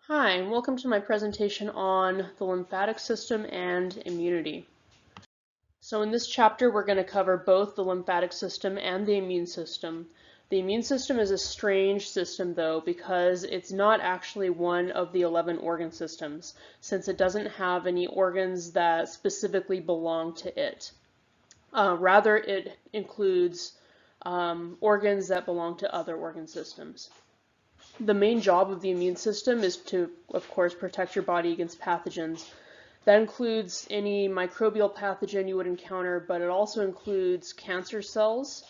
Hi, and welcome to my presentation on the lymphatic system and immunity. So in this chapter, we're going to cover both the lymphatic system and the immune system. The immune system is a strange system, though, because it's not actually one of the 11 organ systems, since it doesn't have any organs that specifically belong to it. Rather, it includes organs that belong to other organ systems. The main job of the immune system is to, of course, protect your body against pathogens. That includes any microbial pathogen you would encounter, but it also includes cancer cells.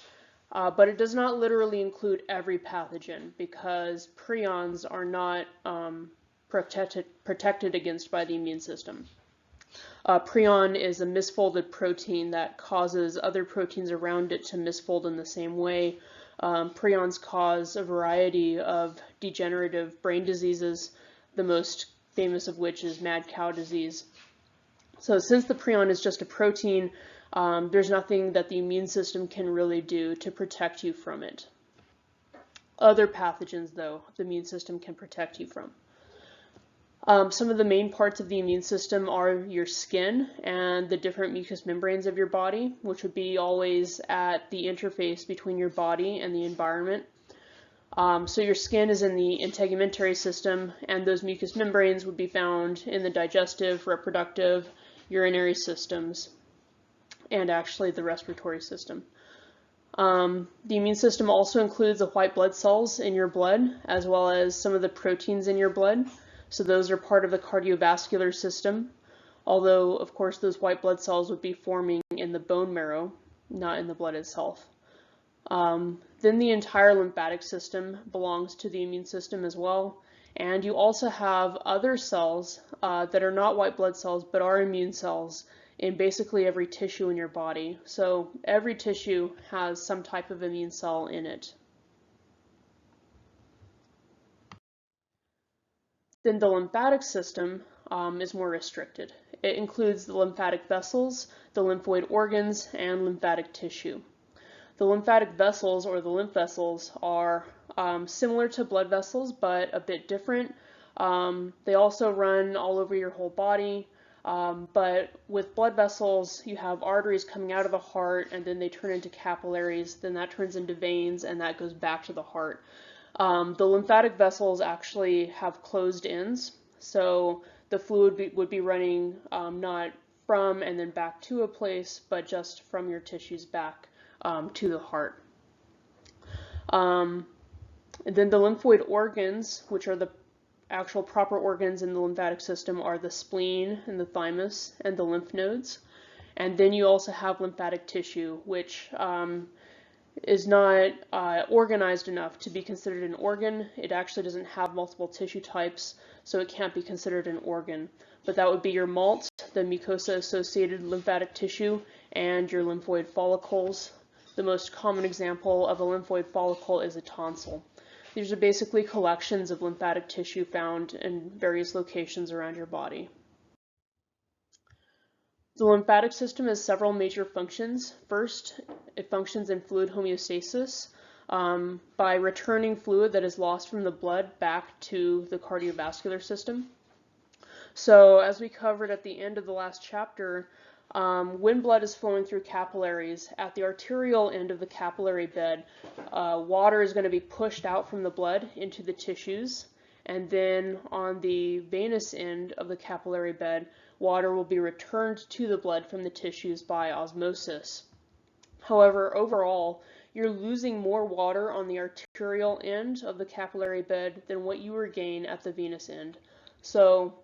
But it does not literally include every pathogen because prions are not protected against by the immune system. Prion is a misfolded protein that causes other proteins around it to misfold in the same way. Prions cause a variety of degenerative brain diseases, the most famous of which is mad cow disease. So since the prion is just a protein, there's nothing that the immune system can really do to protect you from it. Other pathogens, though, the immune system can protect you from. Some of the main parts of the immune system are your skin and the different mucous membranes of your body, which would be always at the interface between your body and the environment. So your skin is in the integumentary system, and those mucous membranes would be found in the digestive, reproductive, urinary systems, and actually the respiratory system. The immune system also includes the white blood cells in your blood, as well as some of the proteins in your blood. So those are part of the cardiovascular system, although of course those white blood cells would be forming in the bone marrow, not in the blood itself. Then the entire lymphatic system belongs to the immune system as well. And you also have other cells that are not white blood cells but are immune cells in basically every tissue in your body. So every tissue has some type of immune cell in it. Then the lymphatic system is more restricted. It includes the lymphatic vessels, the lymphoid organs, and lymphatic tissue. The lymphatic vessels, or the lymph vessels, are similar to blood vessels, but a bit different. They also run all over your whole body, but with blood vessels, you have arteries coming out of the heart, and then they turn into capillaries, then that turns into veins, and that goes back to the heart. The lymphatic vessels actually have closed ends, so the fluid would be running not from and then back to a place, but just from your tissues back to the heart. And then the lymphoid organs, which are the actual proper organs in the lymphatic system, are the spleen and the thymus and the lymph nodes. And then you also have lymphatic tissue, which is not organized enough to be considered an organ. It actually doesn't have multiple tissue types, so it can't be considered an organ. But that would be your MALT, the mucosa-associated lymphatic tissue, and your lymphoid follicles. The most common example of a lymphoid follicle is a tonsil. These are basically collections of lymphatic tissue found in various locations around your body. The lymphatic system has several major functions. First, it functions in fluid homeostasis by returning fluid that is lost from the blood back to the cardiovascular system. So as we covered at the end of the last chapter, when blood is flowing through capillaries, at the arterial end of the capillary bed, water is going to be pushed out from the blood into the tissues, and then on the venous end of the capillary bed, water will be returned to the blood from the tissues by osmosis. However, overall, you're losing more water on the arterial end of the capillary bed than what you regain at the venous end. So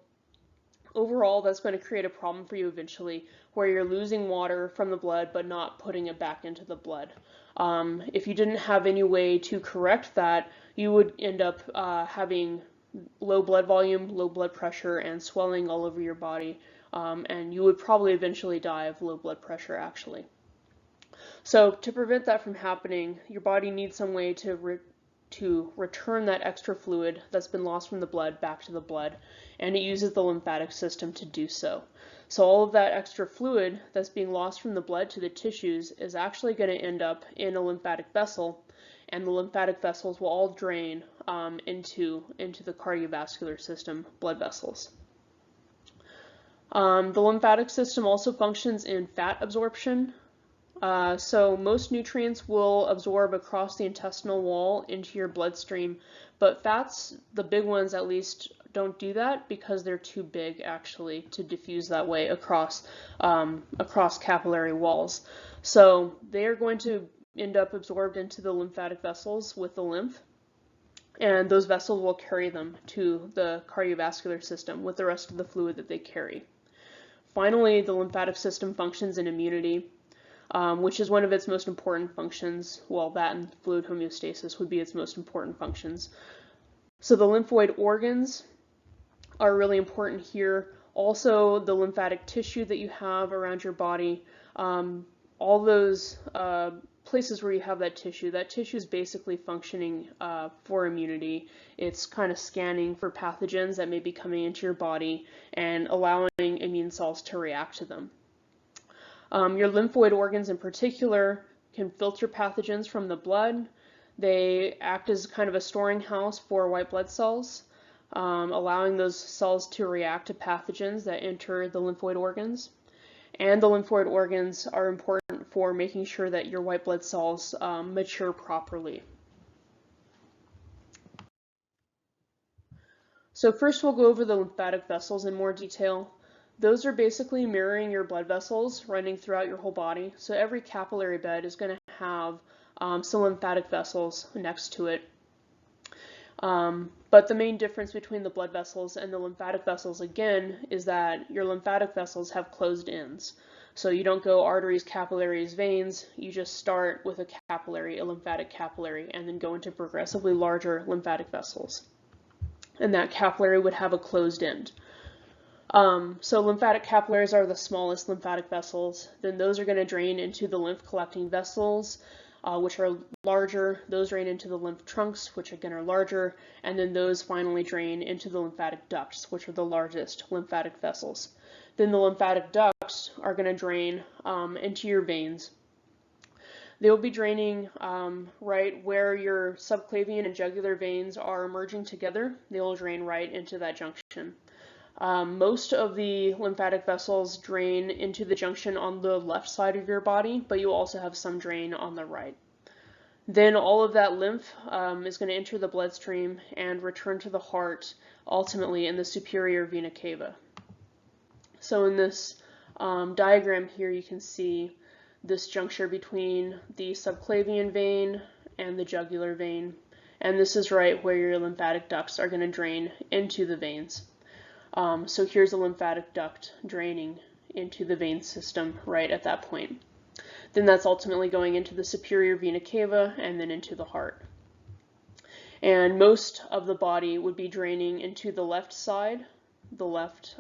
overall, that's going to create a problem for you eventually, where you're losing water from the blood but not putting it back into the blood. If you didn't have any way to correct that, you would end up having low blood volume, low blood pressure, and swelling all over your body, and you would probably eventually die of low blood pressure, actually. So to prevent that from happening, your body needs some way to return that extra fluid that's been lost from the blood back to the blood, and it uses the lymphatic system to do so. So all of that extra fluid that's being lost from the blood to the tissues is actually going to end up in a lymphatic vessel, and the lymphatic vessels will all drain into the cardiovascular system blood vessels. The lymphatic system also functions in fat absorption. So most nutrients will absorb across the intestinal wall into your bloodstream, but fats, the big ones at least, don't do that because they're too big actually to diffuse that way across capillary walls. So they are going to end up absorbed into the lymphatic vessels with the lymph, and those vessels will carry them to the cardiovascular system with the rest of the fluid that they carry. Finally, the lymphatic system functions in immunity, which is one of its most important functions. Well, that and fluid homeostasis would be its most important functions. So the lymphoid organs are really important here. Also, the lymphatic tissue that you have around your body, all those places where you have that tissue is basically functioning for immunity. It's kind of scanning for pathogens that may be coming into your body and allowing immune cells to react to them. Your lymphoid organs in particular can filter pathogens from the blood. They act as kind of a storing house for white blood cells, allowing those cells to react to pathogens that enter the lymphoid organs. And the lymphoid organs are important for making sure that your white blood cells mature properly. So first we'll go over the lymphatic vessels in more detail. Those are basically mirroring your blood vessels running throughout your whole body. So every capillary bed is going to have some lymphatic vessels next to it. But the main difference between the blood vessels and the lymphatic vessels, again, is that your lymphatic vessels have closed ends. So you don't go arteries, capillaries, veins. You just start with a capillary, a lymphatic capillary, and then go into progressively larger lymphatic vessels. And that capillary would have a closed end. So lymphatic capillaries are the smallest lymphatic vessels. Then those are going to drain into the lymph collecting vessels, which are larger. Those drain into the lymph trunks, which again are larger, and then those finally drain into the lymphatic ducts, which are the largest lymphatic vessels. Then the lymphatic ducts are going to drain into your veins. They will be draining right where your subclavian and jugular veins are merging together. They will drain right into that junction. Most of the lymphatic vessels drain into the junction on the left side of your body, but you also have some drain on the right. Then all of that lymph is going to enter the bloodstream and return to the heart, ultimately in the superior vena cava. So in this diagram here, you can see this juncture between the subclavian vein and the jugular vein, and this is right where your lymphatic ducts are going to drain into the veins. So here's a lymphatic duct draining into the vein system right at that point. Then that's ultimately going into the superior vena cava and then into the heart. And most of the body would be draining into the left side, the left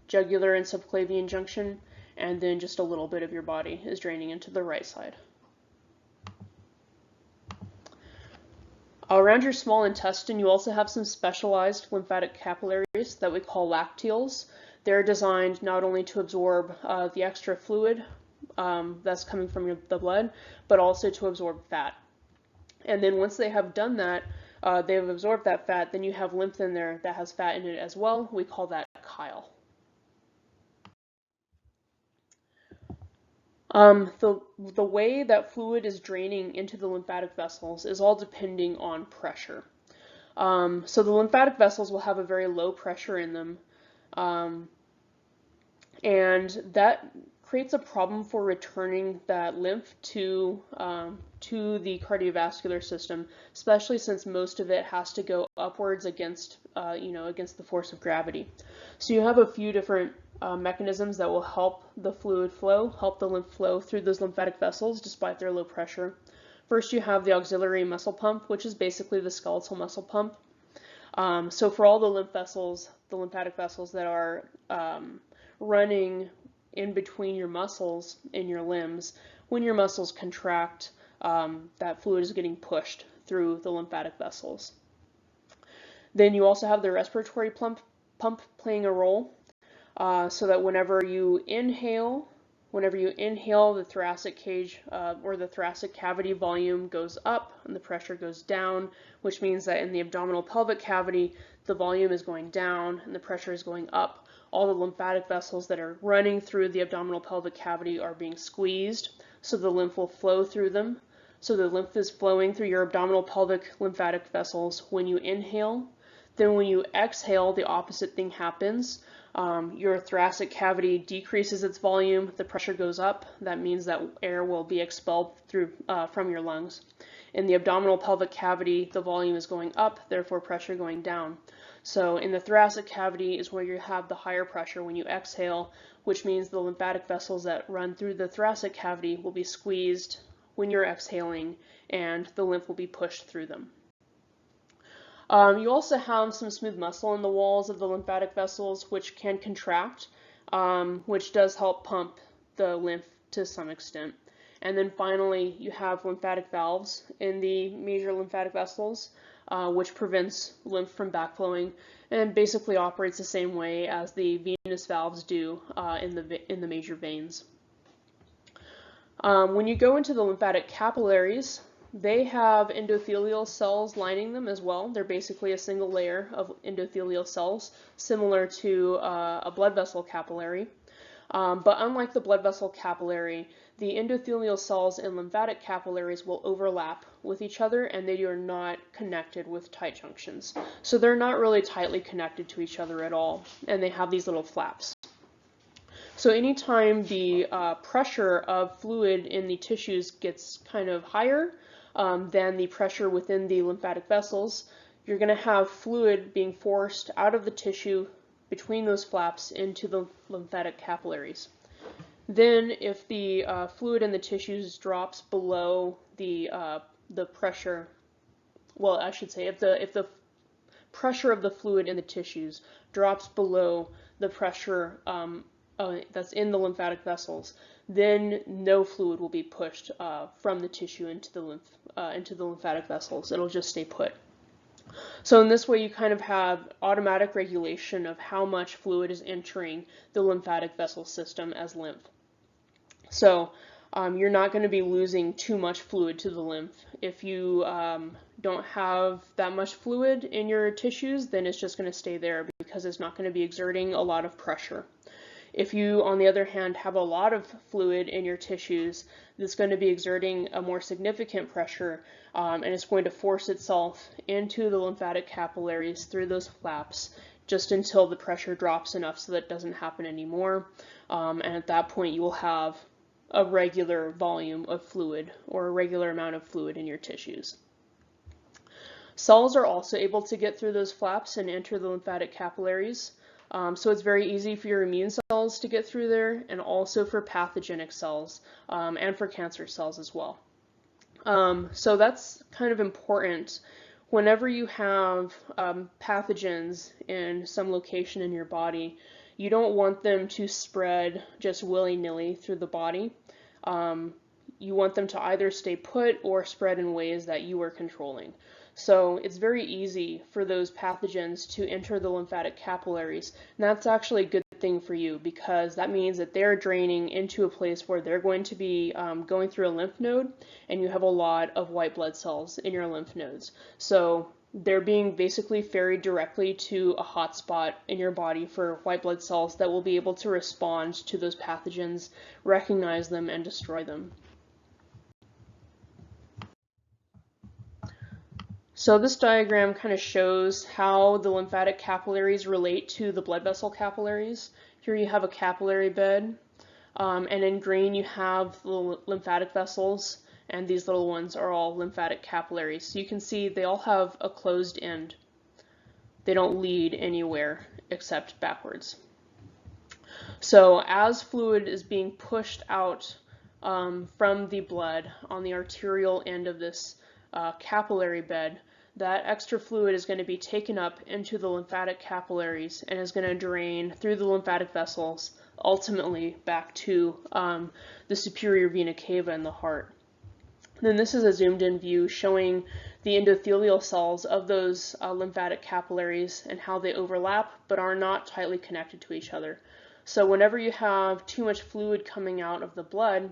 jugular and subclavian junction, and then just a little bit of your body is draining into the right side. Around your small intestine, you also have some specialized lymphatic capillaries that we call lacteals. They're designed not only to absorb the extra fluid that's coming from the blood, but also to absorb fat. And then once they have done that, they have absorbed that fat, then you have lymph in there that has fat in it as well. We call that chyle. The way that fluid is draining into the lymphatic vessels is all depending on pressure. So the lymphatic vessels will have a very low pressure in them, and that creates a problem for returning that lymph to the cardiovascular system, especially since most of it has to go upwards against against the force of gravity. So you have a few different mechanisms that will help the fluid flow, help the lymph flow through those lymphatic vessels despite their low pressure. First, you have the auxiliary muscle pump, which is basically the skeletal muscle pump. So for all the lymph vessels, the lymphatic vessels that are running in between your muscles in your limbs, when your muscles contract, that fluid is getting pushed through the lymphatic vessels. Then you also have the respiratory pump playing a role, so that whenever you inhale, Whenever you inhale, the thoracic cage or the thoracic cavity volume goes up and the pressure goes down, which means that in the abdominal pelvic cavity, the volume is going down and the pressure is going up. All the lymphatic vessels that are running through the abdominal pelvic cavity are being squeezed, so the lymph will flow through them. So the lymph is flowing through your abdominal pelvic lymphatic vessels when you inhale. Then when you exhale, the opposite thing happens. Your thoracic cavity decreases its volume, the pressure goes up. That means that air will be expelled from your lungs. In the abdominal pelvic cavity, the volume is going up, therefore pressure going down. So in the thoracic cavity is where you have the higher pressure when you exhale, which means the lymphatic vessels that run through the thoracic cavity will be squeezed when you're exhaling, and the lymph will be pushed through them. You also have some smooth muscle in the walls of the lymphatic vessels, which can contract, which does help pump the lymph to some extent. And then finally, you have lymphatic valves in the major lymphatic vessels, which prevents lymph from backflowing and basically operates the same way as the venous valves do in the major veins. When you go into the lymphatic capillaries, they have endothelial cells lining them as well. They're basically a single layer of endothelial cells, similar to a blood vessel capillary. But unlike the blood vessel capillary, the endothelial cells in lymphatic capillaries will overlap with each other, and they are not connected with tight junctions. So they're not really tightly connected to each other at all, and they have these little flaps. So anytime the pressure of fluid in the tissues gets kind of higher than the pressure within the lymphatic vessels, you're going to have fluid being forced out of the tissue between those flaps into the lymphatic capillaries. Then if the fluid in the tissues drops below the pressure, well, I should say if the pressure of the fluid in the tissues drops below the pressure that's in the lymphatic vessels, then no fluid will be pushed from the tissue into the lymphatic vessels. It'll just stay put. So in this way, you kind of have automatic regulation of how much fluid is entering the lymphatic vessel system as lymph. So you're not going to be losing too much fluid to the lymph. If you don't have that much fluid in your tissues, then it's just going to stay there because it's not going to be exerting a lot of pressure. If you, on the other hand, have a lot of fluid in your tissues, that's going to be exerting a more significant pressure, and it's going to force itself into the lymphatic capillaries through those flaps just until the pressure drops enough so that it doesn't happen anymore. And at that point, you will have a regular volume of fluid or a regular amount of fluid in your tissues. Cells are also able to get through those flaps and enter the lymphatic capillaries. So it's very easy for your immune cells to get through there, and also for pathogenic cells and for cancer cells as well. So that's kind of important. Whenever you have pathogens in some location in your body, you don't want them to spread just willy-nilly through the body. You want them to either stay put or spread in ways that you are controlling. So it's very easy for those pathogens to enter the lymphatic capillaries, and that's actually a good thing for you because that means that they're draining into a place where they're going to be going through a lymph node, and you have a lot of white blood cells in your lymph nodes. So they're being basically ferried directly to a hot spot in your body for white blood cells that will be able to respond to those pathogens, recognize them, and destroy them. So this diagram kind of shows how the lymphatic capillaries relate to the blood vessel capillaries. Here you have a capillary bed, and in green you have the lymphatic vessels, and these little ones are all lymphatic capillaries. So you can see they all have a closed end. They don't lead anywhere except backwards. So as fluid is being pushed out from the blood on the arterial end of this capillary bed, that extra fluid is going to be taken up into the lymphatic capillaries and is going to drain through the lymphatic vessels, ultimately back to the superior vena cava in the heart. Then this is a zoomed in view showing the endothelial cells of those lymphatic capillaries and how they overlap but are not tightly connected to each other. So whenever you have too much fluid coming out of the blood,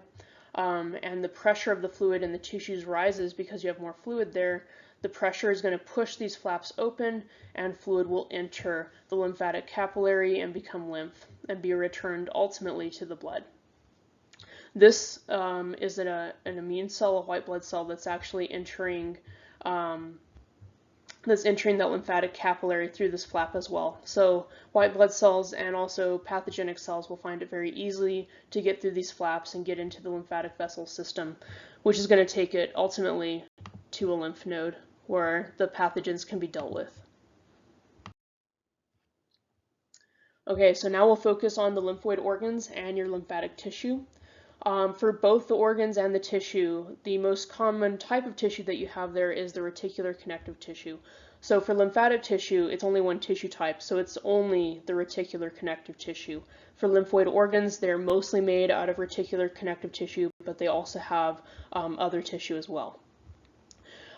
and the pressure of the fluid in the tissues rises because you have more fluid there, the pressure is going to push these flaps open and fluid will enter the lymphatic capillary and become lymph and be returned ultimately to the blood. This is an immune cell, a white blood cell that's actually entering that lymphatic capillary through this flap as well. So white blood cells and also pathogenic cells will find it very easily to get through these flaps and get into the lymphatic vessel system, which is going to take it ultimately to a lymph node where the pathogens can be dealt with. Okay, so now we'll focus on the lymphoid organs and your lymphatic tissue. For both the organs and the tissue, the most common type of tissue that you have there is the reticular connective tissue. So for lymphatic tissue, it's only one tissue type, so it's only the reticular connective tissue. For lymphoid organs, they're mostly made out of reticular connective tissue, but they also have other tissue as well.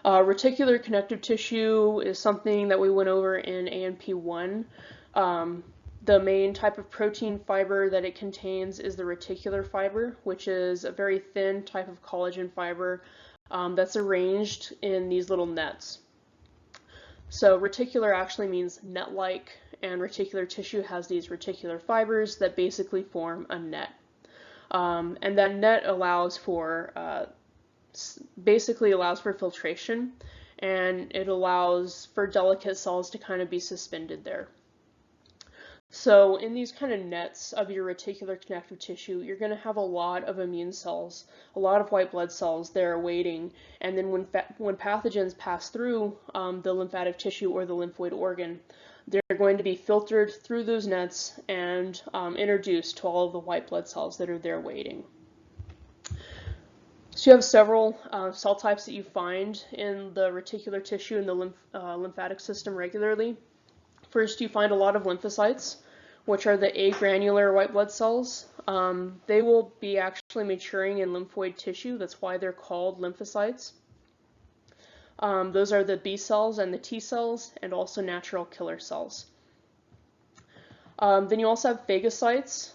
Reticular connective tissue is something that we went over in ANP1. The main type of protein fiber that it contains is the reticular fiber, which is a very thin type of collagen fiber that's arranged in these little nets. So reticular actually means net-like, and reticular tissue has these reticular fibers that basically form a net. And that net basically allows for filtration, and it allows for delicate cells to kind of be suspended there. So in these kind of nets of your reticular connective tissue, you're going to have a lot of immune cells, a lot of white blood cells there waiting, and then when pathogens pass through the lymphatic tissue or the lymphoid organ, they're going to be filtered through those nets and introduced to all of the white blood cells that are there waiting. So you have several cell types that you find in the reticular tissue in the lymphatic system regularly. First, you find a lot of lymphocytes, which are the agranular white blood cells. They will be actually maturing in lymphoid tissue. That's why they're called lymphocytes. Those are the B cells and the T cells, and also natural killer cells. Then you also have phagocytes,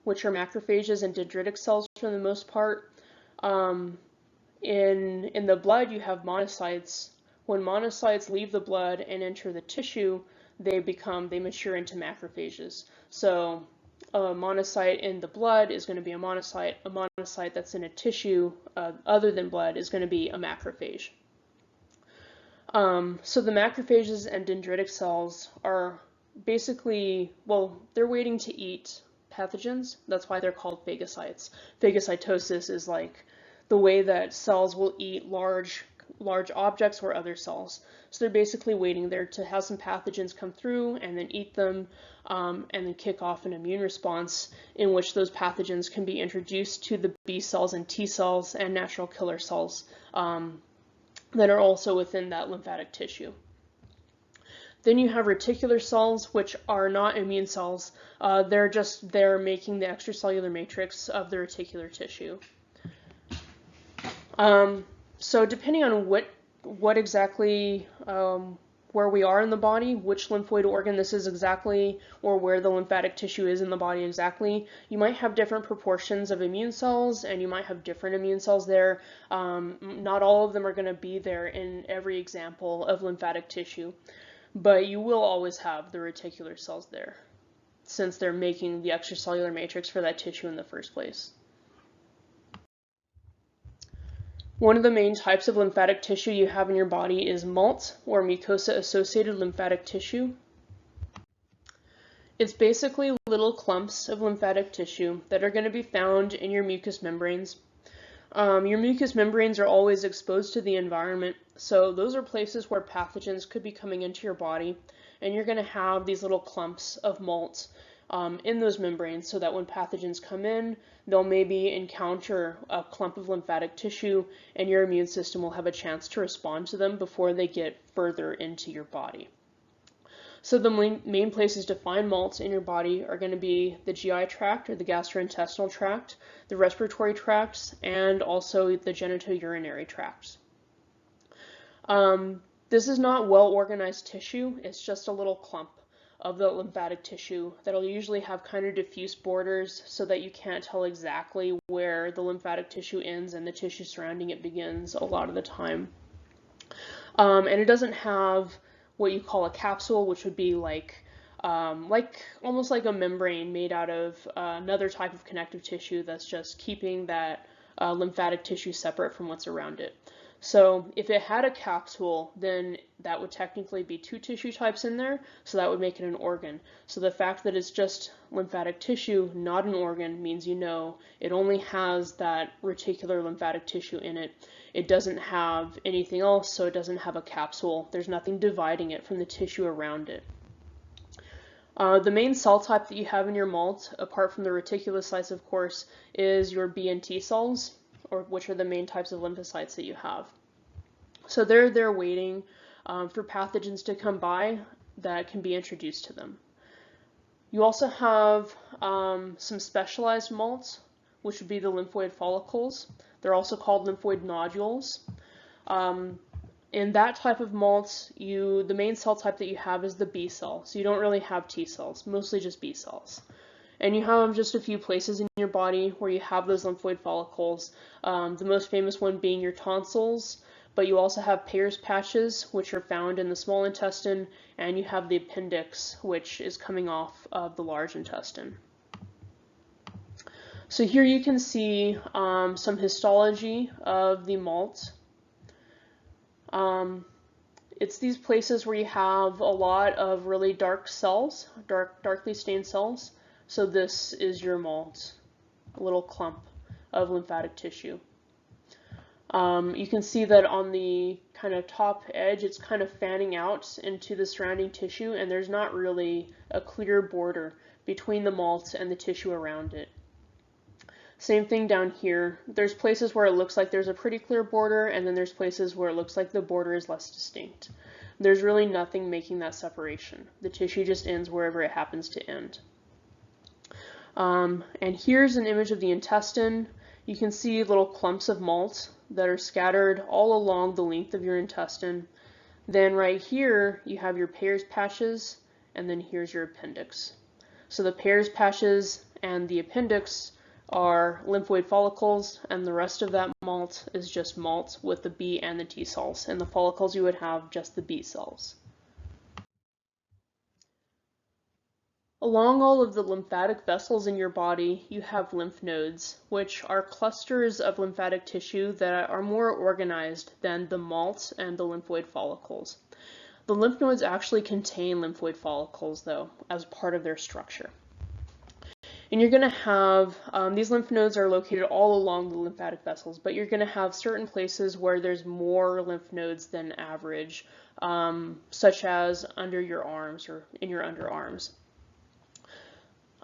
which are macrophages and dendritic cells for the most part. In the blood, you have monocytes. When monocytes leave the blood and enter the tissue, they mature into macrophages. So a monocyte in the blood is going to be a monocyte that's in a tissue other than blood is going to be a macrophage. So the macrophages and dendritic cells are basically, well, they're waiting to eat pathogens. That's why they're called phagocytes. Phagocytosis is like the way that cells will eat large objects or other cells. So they're basically waiting there to have some pathogens come through and then eat them and then kick off an immune response in which those pathogens can be introduced to the B cells and T cells and natural killer cells that are also within that lymphatic tissue. Then you have reticular cells, which are not immune cells. They're making the extracellular matrix of the reticular tissue. So depending on what exactly where we are in the body, which lymphoid organ this is exactly, or where the lymphatic tissue is in the body exactly, you might have different proportions of immune cells, and you might have different immune cells there. Not all of them are going to be there in every example of lymphatic tissue, but you will always have the reticular cells there, since they're making the extracellular matrix for that tissue in the first place. One of the main types of lymphatic tissue you have in your body is MALT, or mucosa-associated lymphatic tissue. It's basically little clumps of lymphatic tissue that are going to be found in your mucous membranes. Your mucous membranes are always exposed to the environment, so those are places where pathogens could be coming into your body, and you're going to have these little clumps of MALT in those membranes so that when pathogens come in, they'll maybe encounter a clump of lymphatic tissue and your immune system will have a chance to respond to them before they get further into your body. So the main places to find MALT in your body are going to be the GI tract or the gastrointestinal tract, the respiratory tracts, and also the genitourinary tracts. This is not well organized tissue, it's just a little clump. of the lymphatic tissue that'll usually have kind of diffuse borders so that you can't tell exactly where the lymphatic tissue ends and the tissue surrounding it begins a lot of the time. And it doesn't have what you call a capsule, which would be like almost like a membrane made out of another type of connective tissue that's just keeping that lymphatic tissue separate from what's around it. So if it had a capsule, then that would technically be two tissue types in there, so that would make it an organ. So the fact that it's just lymphatic tissue, not an organ, means you know it only has that reticular lymphatic tissue in it. It doesn't have anything else, so it doesn't have a capsule. There's nothing dividing it from the tissue around it. The main cell type that you have in your malt, apart from the reticulocytes, of course, is your B and T cells, which are the main types of lymphocytes that you have. So they're there waiting for pathogens to come by that can be introduced to them. You also have some specialized malts, which would be the lymphoid follicles. They're also called lymphoid nodules. In that type of malt, the main cell type that you have is the B cell. So you don't really have T cells, mostly just B cells. And you have just a few places in your body where you have those lymphoid follicles, the most famous one being your tonsils, but you also have Peyer's patches, which are found in the small intestine, and you have the appendix, which is coming off of the large intestine. So here you can see some histology of the malt. It's these places where you have a lot of really dark cells, darkly stained cells. So this is your malt, a little clump of lymphatic tissue. You can see that on the kind of top edge, it's kind of fanning out into the surrounding tissue, and there's not really a clear border between the malt and the tissue around it. Same thing down here. There's places where it looks like there's a pretty clear border, and then there's places where it looks like the border is less distinct. There's really nothing making that separation. The tissue just ends wherever it happens to end. And here's an image of the intestine. You can see little clumps of malt that are scattered all along the length of your intestine. Then right here, you have your Peyer's patches, and then here's your appendix. So the Peyer's patches and the appendix are lymphoid follicles, and the rest of that malt is just malt with the B and the T cells. And the follicles, you would have just the B cells. Along all of the lymphatic vessels in your body, you have lymph nodes, which are clusters of lymphatic tissue that are more organized than the malt and the lymphoid follicles. The lymph nodes actually contain lymphoid follicles, though, as part of their structure. And you're going to have, these lymph nodes are located all along the lymphatic vessels, but you're going to have certain places where there's more lymph nodes than average, such as under your arms or in your underarms.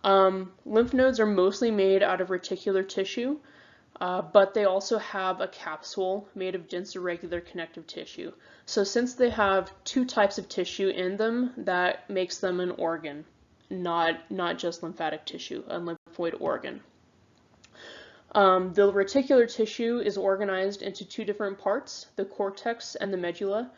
Lymph nodes are mostly made out of reticular tissue, but they also have a capsule made of dense irregular connective tissue. So since they have two types of tissue in them, that makes them an organ, not just lymphatic tissue, a lymphoid organ. The reticular tissue is organized into two different parts, the cortex and the medulla.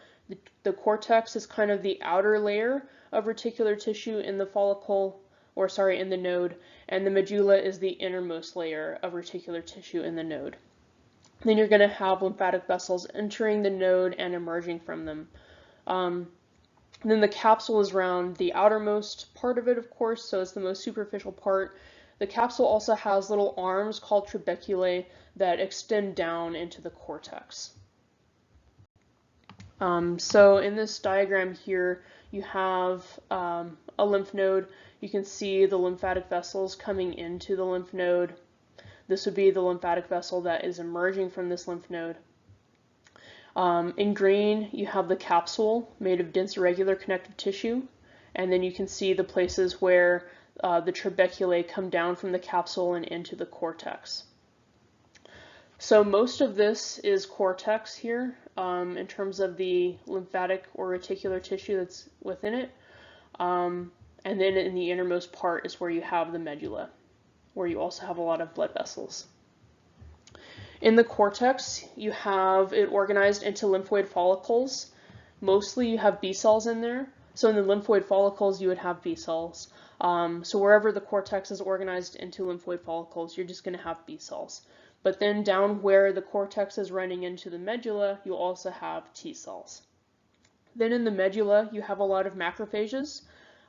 The cortex is kind of the outer layer of reticular tissue in the follicle, in the node, and the medulla is the innermost layer of reticular tissue in the node. Then you're going to have lymphatic vessels entering the node and emerging from them. Then the capsule is around the outermost part of it, of course, so it's the most superficial part. The capsule also has little arms called trabeculae that extend down into the cortex. So in this diagram here, you have a lymph node. You can see the lymphatic vessels coming into the lymph node. This would be the lymphatic vessel that is emerging from this lymph node. In green, you have the capsule made of dense irregular connective tissue, and then you can see the places where the trabeculae come down from the capsule and into the cortex. So most of this is cortex here in terms of the lymphatic or reticular tissue that's within it. And then in the innermost part is where you have the medulla, where you also have a lot of blood vessels. In the cortex, you have it organized into lymphoid follicles. Mostly you have B cells in there, So in the lymphoid follicles, you would have B cells. So wherever the cortex is organized into lymphoid follicles, you're just going to have B cells. But then down where the cortex is running into the medulla, you'll also have T cells. Then in the medulla, you have a lot of macrophages,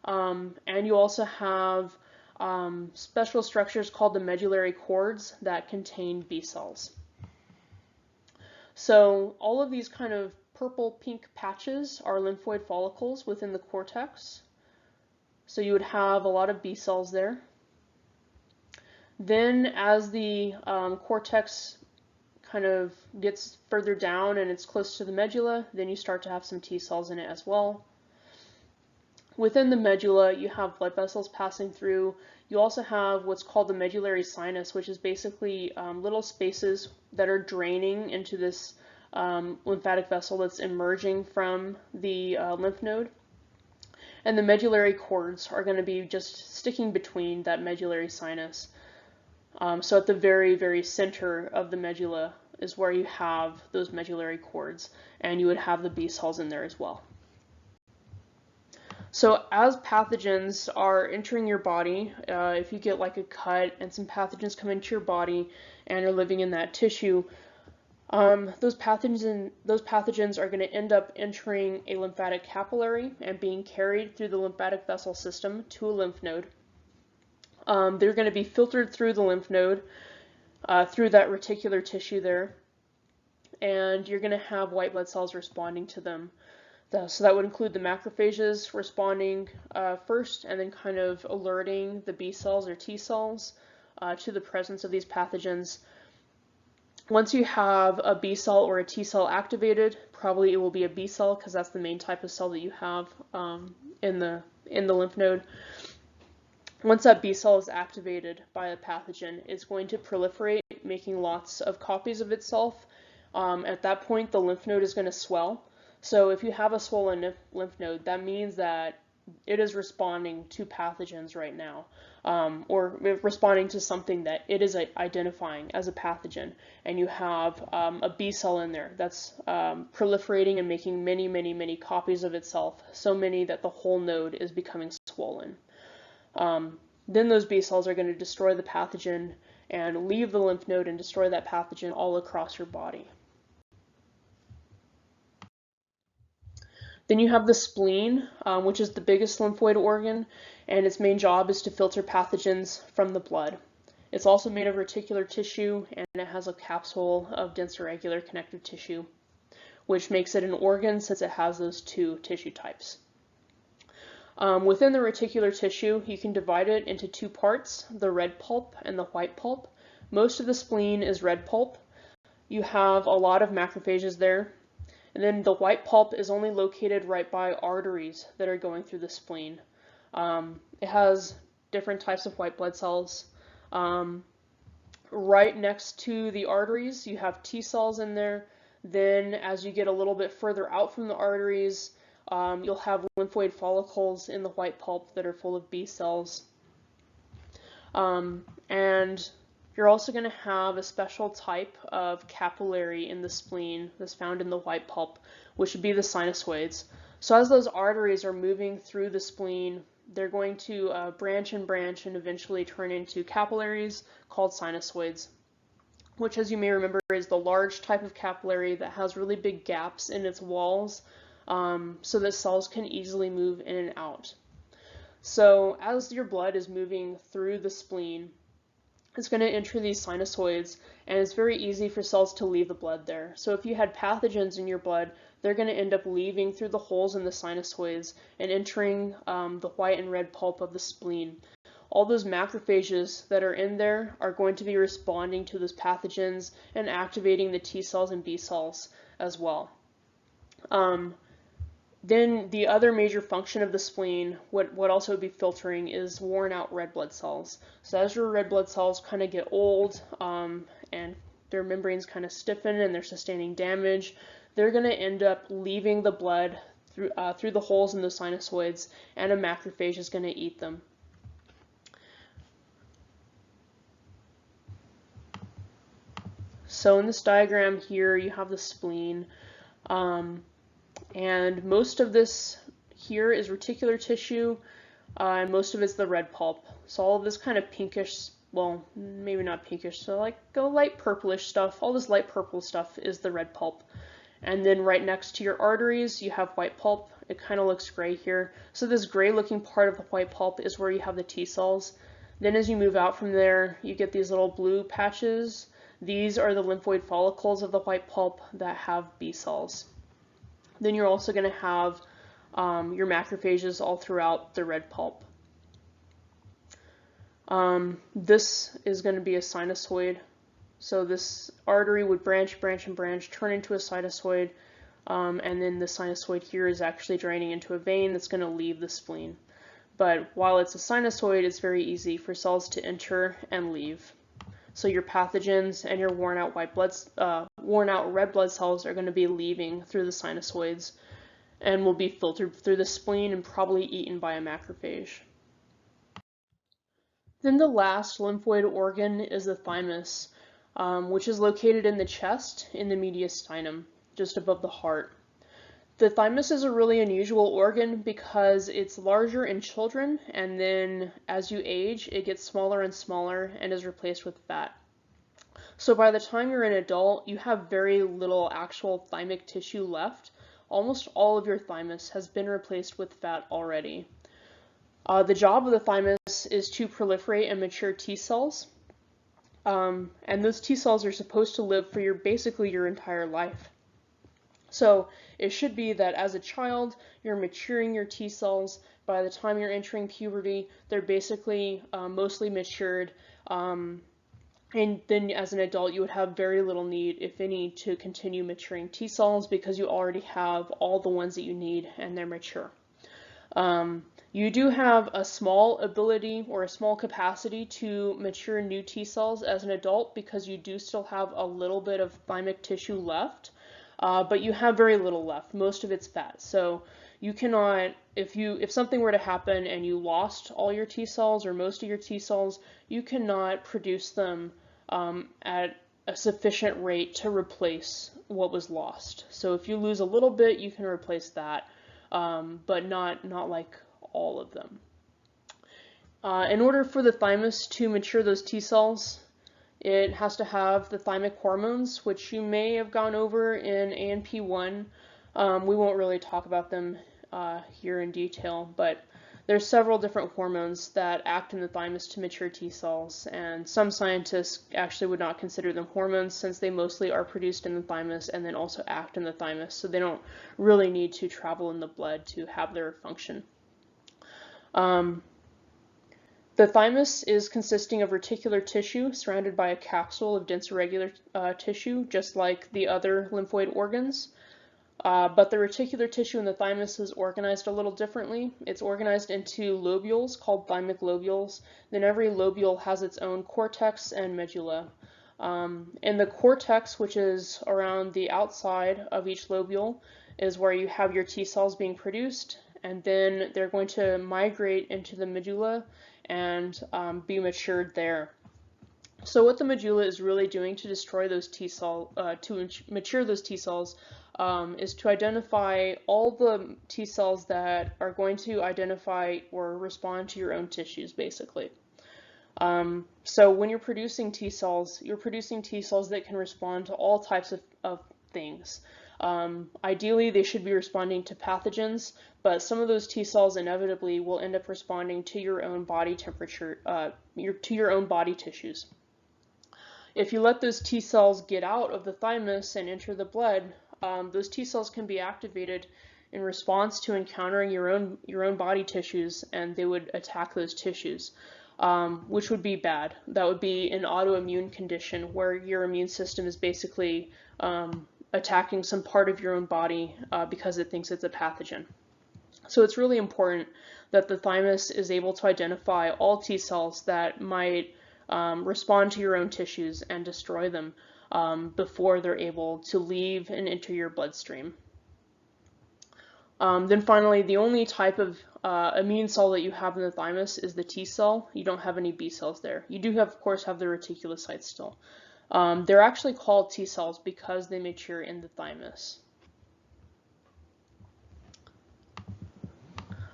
and you also have special structures called the medullary cords that contain B cells. So all of these kind of purple-pink patches are lymphoid follicles within the cortex. So you would have a lot of B cells there. Then as the cortex kind of gets further down and it's close to the medulla, then you start to have some T cells in it as well. Within the medulla, you have blood vessels passing through. You also have what's called the medullary sinus, which is basically little spaces that are draining into this lymphatic vessel that's emerging from the lymph node. And the medullary cords are going to be just sticking between that medullary sinus. So at the very, very center of the medulla is where you have those medullary cords, and you would have the B cells in there as well. So as pathogens are entering your body, if you get like a cut and some pathogens come into your body and are living in that tissue, those pathogens are going to end up entering a lymphatic capillary and being carried through the lymphatic vessel system to a lymph node. They're going to be filtered through the lymph node, through that reticular tissue there, and you're going to have white blood cells responding to them. So that would include the macrophages responding first, and then kind of alerting the B cells or T cells to the presence of these pathogens. Once you have a B cell or a T cell activated, probably it will be a B cell because that's the main type of cell that you have in the lymph node. Once that B cell is activated by a pathogen, it's going to proliferate, making lots of copies of itself. At that point, the lymph node is going to swell. So if you have a swollen lymph node, that means that it is responding to pathogens right now, or responding to something that it is identifying as a pathogen. And you have a B cell in there that's proliferating and making many, many, many copies of itself, so many that the whole node is becoming swollen. Then those B cells are going to destroy the pathogen and leave the lymph node and destroy that pathogen all across your body. Then you have the spleen, which is the biggest lymphoid organ, and its main job is to filter pathogens from the blood. It's also made of reticular tissue, and it has a capsule of dense irregular connective tissue, which makes it an organ since it has those two tissue types. Within the reticular tissue, you can divide it into two parts, the red pulp and the white pulp. Most of the spleen is red pulp. You have a lot of macrophages there. And then the white pulp is only located right by arteries that are going through the spleen. It has different types of white blood cells. Right next to the arteries, you have T cells in there. Then as you get a little bit further out from the arteries, you'll have lymphoid follicles in the white pulp that are full of B cells. And you're also going to have a special type of capillary in the spleen that's found in the white pulp, which would be the sinusoids. So as those arteries are moving through the spleen, they're going to branch and eventually turn into capillaries called sinusoids, which, as you may remember, is the large type of capillary that has really big gaps in its walls, so that cells can easily move in and out. So as your blood is moving through the spleen, it's going to enter these sinusoids, and it's very easy for cells to leave the blood there. So if you had pathogens in your blood, they're going to end up leaving through the holes in the sinusoids and entering the white and red pulp of the spleen. All those macrophages that are in there are going to be responding to those pathogens and activating the T cells and B cells as well. Then the other major function of the spleen, what also would be filtering, is worn out red blood cells. So as your red blood cells kind of get old and their membranes kind of stiffen and they're sustaining damage, they're going to end up leaving the blood through the holes in the sinusoids, and a macrophage is going to eat them. So in this diagram here, you have the spleen. And most of this here is reticular tissue, and most of it's the red pulp. So all of this kind of pinkish, well, maybe not pinkish, so like a light purplish stuff, all this light purple stuff is the red pulp. And then right next to your arteries, you have white pulp. It kind of looks gray here. So this gray looking part of the white pulp is where you have the T cells. Then as you move out from there, you get these little blue patches. These are the lymphoid follicles of the white pulp that have B cells. Then you're also going to have your macrophages all throughout the red pulp. This is going to be a sinusoid. So this artery would branch, branch, and branch, turn into a sinusoid, and then the sinusoid here is actually draining into a vein that's going to leave the spleen. But while it's a sinusoid, it's very easy for cells to enter and leave. So your pathogens and your worn out red blood cells are going to be leaving through the sinusoids and will be filtered through the spleen and probably eaten by a macrophage. Then the last lymphoid organ is the thymus, which is located in the chest in the mediastinum, just above the heart. The thymus is a really unusual organ because it's larger in children, and then as you age, it gets smaller and smaller and is replaced with fat. So by the time you're an adult, you have very little actual thymic tissue left. Almost all of your thymus has been replaced with fat already. The job of the thymus is to proliferate and mature T cells. And those T cells are supposed to live for basically your entire life. So it should be that as a child, you're maturing your T cells. By the time you're entering puberty, they're basically mostly matured. And then as an adult, you would have very little need, if any, to continue maturing T cells because you already have all the ones that you need and they're mature. You do have a small ability or a small capacity to mature new T cells as an adult because you do still have a little bit of thymic tissue left, but you have very little left. Most of it's fat. So you cannot, if something were to happen and you lost all your T cells or most of your T cells, you cannot produce them at a sufficient rate to replace what was lost. So if you lose a little bit, you can replace that, but not like all of them. In order for the thymus to mature those T cells, it has to have the thymic hormones, which you may have gone over in ANP1. We won't really talk about them here in detail, but there's several different hormones that act in the thymus to mature T cells, and some scientists actually would not consider them hormones since they mostly are produced in the thymus and then also act in the thymus, so they don't really need to travel in the blood to have their function. The thymus is consisting of reticular tissue surrounded by a capsule of dense irregular tissue, just like the other lymphoid organs. But the reticular tissue in the thymus is organized a little differently. It's organized into lobules called thymic lobules. Then every lobule has its own cortex and medulla. In the cortex, which is around the outside of each lobule, is where you have your T cells being produced, and then they're going to migrate into the medulla and be matured there. So what the medulla is really doing to destroy those T cells, to mature those T cells, is to identify all the T cells that are going to identify or respond to your own tissues, basically. So when you're producing T cells that can respond to all types of things. Ideally, they should be responding to pathogens, but some of those T cells inevitably will end up responding to your own body temperature, to your own body tissues. If you let those T cells get out of the thymus and enter the blood, those T cells can be activated in response to encountering your own body tissues, and they would attack those tissues, which would be bad. That would be an autoimmune condition where your immune system is basically attacking some part of your own body because it thinks it's a pathogen. So it's really important that the thymus is able to identify all T cells that might respond to your own tissues and destroy them before they're able to leave and enter your bloodstream. Then finally, the only type of immune cell that you have in the thymus is the T cell. You don't have any B cells there. You do have, of course, have the reticulocytes still. They're actually called T cells because they mature in the thymus.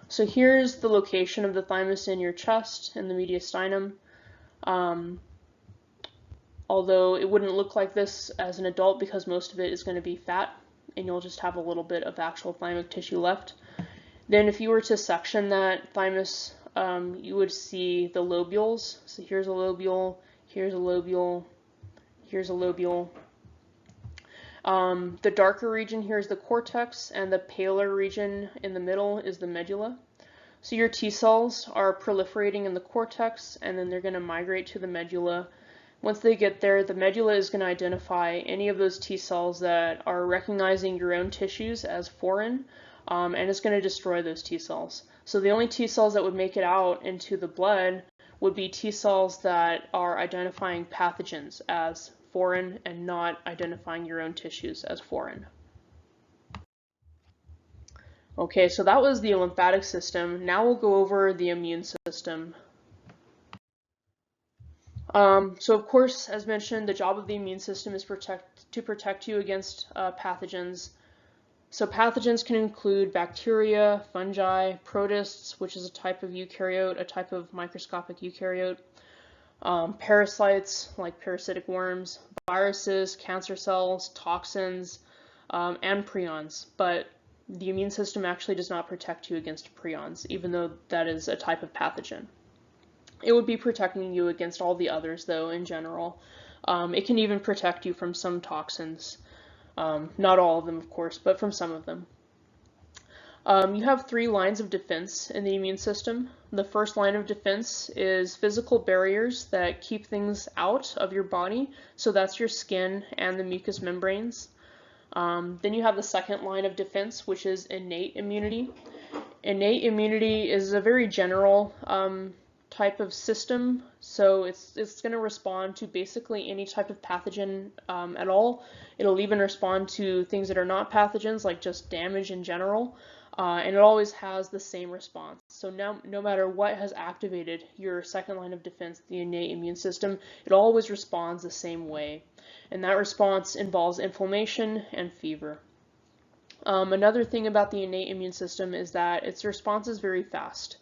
So here's the location of the thymus in your chest and the mediastinum. Although it wouldn't look like this as an adult because most of it is going to be fat, and you'll just have a little bit of actual thymic tissue left. Then if you were to section that thymus, you would see the lobules. So here's a lobule, here's a lobule, here's a lobule. The darker region here is the cortex, and the paler region in the middle is the medulla. So your T cells are proliferating in the cortex, and then they're going to migrate to the medulla. Once they get there, the medulla is going to identify any of those T cells that are recognizing your own tissues as foreign, and it's going to destroy those T cells. So the only T cells that would make it out into the blood would be T cells that are identifying pathogens as foreign and not identifying your own tissues as foreign. Okay, so that was the lymphatic system. Now we'll go over the immune system. So of course, as mentioned, the job of the immune system is to protect you against pathogens. So pathogens can include bacteria, fungi, protists, which is a type of eukaryote, a type of microscopic eukaryote, parasites like parasitic worms, viruses, cancer cells, toxins, and prions. But the immune system actually does not protect you against prions, even though that is a type of pathogen. It would be protecting you against all the others, though, in general. It can even protect you from some toxins. Not all of them, of course, but from some of them. You have 3 lines of defense in the immune system. The first line of defense is physical barriers that keep things out of your body. So that's your skin and the mucous membranes. Then you have the second line of defense, which is innate immunity. Innate immunity is a very general type of system, so it's going to respond to basically any type of pathogen at all. It'll even respond to things that are not pathogens, like just damage in general, and it always has the same response. So now, no matter what has activated your second line of defense, the innate immune system, it always responds the same way, and that response involves inflammation and fever. Another thing about the innate immune system is that its response is very fast.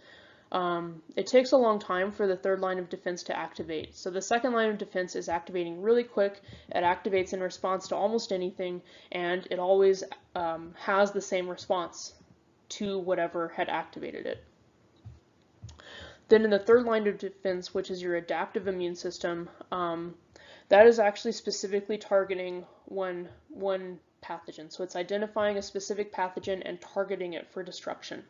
It takes a long time for the third line of defense to activate. So the second line of defense is activating really quick. It activates in response to almost anything, and it always has the same response to whatever had activated it. Then in the third line of defense, which is your adaptive immune system, that is actually specifically targeting one pathogen. So it's identifying a specific pathogen and targeting it for destruction.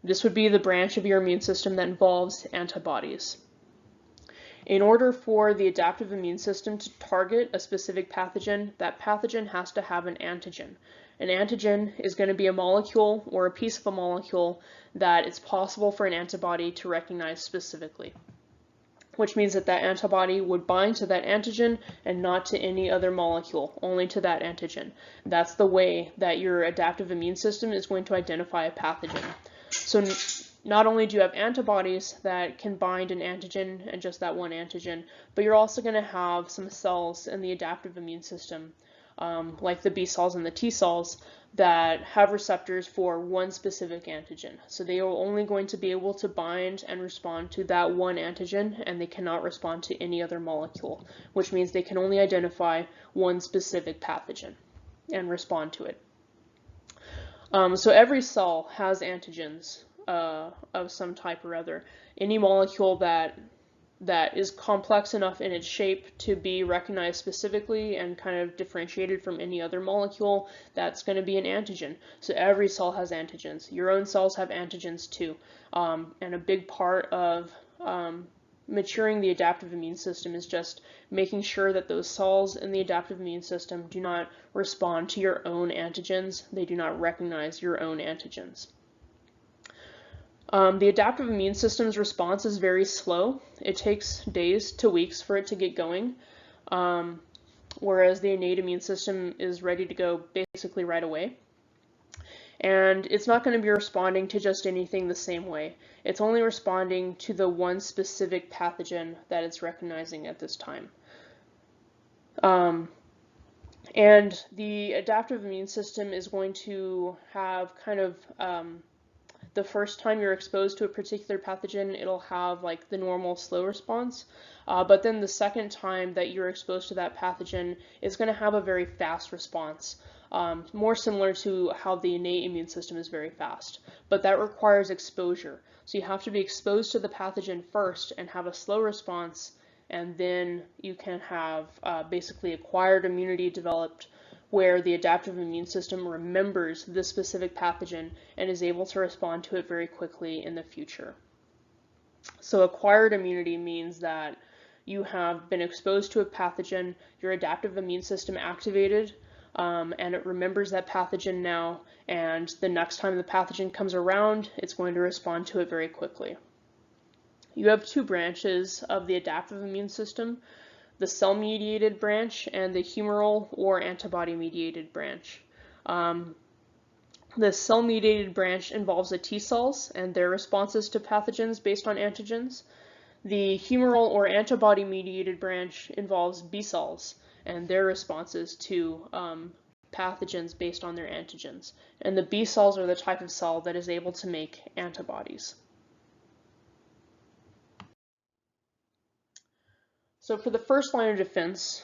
This would be the branch of your immune system that involves antibodies. In order for the adaptive immune system to target a specific pathogen, that pathogen has to have an antigen. An antigen is going to be a molecule or a piece of a molecule that it's possible for an antibody to recognize specifically, which means that that antibody would bind to that antigen and not to any other molecule, only to that antigen. That's the way that your adaptive immune system is going to identify a pathogen. So not only do you have antibodies that can bind an antigen and just that one antigen, but you're also going to have some cells in the adaptive immune system, like the B cells and the T cells, that have receptors for one specific antigen. So they are only going to be able to bind and respond to that one antigen, and they cannot respond to any other molecule, which means they can only identify one specific pathogen and respond to it. So every cell has antigens of some type or other. Any molecule that is complex enough in its shape to be recognized specifically and kind of differentiated from any other molecule, that's going to be an antigen. So every cell has antigens. Your own cells have antigens too. And a big part of maturing the adaptive immune system is just making sure that those cells in the adaptive immune system do not respond to your own antigens. They do not recognize your own antigens. The adaptive immune system's response is very slow. It takes days to weeks for it to get going, whereas the innate immune system is ready to go basically right away. And it's not going to be responding to just anything the same way. It's only responding to the one specific pathogen that it's recognizing at this time. And the adaptive immune system is going to have kind of the first time you're exposed to a particular pathogen, it'll have like the normal slow response. But then the second time that you're exposed to that pathogen, it's going to have a very fast response, more similar to how the innate immune system is very fast. But that requires exposure. So you have to be exposed to the pathogen first and have a slow response, and then you can have basically acquired immunity developed, where the adaptive immune system remembers this specific pathogen and is able to respond to it very quickly in the future. So acquired immunity means that you have been exposed to a pathogen, your adaptive immune system activated, and it remembers that pathogen now, and the next time the pathogen comes around, it's going to respond to it very quickly. You have two branches of the adaptive immune system: the cell-mediated branch and the humoral or antibody-mediated branch. The cell-mediated branch involves the T cells and their responses to pathogens based on antigens. The humoral or antibody-mediated branch involves B cells and their responses to pathogens based on their antigens. And the B cells are the type of cell that is able to make antibodies. So for the first line of defense,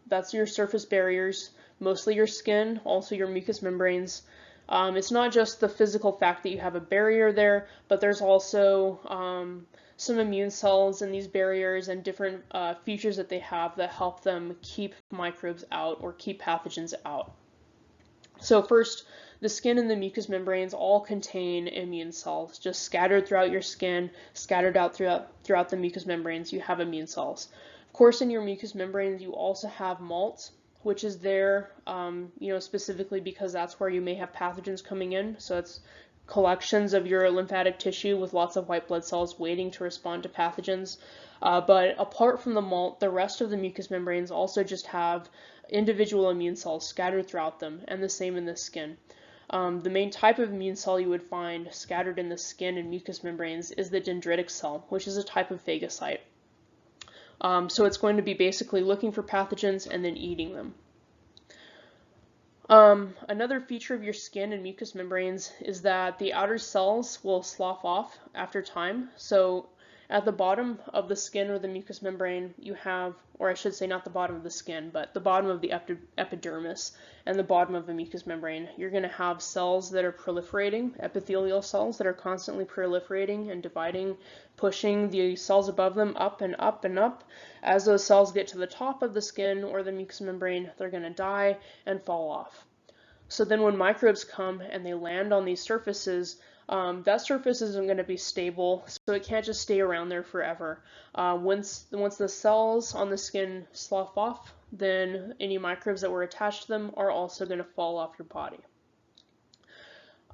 that's your surface barriers, mostly your skin, also your mucous membranes. It's not just the physical fact that you have a barrier there, but there's also some immune cells in these barriers and different features that they have that help them keep microbes out or keep pathogens out. So first, the skin and the mucous membranes all contain immune cells. Just scattered throughout your skin, scattered out throughout the mucous membranes, you have immune cells. Of course, in your mucous membranes, you also have MALT, which is there, specifically because that's where you may have pathogens coming in. So it's collections of your lymphatic tissue with lots of white blood cells waiting to respond to pathogens. But apart from the MALT, the rest of the mucous membranes also just have individual immune cells scattered throughout them, and the same in the skin. The main type of immune cell you would find scattered in the skin and mucous membranes is the dendritic cell, which is a type of phagocyte. So it's going to be basically looking for pathogens and then eating them. Another feature of your skin and mucous membranes is that the outer cells will slough off after time. So at the bottom of the skin or the mucous membrane, you have, or I should say not the bottom of the skin, but the bottom of the epidermis and the bottom of the mucous membrane, you're going to have cells that are proliferating, epithelial cells that are constantly proliferating and dividing, pushing the cells above them up and up and up. As those cells get to the top of the skin or the mucous membrane, they're going to die and fall off. So then when microbes come and they land on these surfaces, that surface isn't going to be stable, so it can't just stay around there forever. Once the cells on the skin slough off, then any microbes that were attached to them are also going to fall off your body.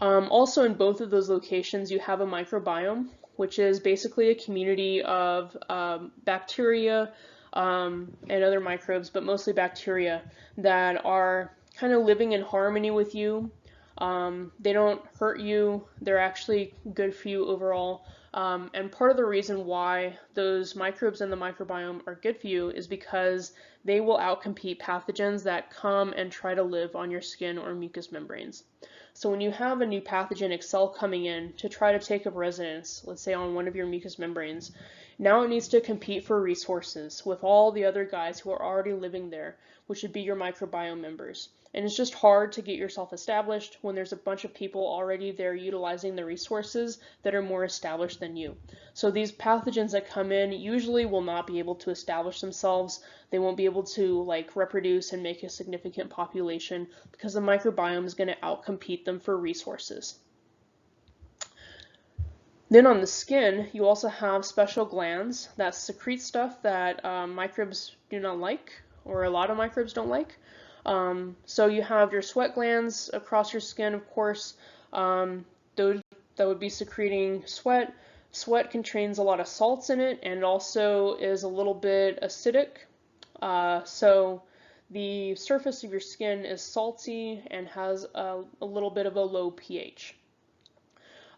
Also in both of those locations, you have a microbiome, which is basically a community of bacteria and other microbes, but mostly bacteria, that are kind of living in harmony with you. They don't hurt you, they're actually good for you overall. And part of the reason why those microbes in the microbiome are good for you is because they will outcompete pathogens that come and try to live on your skin or mucous membranes. So when you have a new pathogenic cell coming in to try to take up residence, let's say on one of your mucous membranes, now it needs to compete for resources with all the other guys who are already living there, which would be your microbiome members. And it's just hard to get yourself established when there's a bunch of people already there utilizing the resources that are more established than you. So these pathogens that come in usually will not be able to establish themselves. They won't be able to reproduce and make a significant population because the microbiome is going to outcompete them for resources. Then on the skin, you also have special glands that secrete stuff that microbes do not like, or a lot of microbes don't like. So you have your sweat glands across your skin, of course. Those that would be secreting sweat. Sweat contains a lot of salts in it, and it also is a little bit acidic. So the surface of your skin is salty and has a little bit of a low pH.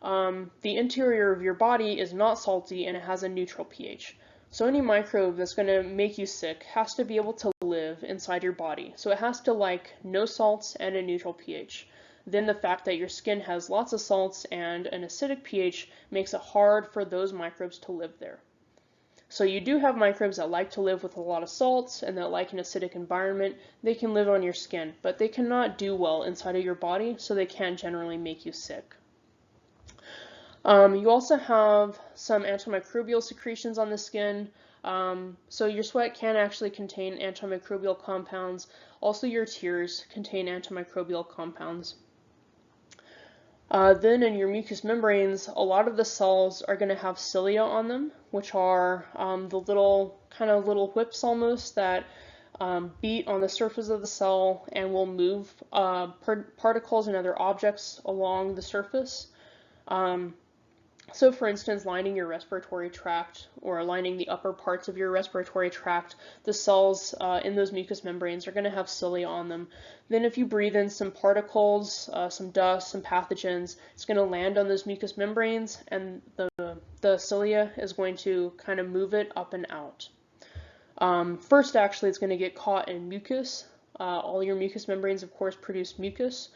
The interior of your body is not salty and it has a neutral pH. So any microbe that's going to make you sick has to be able to live inside your body. So it has to like no salts and a neutral pH. then the fact that your skin has lots of salts and an acidic pH makes it hard for those microbes to live there. So you do have microbes that like to live with a lot of salts and that like an acidic environment. They can live on your skin, but they cannot do well inside of your body, so they can generally make you sick. You also have some antimicrobial secretions on the skin. So your sweat can actually contain antimicrobial compounds. Also your tears contain antimicrobial compounds. Then in your mucous membranes, a lot of the cells are going to have cilia on them, which are the little whips almost that beat on the surface of the cell and will move particles and other objects along the surface. So for instance, lining your respiratory tract or lining the upper parts of your respiratory tract, the cells in those mucous membranes are going to have cilia on them. Then if you breathe in some particles, some dust, some pathogens, it's going to land on those mucous membranes, and the cilia is going to kind of move it up and out. First, actually, it's going to get caught in mucus. All your mucous membranes, of course, produce mucus.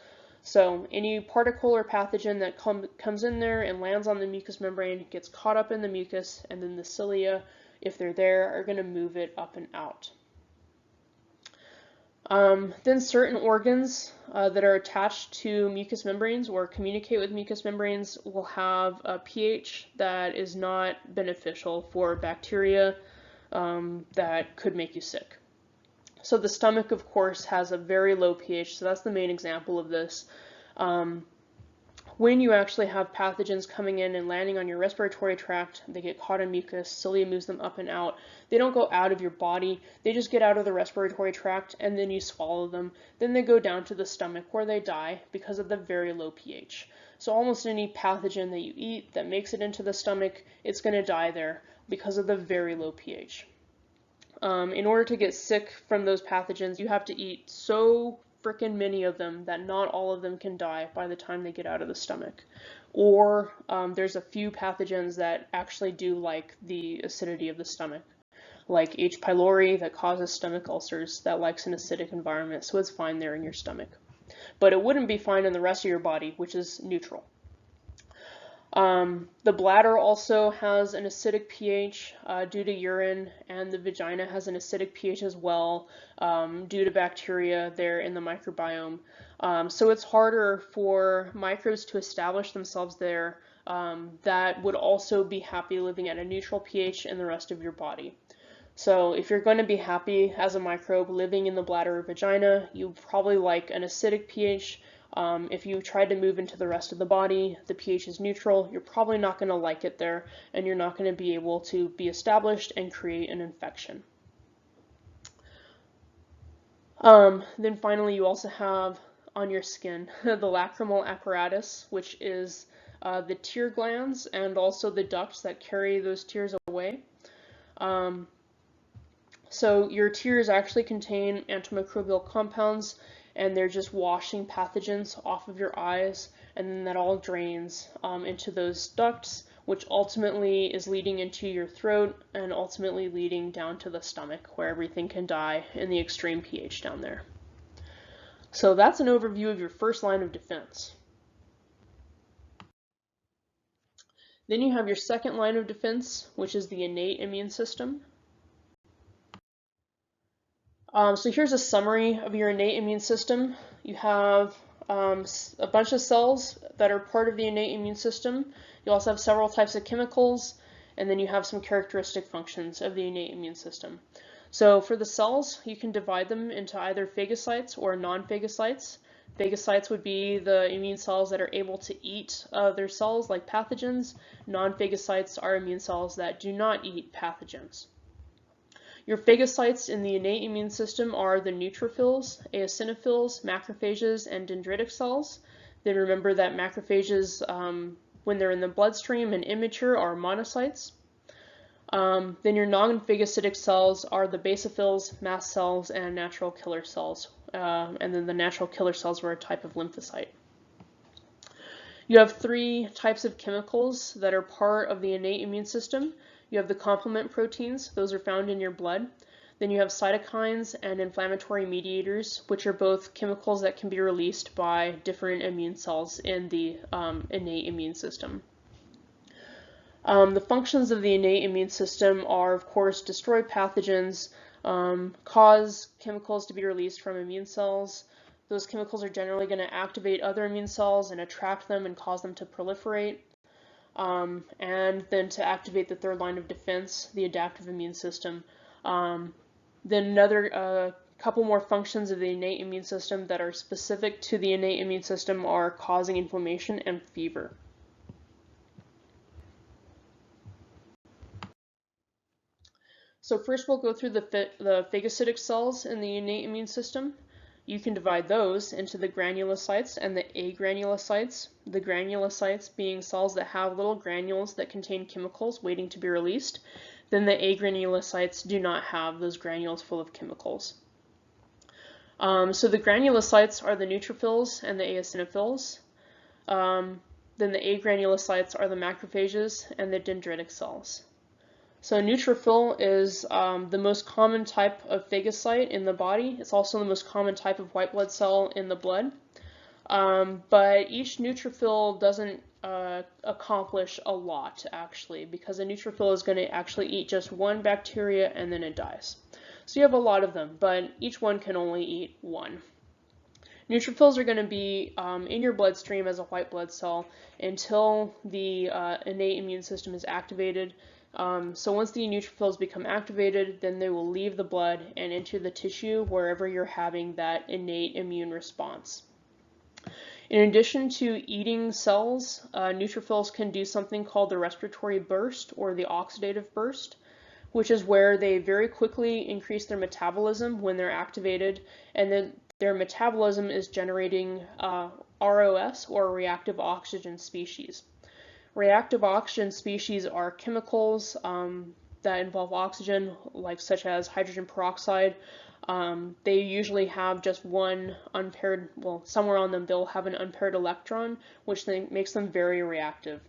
So any particle or pathogen that comes in there and lands on the mucous membrane gets caught up in the mucus, and then the cilia, if they're there, are going to move it up and out. Then certain organs that are attached to mucous membranes or communicate with mucous membranes will have a pH that is not beneficial for bacteria that could make you sick. So the stomach, of course, has a very low pH, so that's the main example of this. When you actually have pathogens coming in and landing on your respiratory tract, they get caught in mucus, cilia moves them up and out. They don't go out of your body, they just get out of the respiratory tract and then you swallow them. Then they go down to the stomach where they die because of the very low pH. So almost any pathogen that you eat that makes it into the stomach, it's going to die there because of the very low pH. In order to get sick from those pathogens, you have to eat so frickin' many of them that not all of them can die by the time they get out of the stomach. Or there's a few pathogens that actually do like the acidity of the stomach, like H. pylori that causes stomach ulcers that likes an acidic environment, so it's fine there in your stomach. But it wouldn't be fine in the rest of your body, which is neutral. The bladder also has an acidic pH due to urine, and the vagina has an acidic pH as well due to bacteria there in the microbiome. So it's harder for microbes to establish themselves there that would also be happy living at a neutral pH in the rest of your body. So if you're going to be happy as a microbe living in the bladder or vagina, you probably like an acidic pH. If you tried to move into the rest of the body, the pH is neutral, you're probably not going to like it there, and you're not going to be able to be established and create an infection. Then finally, you also have on your skin the lacrimal apparatus, which is the tear glands and also the ducts that carry those tears away. So your tears actually contain antimicrobial compounds, and they're just washing pathogens off of your eyes, and then that all drains into those ducts, which ultimately is leading into your throat and ultimately leading down to the stomach, where everything can die in the extreme pH down there. So that's an overview of your first line of defense. Then you have your second line of defense, which is the innate immune system. So here's a summary of your innate immune system. You have a bunch of cells that are part of the innate immune system. You also have several types of chemicals, and then you have some characteristic functions of the innate immune system. So for the cells, you can divide them into either phagocytes or non-phagocytes. Phagocytes would be the immune cells that are able to eat other cells like pathogens. Non-phagocytes are immune cells that do not eat pathogens. Your phagocytes in the innate immune system are the neutrophils, eosinophils, macrophages, and dendritic cells. Then remember that macrophages, when they're in the bloodstream and immature, are monocytes. Then your non-phagocytic cells are the basophils, mast cells, and natural killer cells. And then the natural killer cells were a type of lymphocyte. You have three types of chemicals that are part of the innate immune system. You have the complement proteins, those are found in your blood. Then you have cytokines and inflammatory mediators, which are both chemicals that can be released by different immune cells in the innate immune system. The functions of the innate immune system are, of course, destroy pathogens, cause chemicals to be released from immune cells. Those chemicals are generally going to activate other immune cells and attract them and cause them to proliferate. And then to activate the third line of defense, the adaptive immune system. Then another couple more functions of the innate immune system that are specific to the innate immune system are causing inflammation and fever. So first we'll go through the phagocytic cells in the innate immune system. You can divide those into the granulocytes and the agranulocytes. The granulocytes being cells that have little granules that contain chemicals waiting to be released. Then the agranulocytes do not have those granules full of chemicals. So the granulocytes are the neutrophils and the eosinophils. Then the agranulocytes are the macrophages and the dendritic cells. So a neutrophil is the most common type of phagocyte in the body. It's also the most common type of white blood cell in the blood. But each neutrophil doesn't accomplish a lot, actually, because a neutrophil is going to actually eat just one bacteria and then it dies. So you have a lot of them, but each one can only eat one. Neutrophils are going to be in your bloodstream as a white blood cell until the innate immune system is activated. So once the neutrophils become activated, then they will leave the blood and enter the tissue wherever you're having that innate immune response. In addition to eating cells, neutrophils can do something called the respiratory burst or the oxidative burst, which is where they very quickly increase their metabolism when they're activated, and then their metabolism is generating ROS, or reactive oxygen species. Reactive oxygen species are chemicals that involve oxygen, such as hydrogen peroxide. They usually have just one unpaired, well, somewhere on them they'll have an unpaired electron, which makes them very reactive.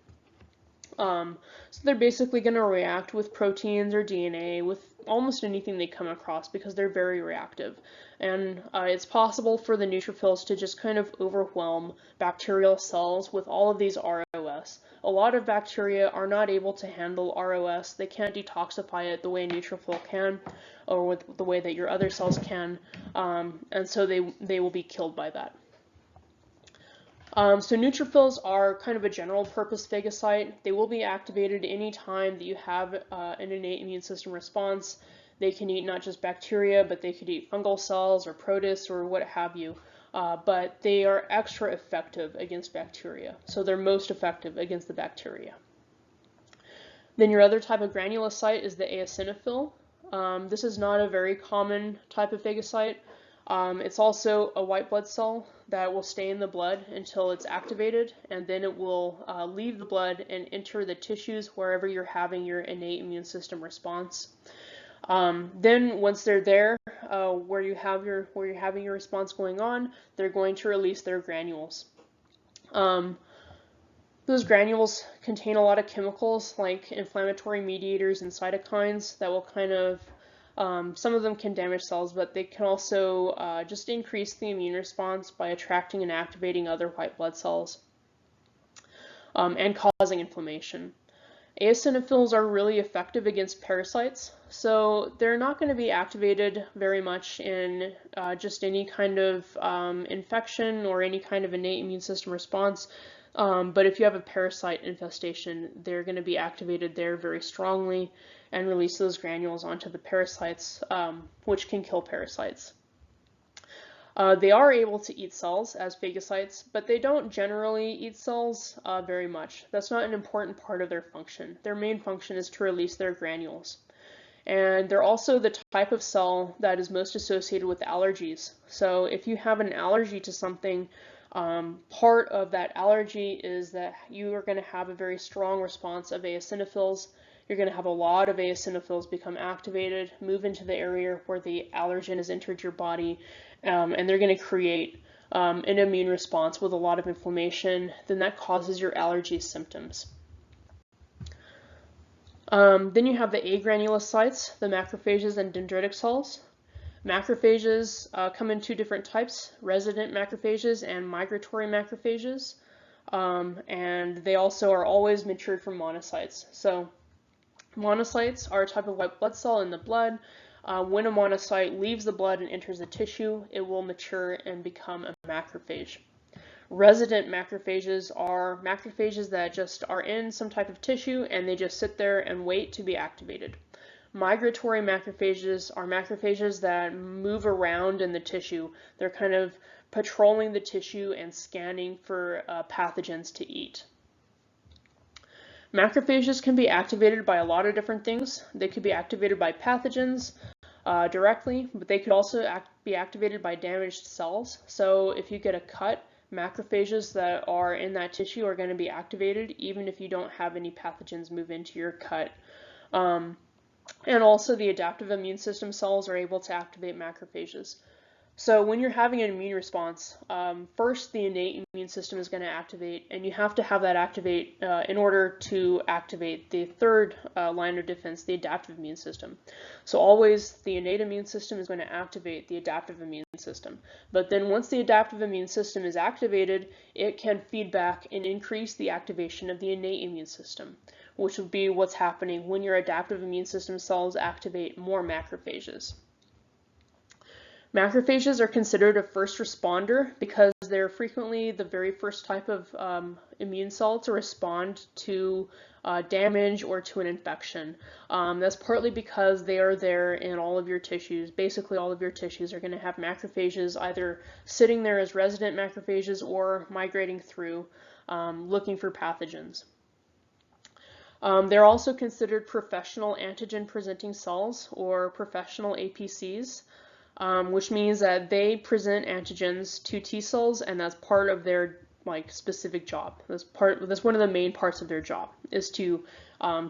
So they're basically going to react with proteins or DNA, with almost anything they come across, because they're very reactive. And it's possible for the neutrophils to just kind of overwhelm bacterial cells with all of these ROS. A lot of bacteria are not able to handle ROS. They can't detoxify it the way a neutrophil can, or with the way that your other cells can, and so they will be killed by that. So neutrophils are kind of a general purpose phagocyte. They will be activated any time that you have an innate immune system response. They can eat not just bacteria, but they could eat fungal cells or protists or what have you. But they are extra effective against bacteria. So they're most effective against the bacteria. Then your other type of granulocyte is the eosinophil. This is not a very common type of phagocyte. It's also a white blood cell that will stay in the blood until it's activated, and then it will leave the blood and enter the tissues wherever you're having your innate immune system response. Then once they're there, where you're having your response going on, they're going to release their granules. Those granules contain a lot of chemicals like inflammatory mediators and cytokines that will kind of some of them can damage cells, but they can also just increase the immune response by attracting and activating other white blood cells and causing inflammation. Eosinophils are really effective against parasites, so they're not going to be activated very much in just any kind of infection or any kind of innate immune system response. But if you have a parasite infestation, they're going to be activated there very strongly and release those granules onto the parasites, which can kill parasites. They are able to eat cells as phagocytes, but they don't generally eat cells very much. That's not an important part of their function. Their main function is to release their granules. And they're also the type of cell that is most associated with allergies. So if you have an allergy to something, part of that allergy is that you are going to have a very strong response of eosinophils. You're going to have a lot of eosinophils become activated, move into the area where the allergen has entered your body, and they're going to create an immune response with a lot of inflammation. Then that causes your allergy symptoms. Then you have the agranulocytes, the macrophages and dendritic cells. Macrophages come in two different types, resident macrophages and migratory macrophages. And they also are always matured from monocytes. So monocytes are a type of white blood cell in the blood. When a monocyte leaves the blood and enters the tissue, it will mature and become a macrophage. Resident macrophages are macrophages that just are in some type of tissue and they just sit there and wait to be activated. Migratory macrophages are macrophages that move around in the tissue. They're kind of patrolling the tissue and scanning for pathogens to eat. Macrophages can be activated by a lot of different things. They could be activated by pathogens directly, but they could also be activated by damaged cells. So if you get a cut, macrophages that are in that tissue are going to be activated even if you don't have any pathogens move into your cut. And also the adaptive immune system cells are able to activate macrophages. So when you're having an immune response, first the innate immune system is going to activate, and you have to have that activate in order to activate the third line of defense, the adaptive immune system. So always the innate immune system is going to activate the adaptive immune system. But then once the adaptive immune system is activated, it can feed back and increase the activation of the innate immune system, which would be what's happening when your adaptive immune system cells activate more macrophages. Macrophages are considered a first responder because they're frequently the very first type of immune cell to respond to damage or to an infection. That's partly because they are there in all of your tissues. Basically, all of your tissues are going to have macrophages either sitting there as resident macrophages or migrating through looking for pathogens. They're also considered professional antigen presenting cells or professional APCs. Which means that they present antigens to T cells, and that's part of their specific job. That's one of the main parts of their job, is to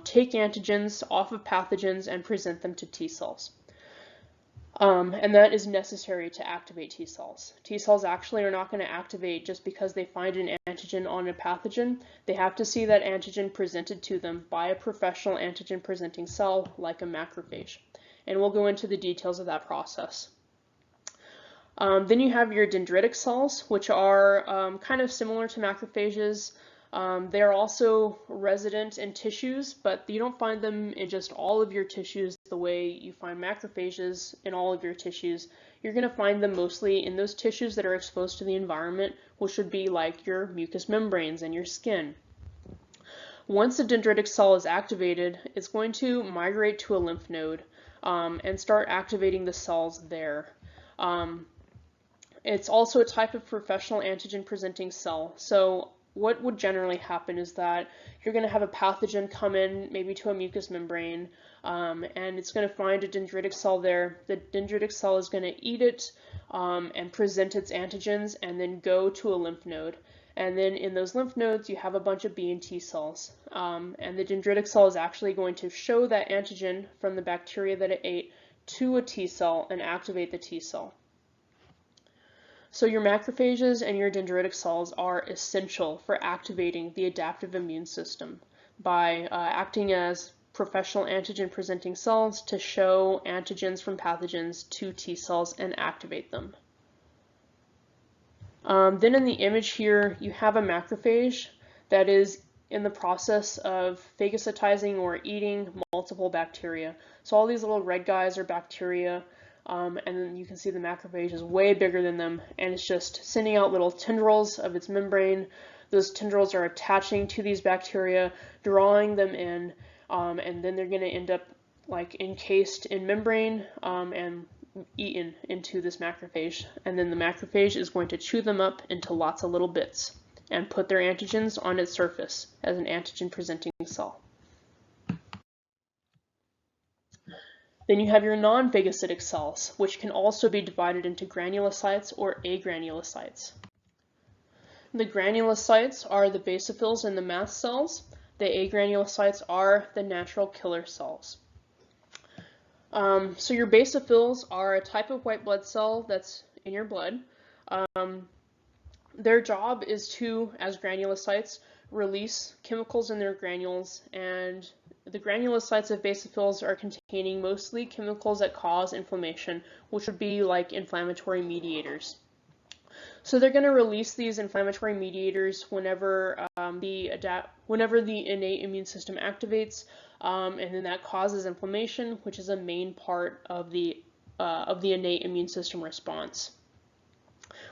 take antigens off of pathogens and present them to T cells. And that is necessary to activate T cells. T cells actually are not going to activate just because they find an antigen on a pathogen. They have to see that antigen presented to them by a professional antigen presenting cell like a macrophage. And we'll go into the details of that process. Then you have your dendritic cells, which are kind of similar to macrophages. They are also resident in tissues, but you don't find them in just all of your tissues the way you find macrophages in all of your tissues. You're going to find them mostly in those tissues that are exposed to the environment, which would be like your mucous membranes and your skin. Once a dendritic cell is activated, it's going to migrate to a lymph node and start activating the cells there. It's also a type of professional antigen presenting cell. So what would generally happen is that you're going to have a pathogen come in maybe to a mucous membrane and it's going to find a dendritic cell there. The dendritic cell is going to eat it and present its antigens and then go to a lymph node. And then in those lymph nodes, you have a bunch of B and T cells. And the dendritic cell is actually going to show that antigen from the bacteria that it ate to a T cell and activate the T cell. So your macrophages and your dendritic cells are essential for activating the adaptive immune system by acting as professional antigen presenting cells to show antigens from pathogens to T cells and activate them. Then in the image here, you have a macrophage that is in the process of phagocytizing or eating multiple bacteria. So all these little red guys are bacteria, and then you can see the macrophage is way bigger than them, and it's just sending out little tendrils of its membrane. Those tendrils are attaching to these bacteria, drawing them in, and then they're going to end up encased in membrane and eaten into this macrophage, and then the macrophage is going to chew them up into lots of little bits and put their antigens on its surface as an antigen presenting cell. Then you have your non-phagocytic cells, which can also be divided into granulocytes or agranulocytes. The granulocytes are the basophils and the mast cells. The agranulocytes are the natural killer cells. So your basophils are a type of white blood cell that's in your blood. Their job is to, as granulocytes, release chemicals in their granules and The granulocytes of basophils are containing mostly chemicals that cause inflammation, which would be like inflammatory mediators. So they're going to release these inflammatory mediators whenever the innate immune system activates, and then that causes inflammation, which is a main part of the innate immune system response.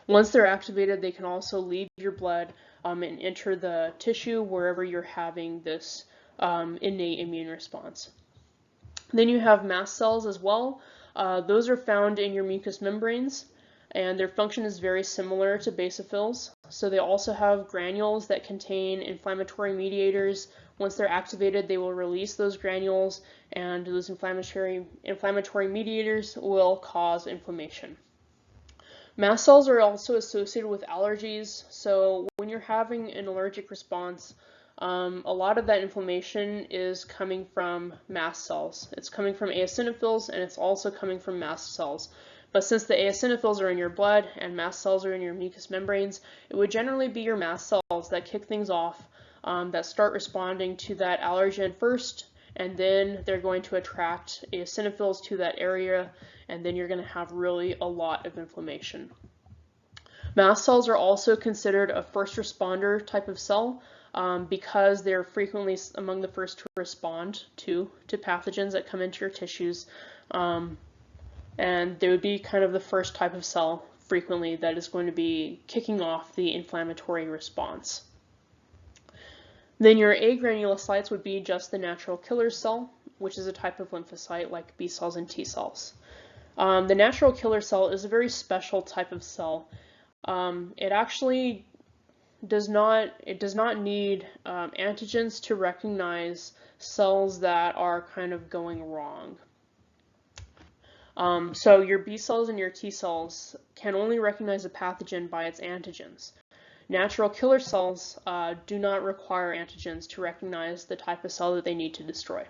Once they're activated, they can also leave your blood and enter the tissue wherever you're having this innate immune response. Then you have mast cells as well. Those are found in your mucous membranes, and their function is very similar to basophils. So they also have granules that contain inflammatory mediators. Once they're activated, they will release those granules, and those inflammatory mediators will cause inflammation. Mast cells are also associated with allergies. So when you're having an allergic response, a lot of that inflammation is coming from mast cells. It's coming from eosinophils, and it's also coming from mast cells. But since the eosinophils are in your blood and mast cells are in your mucous membranes, it would generally be your mast cells that kick things off, that start responding to that allergen first, and then they're going to attract eosinophils to that area, and then you're going to have really a lot of inflammation. Mast cells are also considered a first responder type of cell because they're frequently among the first to respond to pathogens that come into your tissues. And they would be kind of the first type of cell frequently that is going to be kicking off the inflammatory response. Then your agranulocytes would be just the natural killer cell, which is a type of lymphocyte like B cells and T cells. The natural killer cell is a very special type of cell. It actually does not need antigens to recognize cells that are kind of going wrong. So your B cells and your T cells can only recognize a pathogen by its antigens. Natural killer cells do not require antigens to recognize the type of cell that they need to destroy.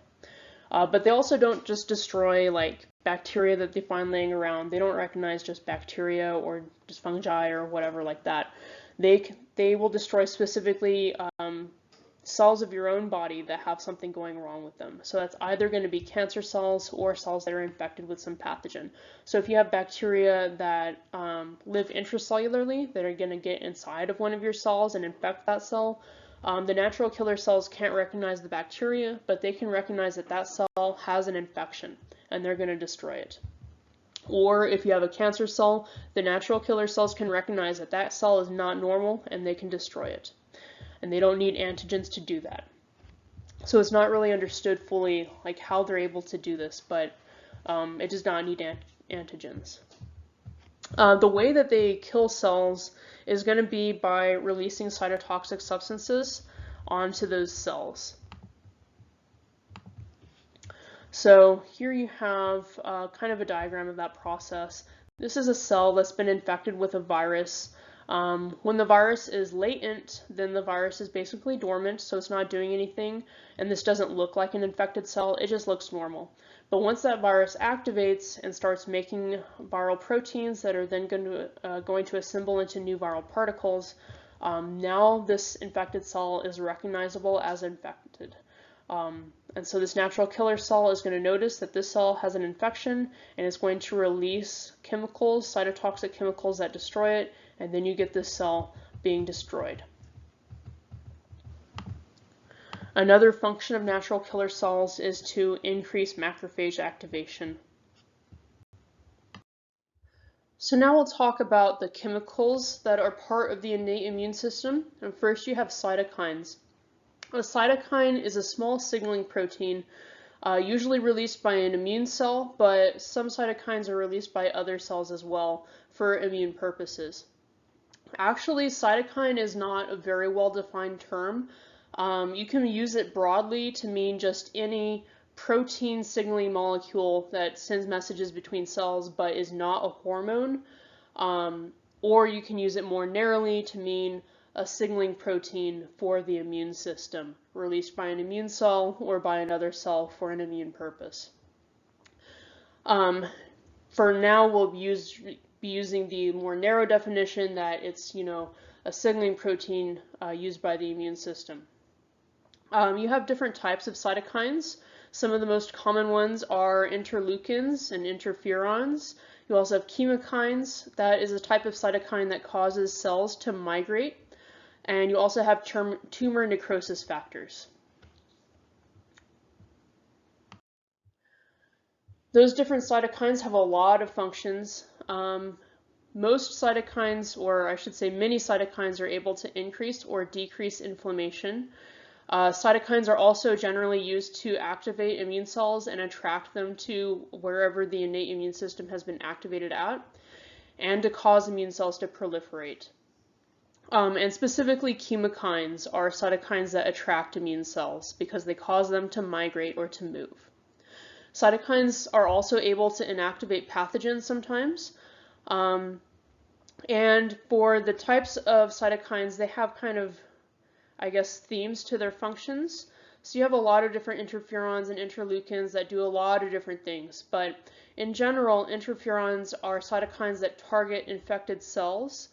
But they also don't just destroy like bacteria that they find laying around. They don't recognize just bacteria or just fungi or whatever like that. They will destroy specifically cells of your own body that have something going wrong with them. So that's either going to be cancer cells or cells that are infected with some pathogen. So if you have bacteria that live intracellularly, that are going to get inside of one of your cells and infect that cell, the natural killer cells can't recognize the bacteria, but they can recognize that that cell has an infection, and they're going to destroy it. Or if you have a cancer cell, the natural killer cells can recognize that that cell is not normal, and they can destroy it. And they don't need antigens to do that. So it's not really understood fully like how they're able to do this, but it does not need antigens. The way that they kill cells is going to be by releasing cytotoxic substances onto those cells. So here you have kind of a diagram of that process. This is a cell that's been infected with a virus. When the virus is latent, then the virus is basically dormant, so it's not doing anything, and this doesn't look like an infected cell, it just looks normal. But once that virus activates and starts making viral proteins that are then going to assemble into new viral particles, now this infected cell is recognizable as infected. And so this natural killer cell is going to notice that this cell has an infection and is going to release chemicals, cytotoxic chemicals that destroy it, and then you get this cell being destroyed. Another function of natural killer cells is to increase macrophage activation. So now we'll talk about the chemicals that are part of the innate immune system. And first you have cytokines. A cytokine is a small signaling protein usually released by an immune cell, but some cytokines are released by other cells as well for immune purposes. Actually, cytokine is not a very well-defined term. You can use it broadly to mean just any protein signaling molecule that sends messages between cells but is not a hormone, or you can use it more narrowly to mean a signaling protein for the immune system, released by an immune cell or by another cell for an immune purpose. For now, we'll be using the more narrow definition that it's, a signaling protein used by the immune system. You have different types of cytokines. Some of the most common ones are interleukins and interferons. You also have chemokines. That is a type of cytokine that causes cells to migrate. And you also have tumor necrosis factors. Those different cytokines have a lot of functions. Most cytokines, or I should say many cytokines, are able to increase or decrease inflammation. Cytokines are also generally used to activate immune cells and attract them to wherever the innate immune system has been activated at, and to cause immune cells to proliferate. And specifically, chemokines are cytokines that attract immune cells because they cause them to migrate or to move. Cytokines are also able to inactivate pathogens sometimes. And for the types of cytokines, they have kind of, I guess, themes to their functions. So you have a lot of different interferons and interleukins that do a lot of different things. But in general, interferons are cytokines that target infected cells,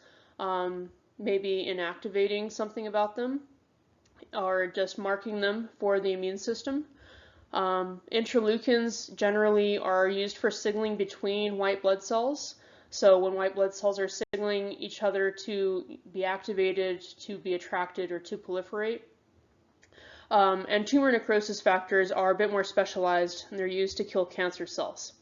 maybe inactivating something about them, or just marking them for the immune system. Interleukins generally are used for signaling between white blood cells. So when white blood cells are signaling each other to be activated, to be attracted, or to proliferate. And tumor necrosis factors are a bit more specialized, and they're used to kill cancer cells.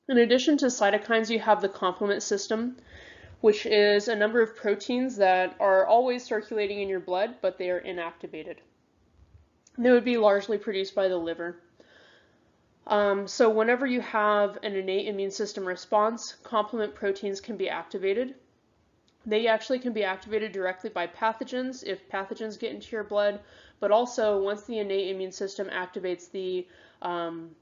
In addition to cytokines, you have the complement system, which is a number of proteins that are always circulating in your blood, but they are inactivated. They would be largely produced by the liver. So whenever you have an innate immune system response, complement proteins can be activated. They actually can be activated directly by pathogens if pathogens get into your blood, but also once the innate immune system activates the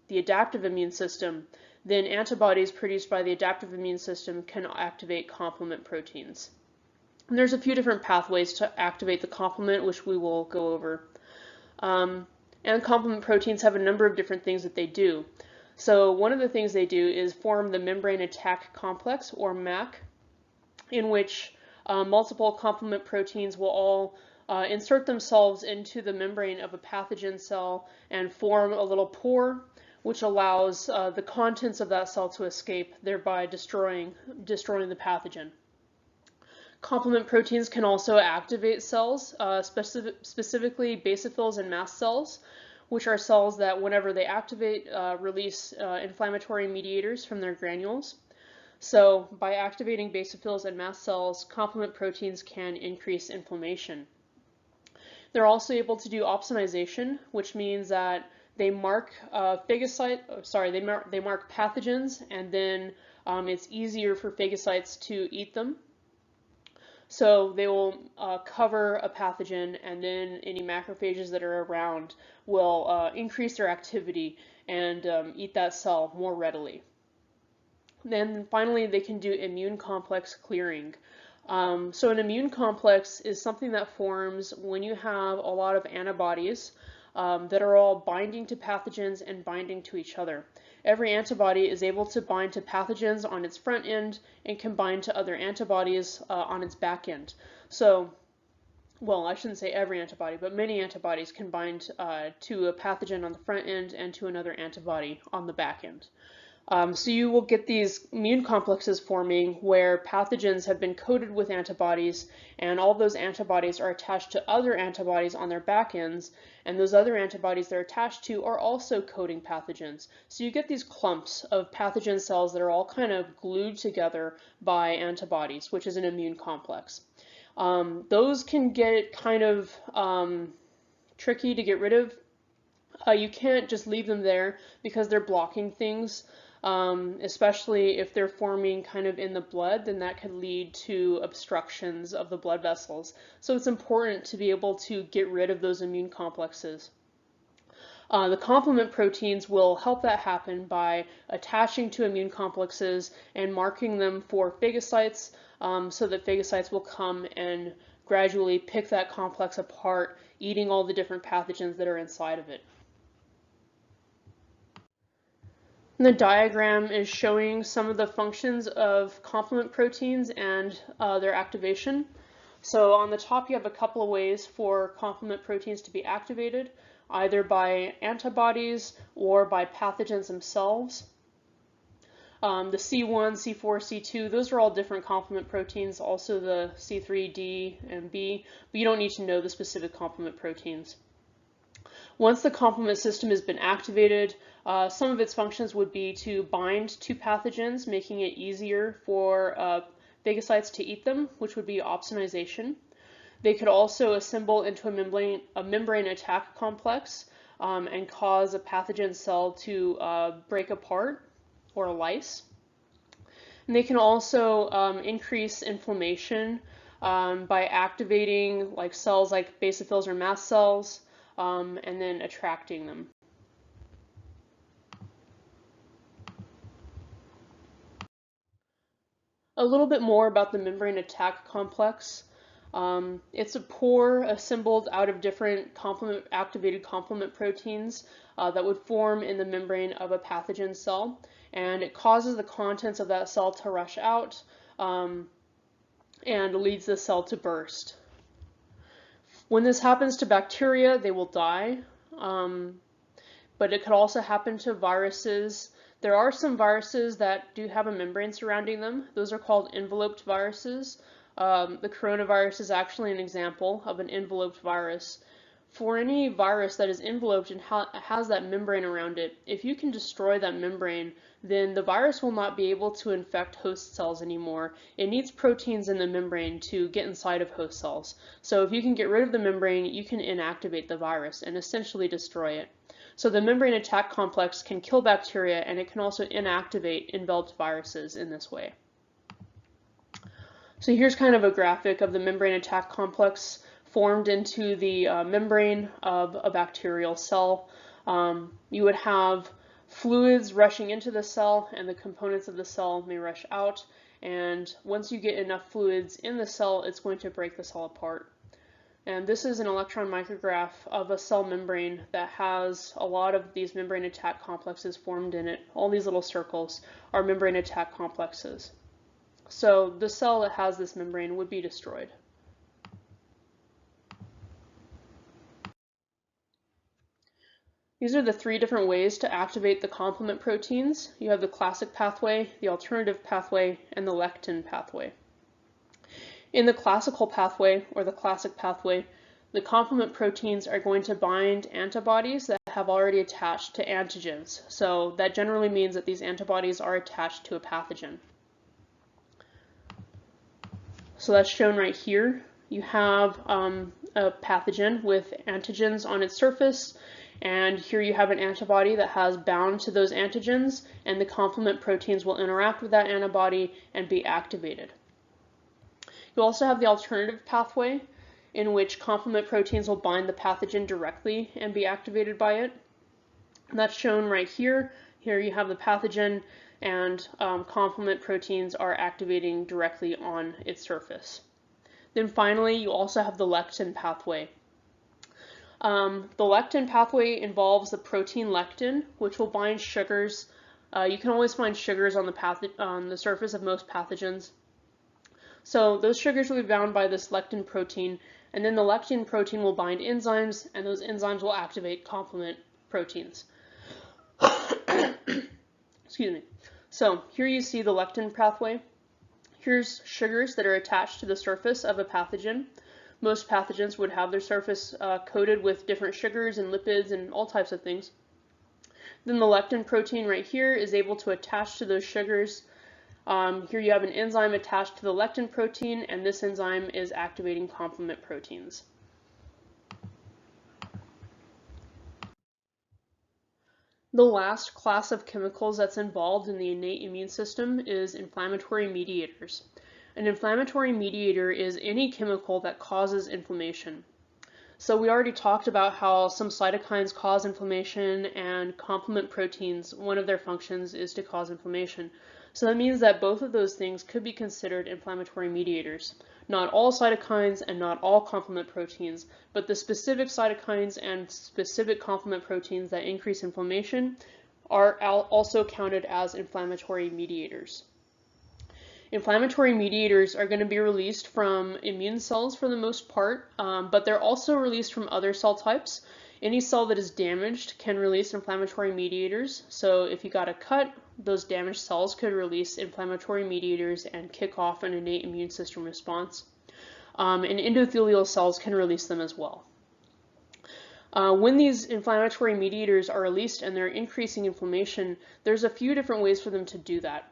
adaptive immune system, then antibodies produced by the adaptive immune system can activate complement proteins. And there's a few different pathways to activate the complement, which we will go over. And complement proteins have a number of different things that they do. So one of the things they do is form the membrane attack complex, or MAC, in which multiple complement proteins will all insert themselves into the membrane of a pathogen cell and form a little pore, which allows the contents of that cell to escape, thereby destroying the pathogen. Complement proteins can also activate cells, specifically basophils and mast cells, which are cells that, whenever they activate, release inflammatory mediators from their granules. So by activating basophils and mast cells, complement proteins can increase inflammation. They're also able to do opsonization, which means that they mark they mark pathogens, and then it's easier for phagocytes to eat them. So they will cover a pathogen, and then any macrophages that are around will increase their activity and eat that cell more readily. Then finally, they can do immune complex clearing. So an immune complex is something that forms when you have a lot of antibodies that are all binding to pathogens and binding to each other. Every antibody is able to bind to pathogens on its front end and can bind to other antibodies on its back end. So, well, I shouldn't say every antibody, but many antibodies can bind to a pathogen on the front end and to another antibody on the back end. So you will get these immune complexes forming where pathogens have been coated with antibodies, and all those antibodies are attached to other antibodies on their back ends, and those other antibodies they're attached to are also coating pathogens. So you get these clumps of pathogen cells that are all kind of glued together by antibodies, which is an immune complex. Those can get kind of tricky to get rid of. You can't just leave them there because they're blocking things. Especially if they're forming kind of in the blood, then that could lead to obstructions of the blood vessels. So it's important to be able to get rid of those immune complexes. The complement proteins will help that happen by attaching to immune complexes and marking them for phagocytes, so that phagocytes will come and gradually pick that complex apart, eating all the different pathogens that are inside of it. The diagram is showing some of the functions of complement proteins and their activation. So on the top you have a couple of ways for complement proteins to be activated, either by antibodies or by pathogens themselves. The C1, C4, C2, those are all different complement proteins, also the C3, D, and B, but you don't need to know the specific complement proteins. Once the complement system has been activated, some of its functions would be to bind to pathogens, making it easier for phagocytes to eat them, which would be opsonization. They could also assemble into a membrane attack complex and cause a pathogen cell to break apart or lyse. And they can also increase inflammation by activating like cells like basophils or mast cells and then attracting them. A little bit more about the membrane attack complex. It's a pore assembled out of different activated complement proteins that would form in the membrane of a pathogen cell, and it causes the contents of that cell to rush out and leads the cell to burst. When this happens to bacteria, they will die, but it could also happen to viruses. There are some viruses that do have a membrane surrounding them. Those are called enveloped viruses. The coronavirus is actually an example of an enveloped virus. For any virus that is enveloped and has that membrane around it, if you can destroy that membrane, then the virus will not be able to infect host cells anymore. It needs proteins in the membrane to get inside of host cells. So if you can get rid of the membrane, you can inactivate the virus and essentially destroy it. So the membrane attack complex can kill bacteria, and it can also inactivate enveloped viruses in this way. So here's kind of a graphic of the membrane attack complex formed into the membrane of a bacterial cell. You would have fluids rushing into the cell, and the components of the cell may rush out. And once you get enough fluids in the cell, it's going to break the cell apart. And this is an electron micrograph of a cell membrane that has a lot of these membrane attack complexes formed in it. All these little circles are membrane attack complexes. So the cell that has this membrane would be destroyed. These are the three different ways to activate the complement proteins. You have the classic pathway, the alternative pathway, and the lectin pathway. In the classical pathway, or the classic pathway, the complement proteins are going to bind antibodies that have already attached to antigens. So that generally means that these antibodies are attached to a pathogen. So that's shown right here. You have a pathogen with antigens on its surface, and here you have an antibody that has bound to those antigens, and the complement proteins will interact with that antibody and be activated. You also have the alternative pathway, in which complement proteins will bind the pathogen directly and be activated by it. And that's shown right here. Here you have the pathogen, and complement proteins are activating directly on its surface. Then finally, you also have the lectin pathway. The lectin pathway involves the protein lectin, which will bind sugars. You can always find sugars on the surface of most pathogens. So those sugars will be bound by this lectin protein, and then the lectin protein will bind enzymes, and those enzymes will activate complement proteins. Excuse me. So here you see the lectin pathway. Here's sugars that are attached to the surface of a pathogen. Most pathogens would have their surface coated with different sugars and lipids and all types of things. Then the lectin protein right here is able to attach to those sugars. Here you have an enzyme attached to the lectin protein, and this enzyme is activating complement proteins. The last class of chemicals that's involved in the innate immune system is inflammatory mediators. An inflammatory mediator is any chemical that causes inflammation. So we already talked about how some cytokines cause inflammation, and complement proteins, one of their functions is to cause inflammation. So that means that both of those things could be considered inflammatory mediators. Not all cytokines and not all complement proteins, but the specific cytokines and specific complement proteins that increase inflammation are also counted as inflammatory mediators. Inflammatory mediators are going to be released from immune cells for the most part, but they're also released from other cell types. Any cell that is damaged can release inflammatory mediators. So if you got a cut, those damaged cells could release inflammatory mediators and kick off an innate immune system response. And endothelial cells can release them as well. When these inflammatory mediators are released and they're increasing inflammation, there's a few different ways for them to do that.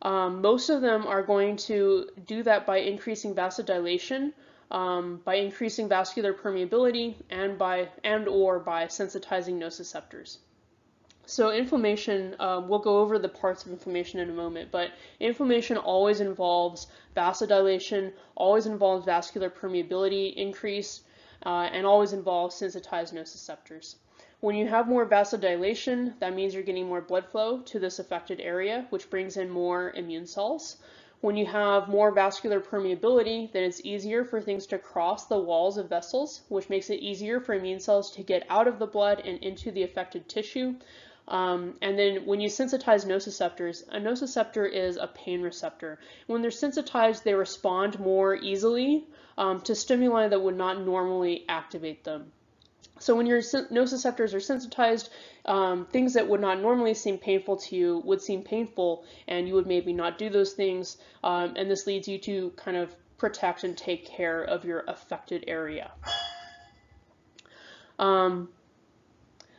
Most of them are going to do that by increasing vasodilation, by increasing vascular permeability, and or by sensitizing nociceptors. So inflammation, we'll go over the parts of inflammation in a moment, but inflammation always involves vasodilation, always involves vascular permeability increase, and always involves sensitized nociceptors. When you have more vasodilation, that means you're getting more blood flow to this affected area, which brings in more immune cells. When you have more vascular permeability, then it's easier for things to cross the walls of vessels, which makes it easier for immune cells to get out of the blood and into the affected tissue. And then when you sensitize nociceptors, a nociceptor is a pain receptor. When they're sensitized, they respond more easily to stimuli that would not normally activate them. So when your nociceptors are sensitized, things that would not normally seem painful to you would seem painful, and you would maybe not do those things, and this leads you to kind of protect and take care of your affected area.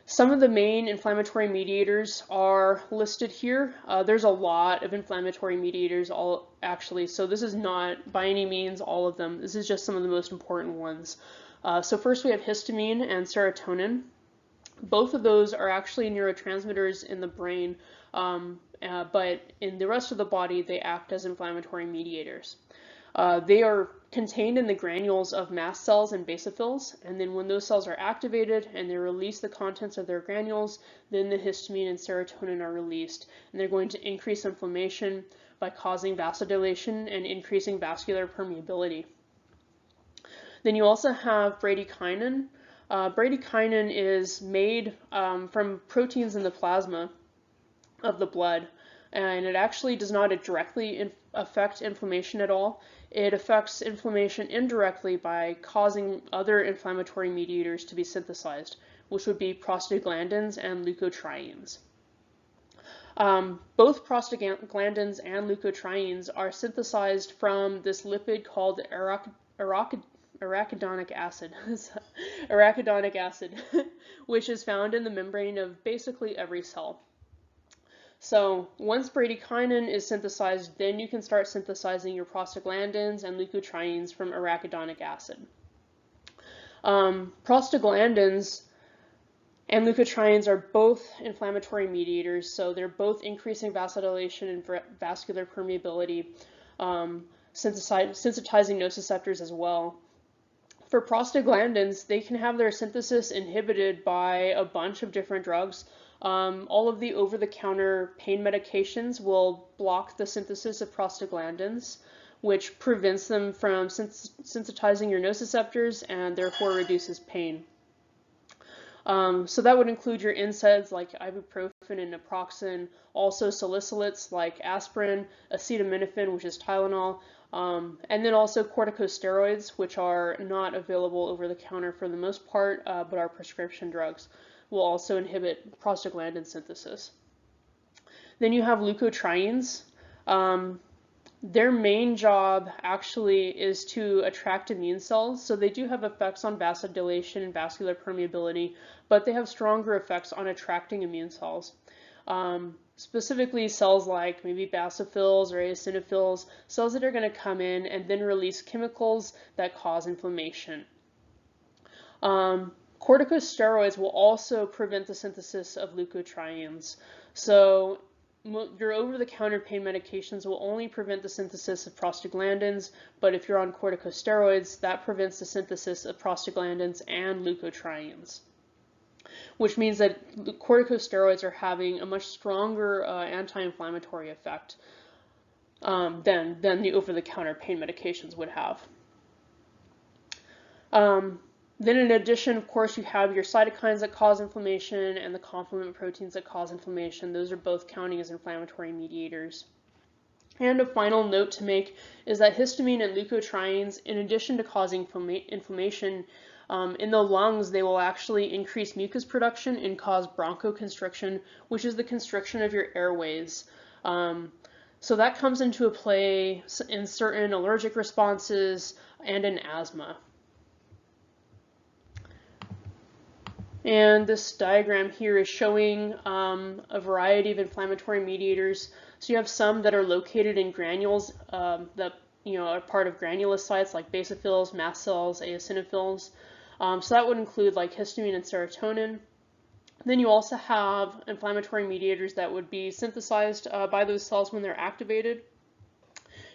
Some of the main inflammatory mediators are listed here. There's a lot of inflammatory mediators, actually, so this is not by any means all of them. This is just some of the most important ones. So first we have histamine and serotonin. Both of those are actually neurotransmitters in the brain, but in the rest of the body they act as inflammatory mediators. They are contained in the granules of mast cells and basophils, and then when those cells are activated and they release the contents of their granules, then the histamine and serotonin are released, and they're going to increase inflammation by causing vasodilation and increasing vascular permeability. Then you also have bradykinin. Bradykinin is made from proteins in the plasma of the blood, and it actually does not directly affect inflammation at all. It affects inflammation indirectly by causing other inflammatory mediators to be synthesized, which would be prostaglandins and leukotrienes. Both prostaglandins and leukotrienes are synthesized from this lipid called arachidonic acid, which is found in the membrane of basically every cell. So once bradykinin is synthesized, then you can start synthesizing your prostaglandins and leukotrienes from arachidonic acid. Prostaglandins and leukotrienes are both inflammatory mediators, so they're both increasing vasodilation and vascular permeability, sensitizing nociceptors as well. For prostaglandins, they can have their synthesis inhibited by a bunch of different drugs. All of the over-the-counter pain medications will block the synthesis of prostaglandins, which prevents them from sensitizing your nociceptors and therefore reduces pain. So that would include your NSAIDs like ibuprofen and naproxen, also salicylates like aspirin, acetaminophen, which is Tylenol, and then also corticosteroids, which are not available over the counter for the most part, but are prescription drugs, will also inhibit prostaglandin synthesis. Then you have leukotrienes. Their main job actually is to attract immune cells, so they do have effects on vasodilation and vascular permeability, but they have stronger effects on attracting immune cells. Specifically cells like maybe basophils or eosinophils, cells that are going to come in and then release chemicals that cause inflammation. Corticosteroids will also prevent the synthesis of leukotrienes. So your over-the-counter pain medications will only prevent the synthesis of prostaglandins, but if you're on corticosteroids, that prevents the synthesis of prostaglandins and leukotrienes, which means that corticosteroids are having a much stronger anti-inflammatory effect than the over-the-counter pain medications would have. Then in addition, of course, you have your cytokines that cause inflammation and the complement proteins that cause inflammation. Those are both counting as inflammatory mediators. And a final note to make is that histamine and leukotrienes, in addition to causing inflammation in the lungs, they will actually increase mucus production and cause bronchoconstriction, which is the constriction of your airways. So that comes into play in certain allergic responses and in asthma. And this diagram here is showing a variety of inflammatory mediators. So you have some that are located in granules that are part of granulocytes like basophils, mast cells, eosinophils. So that would include like histamine and serotonin. Then you also have inflammatory mediators that would be synthesized by those cells when they're activated,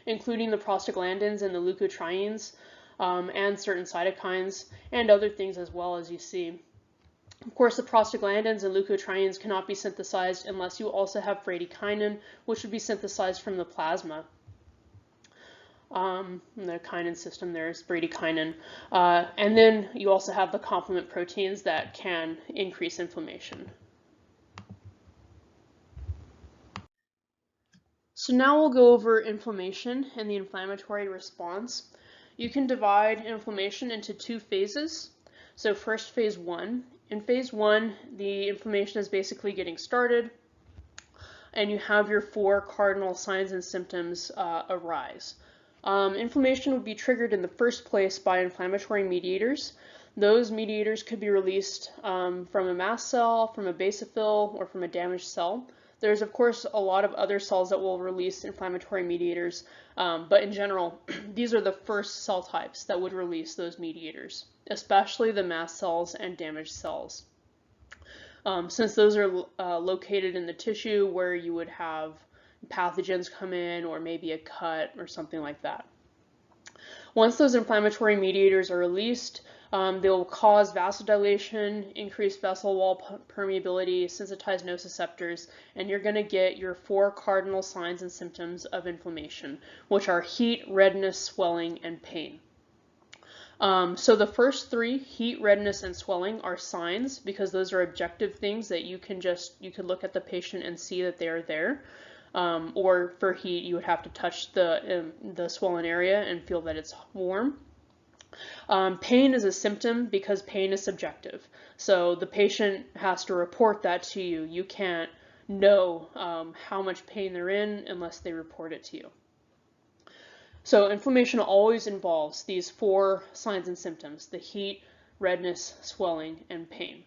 including the prostaglandins and the leukotrienes, and certain cytokines, and other things as well, as you see. Of course, the prostaglandins and leukotrienes cannot be synthesized unless you also have bradykinin, which would be synthesized from the plasma. The kinin system there is bradykinin. And then you also have the complement proteins that can increase inflammation. So now we'll go over inflammation and the inflammatory response. You can divide inflammation into two phases. So first, phase 1. In phase 1, the inflammation is basically getting started, and you have your 4 cardinal signs and symptoms arise. Inflammation would be triggered in the first place by inflammatory mediators. Those mediators could be released from a mast cell, from a basophil, or from a damaged cell. There's, of course, a lot of other cells that will release inflammatory mediators, but in general, these are the first cell types that would release those mediators, especially the mast cells and damaged cells. Since those are located in the tissue where you would have pathogens come in, or maybe a cut or something like that. Once those inflammatory mediators are released, they will cause vasodilation, increase vessel wall permeability, sensitize nociceptors, and you're going to get your 4 cardinal signs and symptoms of inflammation, which are heat, redness, swelling, and pain. So the first 3, heat, redness, and swelling, are signs, because those are objective things that you could look at the patient and see that they are there. Or for heat, you would have to touch the swollen area and feel that it's warm. Pain is a symptom because pain is subjective. So the patient has to report that to you. You can't know how much pain they're in unless they report it to you. So inflammation always involves these 4 signs and symptoms: the heat, redness, swelling, and pain.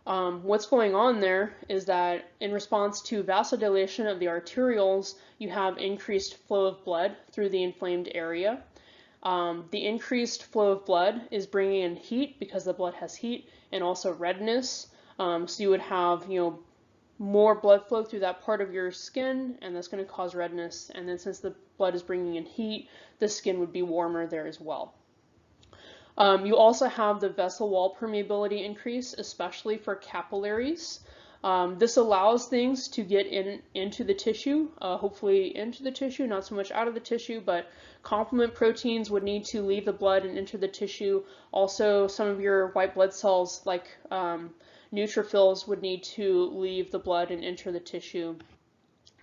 What's going on there is that in response to vasodilation of the arterioles, you have increased flow of blood through the inflamed area. The increased flow of blood is bringing in heat because the blood has heat, and also redness. So you would have, more blood flow through that part of your skin, and that's going to cause redness. And then since the blood is bringing in heat, the skin would be warmer there as well. You also have the vessel wall permeability increase, especially for capillaries. This allows things to get into the tissue, hopefully into the tissue, not so much out of the tissue, but complement proteins would need to leave the blood and enter the tissue. Also, some of your white blood cells, like neutrophils, would need to leave the blood and enter the tissue.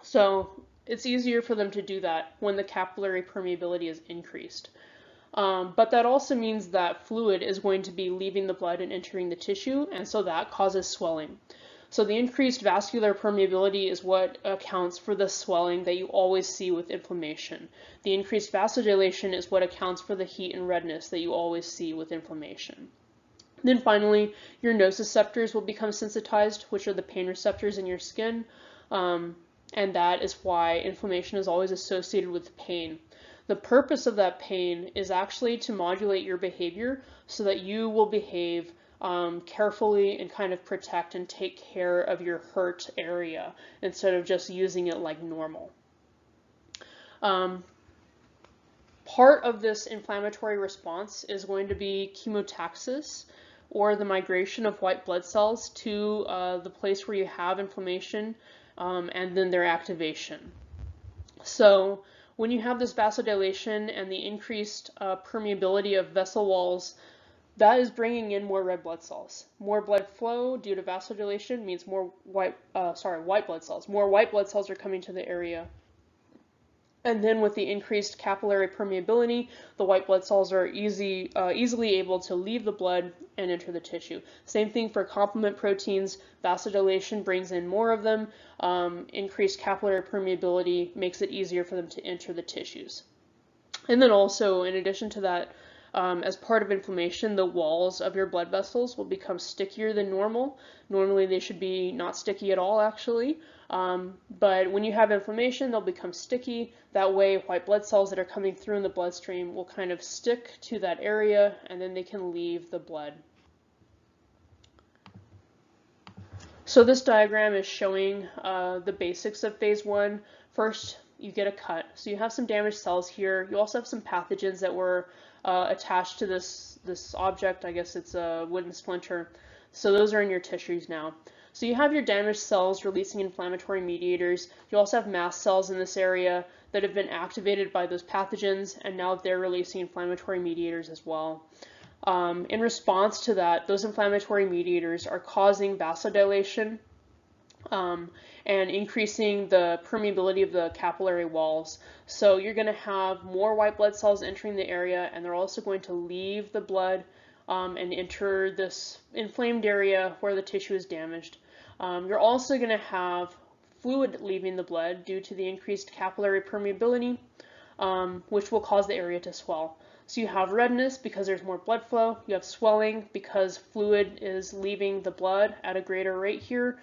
So it's easier for them to do that when the capillary permeability is increased. But that also means that fluid is going to be leaving the blood and entering the tissue, and so that causes swelling. So the increased vascular permeability is what accounts for the swelling that you always see with inflammation. The increased vasodilation is what accounts for the heat and redness that you always see with inflammation. Then finally, your nociceptors will become sensitized, which are the pain receptors in your skin, and that is why inflammation is always associated with pain. The purpose of that pain is actually to modulate your behavior so that you will behave carefully and kind of protect and take care of your hurt area instead of just using it like normal. Part of this inflammatory response is going to be chemotaxis, or the migration of white blood cells to the place where you have inflammation, and then their activation. So when you have this vasodilation and the increased permeability of vessel walls, that is bringing in more red blood cells. More blood flow due to vasodilation means more white blood cells. More white blood cells are coming to the area. And then with the increased capillary permeability, the white blood cells are easily able to leave the blood and enter the tissue. Same thing for complement proteins. Vasodilation brings in more of them. Increased capillary permeability makes it easier for them to enter the tissues. And then also, in addition to that, as part of inflammation, the walls of your blood vessels will become stickier than normal. Normally they should be not sticky at all, actually. But when you have inflammation, they'll become sticky. That way, white blood cells that are coming through in the bloodstream will kind of stick to that area, and then they can leave the blood. So this diagram is showing the basics of phase 1. First, you get a cut. So you have some damaged cells here. You also have some pathogens that were attached to this object. I guess it's a wooden splinter. So those are in your tissues now. So you have your damaged cells releasing inflammatory mediators. You also have mast cells in this area that have been activated by those pathogens, and now they're releasing inflammatory mediators as well. In response to that, those inflammatory mediators are causing vasodilation and increasing the permeability of the capillary walls. So you're going to have more white blood cells entering the area, and they're also going to leave the blood and enter this inflamed area where the tissue is damaged. You're also going to have fluid leaving the blood due to the increased capillary permeability, which will cause the area to swell. So you have redness because there's more blood flow. You have swelling because fluid is leaving the blood at a greater rate here.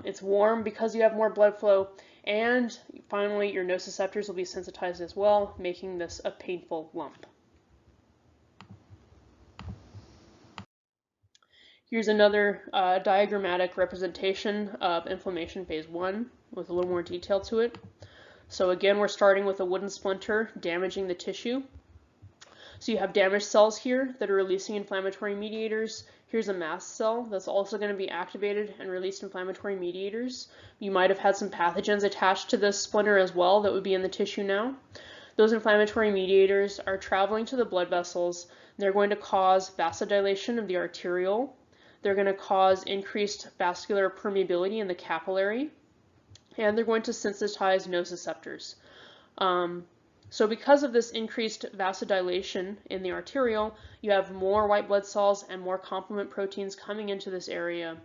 It's warm because you have more blood flow. And finally, your nociceptors will be sensitized as well, making this a painful lump. Here's another diagrammatic representation of inflammation phase 1 with a little more detail to it. So again, we're starting with a wooden splinter damaging the tissue. So you have damaged cells here that are releasing inflammatory mediators. Here's a mast cell that's also going to be activated and release inflammatory mediators. You might have had some pathogens attached to this splinter as well that would be in the tissue now. Those inflammatory mediators are traveling to the blood vessels. They're going to cause vasodilation of the arteriole. They're going to cause increased vascular permeability in the capillary. And they're going to sensitize nociceptors. So because of this increased vasodilation in the arteriole, you have more white blood cells and more complement proteins coming into this area.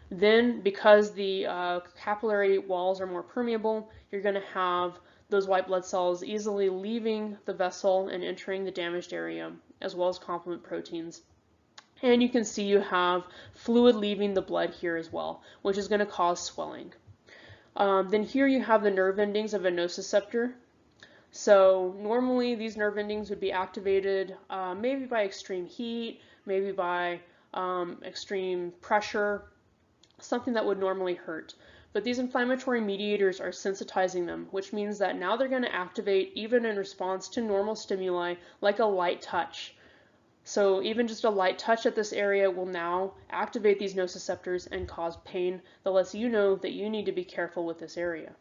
Then, because the capillary walls are more permeable, you're going to have those white blood cells easily leaving the vessel and entering the damaged area, as well as complement proteins. And you can see you have fluid leaving the blood here as well, which is going to cause swelling. Then here you have the nerve endings of a nociceptor. So normally these nerve endings would be activated maybe by extreme heat, maybe by extreme pressure, something that would normally hurt. But these inflammatory mediators are sensitizing them, which means that now they're going to activate even in response to normal stimuli like a light touch. So even just a light touch at this area will now activate these nociceptors and cause pain that lets you know that you need to be careful with this area.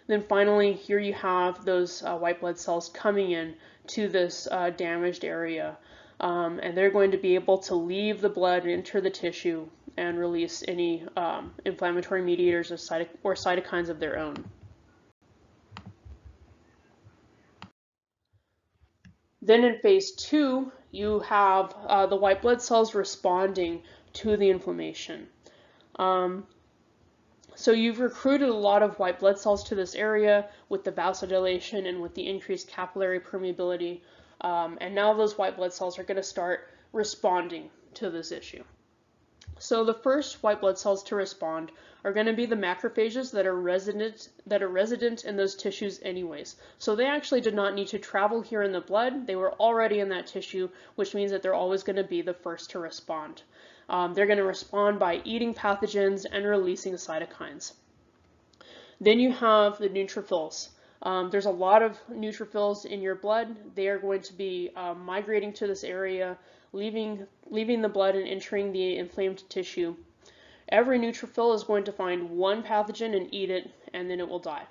Then finally, here you have those white blood cells coming in to this damaged area. And they're going to be able to leave the blood and enter the tissue and release any inflammatory mediators or cytokines of their own. Then in phase 2, you have the white blood cells responding to the inflammation. So you've recruited a lot of white blood cells to this area with the vasodilation and with the increased capillary permeability. And now those white blood cells are going to start responding to this issue. So the first white blood cells to respond are going to be the macrophages that are resident in those tissues anyways. So they actually did not need to travel here in the blood. They were already in that tissue, which means that they're always going to be the first to respond. They're going to respond by eating pathogens and releasing cytokines. Then you have the neutrophils. There's a lot of neutrophils in your blood. They are going to be migrating to this area, leaving the blood and entering the inflamed tissue. Every neutrophil is going to find one pathogen and eat it, and then it will die.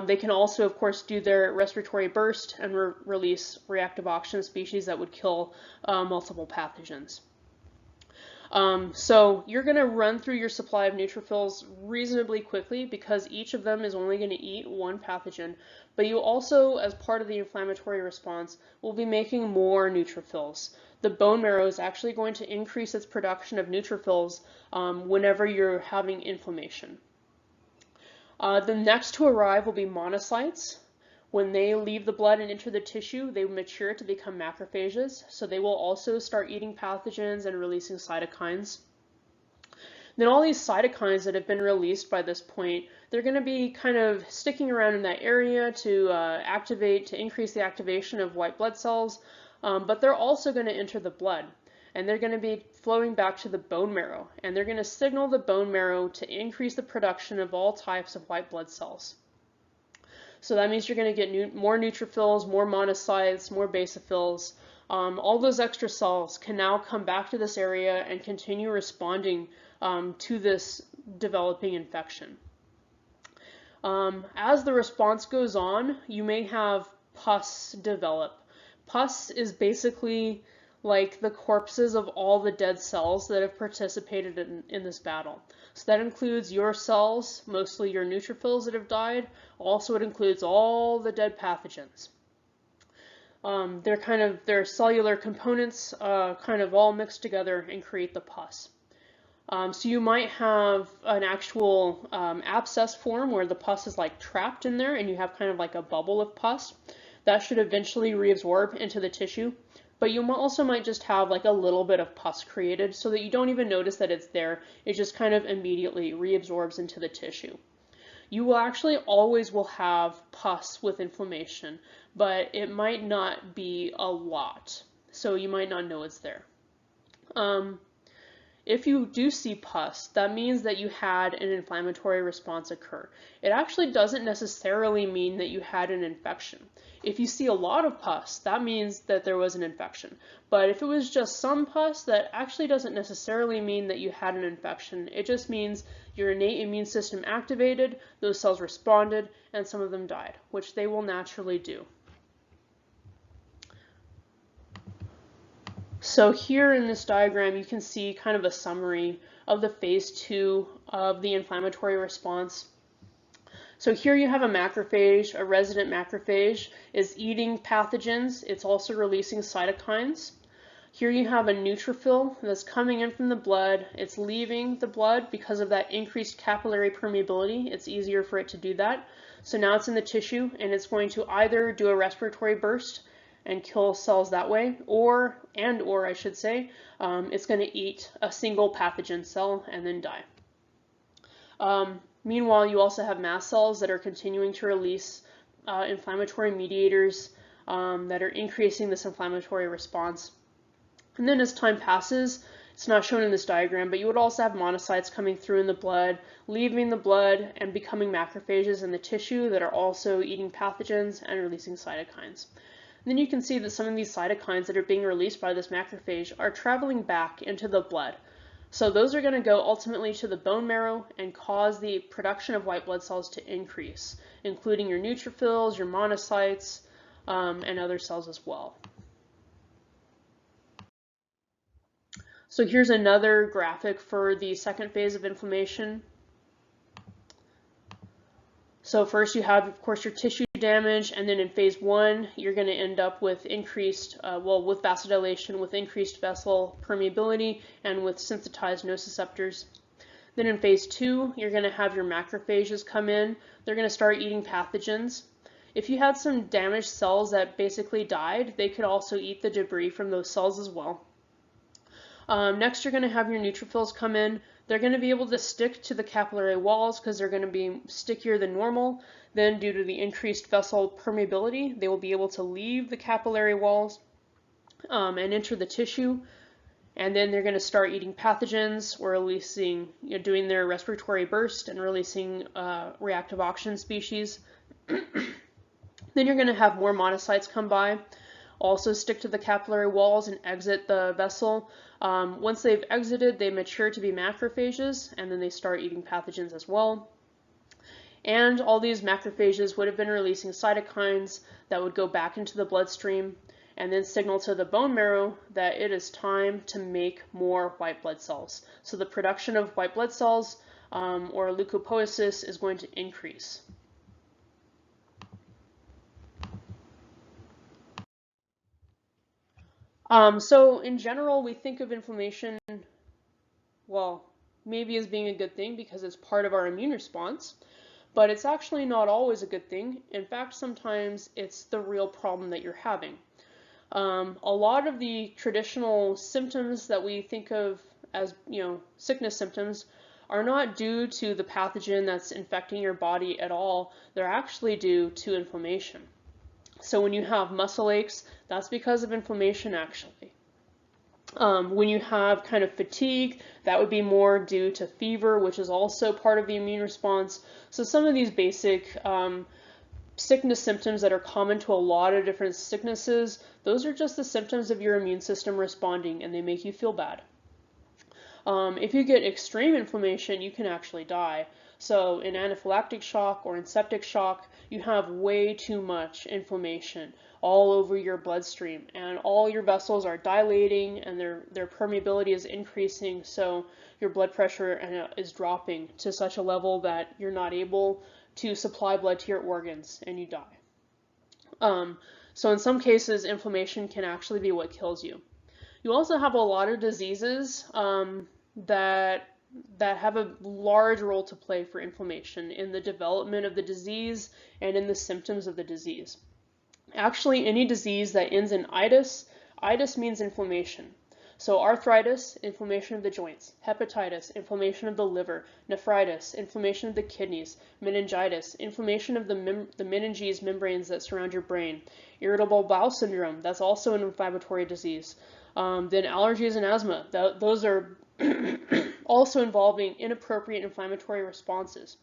They can also, of course, do their respiratory burst and release reactive oxygen species that would kill multiple pathogens. So you're going to run through your supply of neutrophils reasonably quickly because each of them is only going to eat one pathogen, but you also, as part of the inflammatory response, will be making more neutrophils. The bone marrow is actually going to increase its production of neutrophils whenever you're having inflammation. The next to arrive will be monocytes. When they leave the blood and enter the tissue, they mature to become macrophages, so they will also start eating pathogens and releasing cytokines. Then all these cytokines that have been released by this point, they're going to be kind of sticking around in that area to increase the activation of white blood cells, but they're also going to enter the blood. And they're going to be flowing back to the bone marrow, and they're going to signal the bone marrow to increase the production of all types of white blood cells. So that means you're going to get more neutrophils, more monocytes, more basophils. All those extra cells can now come back to this area and continue responding to this developing infection. As the response goes on, you may have pus develop. Pus is basically like the corpses of all the dead cells that have participated in this battle. So that includes your cells, mostly your neutrophils that have died. Also, it includes all the dead pathogens. Their cellular components kind of all mixed together and create the pus. So you might have an actual abscess form where the pus is like trapped in there and you have kind of like a bubble of pus. That should eventually reabsorb into the tissue. But you also might just have like a little bit of pus created so that you don't even notice that it's there. It just kind of immediately reabsorbs into the tissue. You will actually always will have pus with inflammation, but it might not be a lot. So you might not know it's there. If you do see pus, that means that you had an inflammatory response occur. It actually doesn't necessarily mean that you had an infection. If you see a lot of pus, that means that there was an infection. But if it was just some pus, that actually doesn't necessarily mean that you had an infection. It just means your innate immune system activated, those cells responded, and some of them died, which they will naturally do. So here in this diagram, you can see kind of a summary of the phase 2 of the inflammatory response. So here you have a macrophage. A resident macrophage is eating pathogens. It's also releasing cytokines. Here you have a neutrophil that's coming in from the blood. It's leaving the blood because of that increased capillary permeability. It's easier for it to do that. So now it's in the tissue, and it's going to either do a respiratory burst and kill cells that way, or I should say, it's going to eat a single pathogen cell and then die. Meanwhile, you also have mast cells that are continuing to release inflammatory mediators that are increasing this inflammatory response. And then as time passes, it's not shown in this diagram, but you would also have monocytes coming through in the blood, leaving the blood and becoming macrophages in the tissue that are also eating pathogens and releasing cytokines. Then you can see that some of these cytokines that are being released by this macrophage are traveling back into the blood. So those are going to go ultimately to the bone marrow and cause the production of white blood cells to increase, including your neutrophils, your monocytes, and other cells as well. So here's another graphic for the second phase of inflammation. So first you have, of course, your tissue damage, and then in phase 1, you're going to end up with increased, with vasodilation, with increased vessel permeability, and with sensitized nociceptors. Then in phase 2, you're going to have your macrophages come in. They're going to start eating pathogens. If you had some damaged cells that basically died, they could also eat the debris from those cells as well. Next, you're going to have your neutrophils come in. They're going to be able to stick to the capillary walls because they're going to be stickier than normal. Then, due to the increased vessel permeability, they will be able to leave the capillary walls and enter the tissue. And then they're going to start eating pathogens or releasing, doing their respiratory burst and releasing reactive oxygen species. Then you're going to have more monocytes come by, also stick to the capillary walls and exit the vessel. Once they've exited, they mature to be macrophages, and then they start eating pathogens as well. And all these macrophages would have been releasing cytokines that would go back into the bloodstream. and then signal to the bone marrow that it is time to make more white blood cells. So the production of white blood cells or leukopoiesis is going to increase. So in general, we think of inflammation, well, maybe as being a good thing because it's part of our immune response, but it's actually not always a good thing. In fact, sometimes it's the real problem that you're having. A lot of the traditional symptoms that we think of as, sickness symptoms are not due to the pathogen that's infecting your body at all. They're actually due to inflammation. So when you have muscle aches, that's because of inflammation actually. When you have kind of fatigue, that would be more due to fever, which is also part of the immune response. So some of these basic sickness symptoms that are common to a lot of different sicknesses, those are just the symptoms of your immune system responding, and they make you feel bad. If you get extreme inflammation, you can actually die. So in anaphylactic shock or in septic shock, you have way too much inflammation all over your bloodstream, and all your vessels are dilating and their permeability is increasing, so your blood pressure is dropping to such a level that you're not able to supply blood to your organs and you die. So in some cases, inflammation can actually be what kills you. You also have a lot of diseases that have a large role to play for inflammation in the development of the disease and in the symptoms of the disease. Actually, any disease that ends in itis means inflammation. So arthritis, inflammation of the joints; hepatitis, inflammation of the liver; nephritis, inflammation of the kidneys; meningitis, inflammation of the meninges membranes that surround your brain; irritable bowel syndrome, that's also an inflammatory disease. Then allergies and asthma, those are also involving inappropriate inflammatory responses.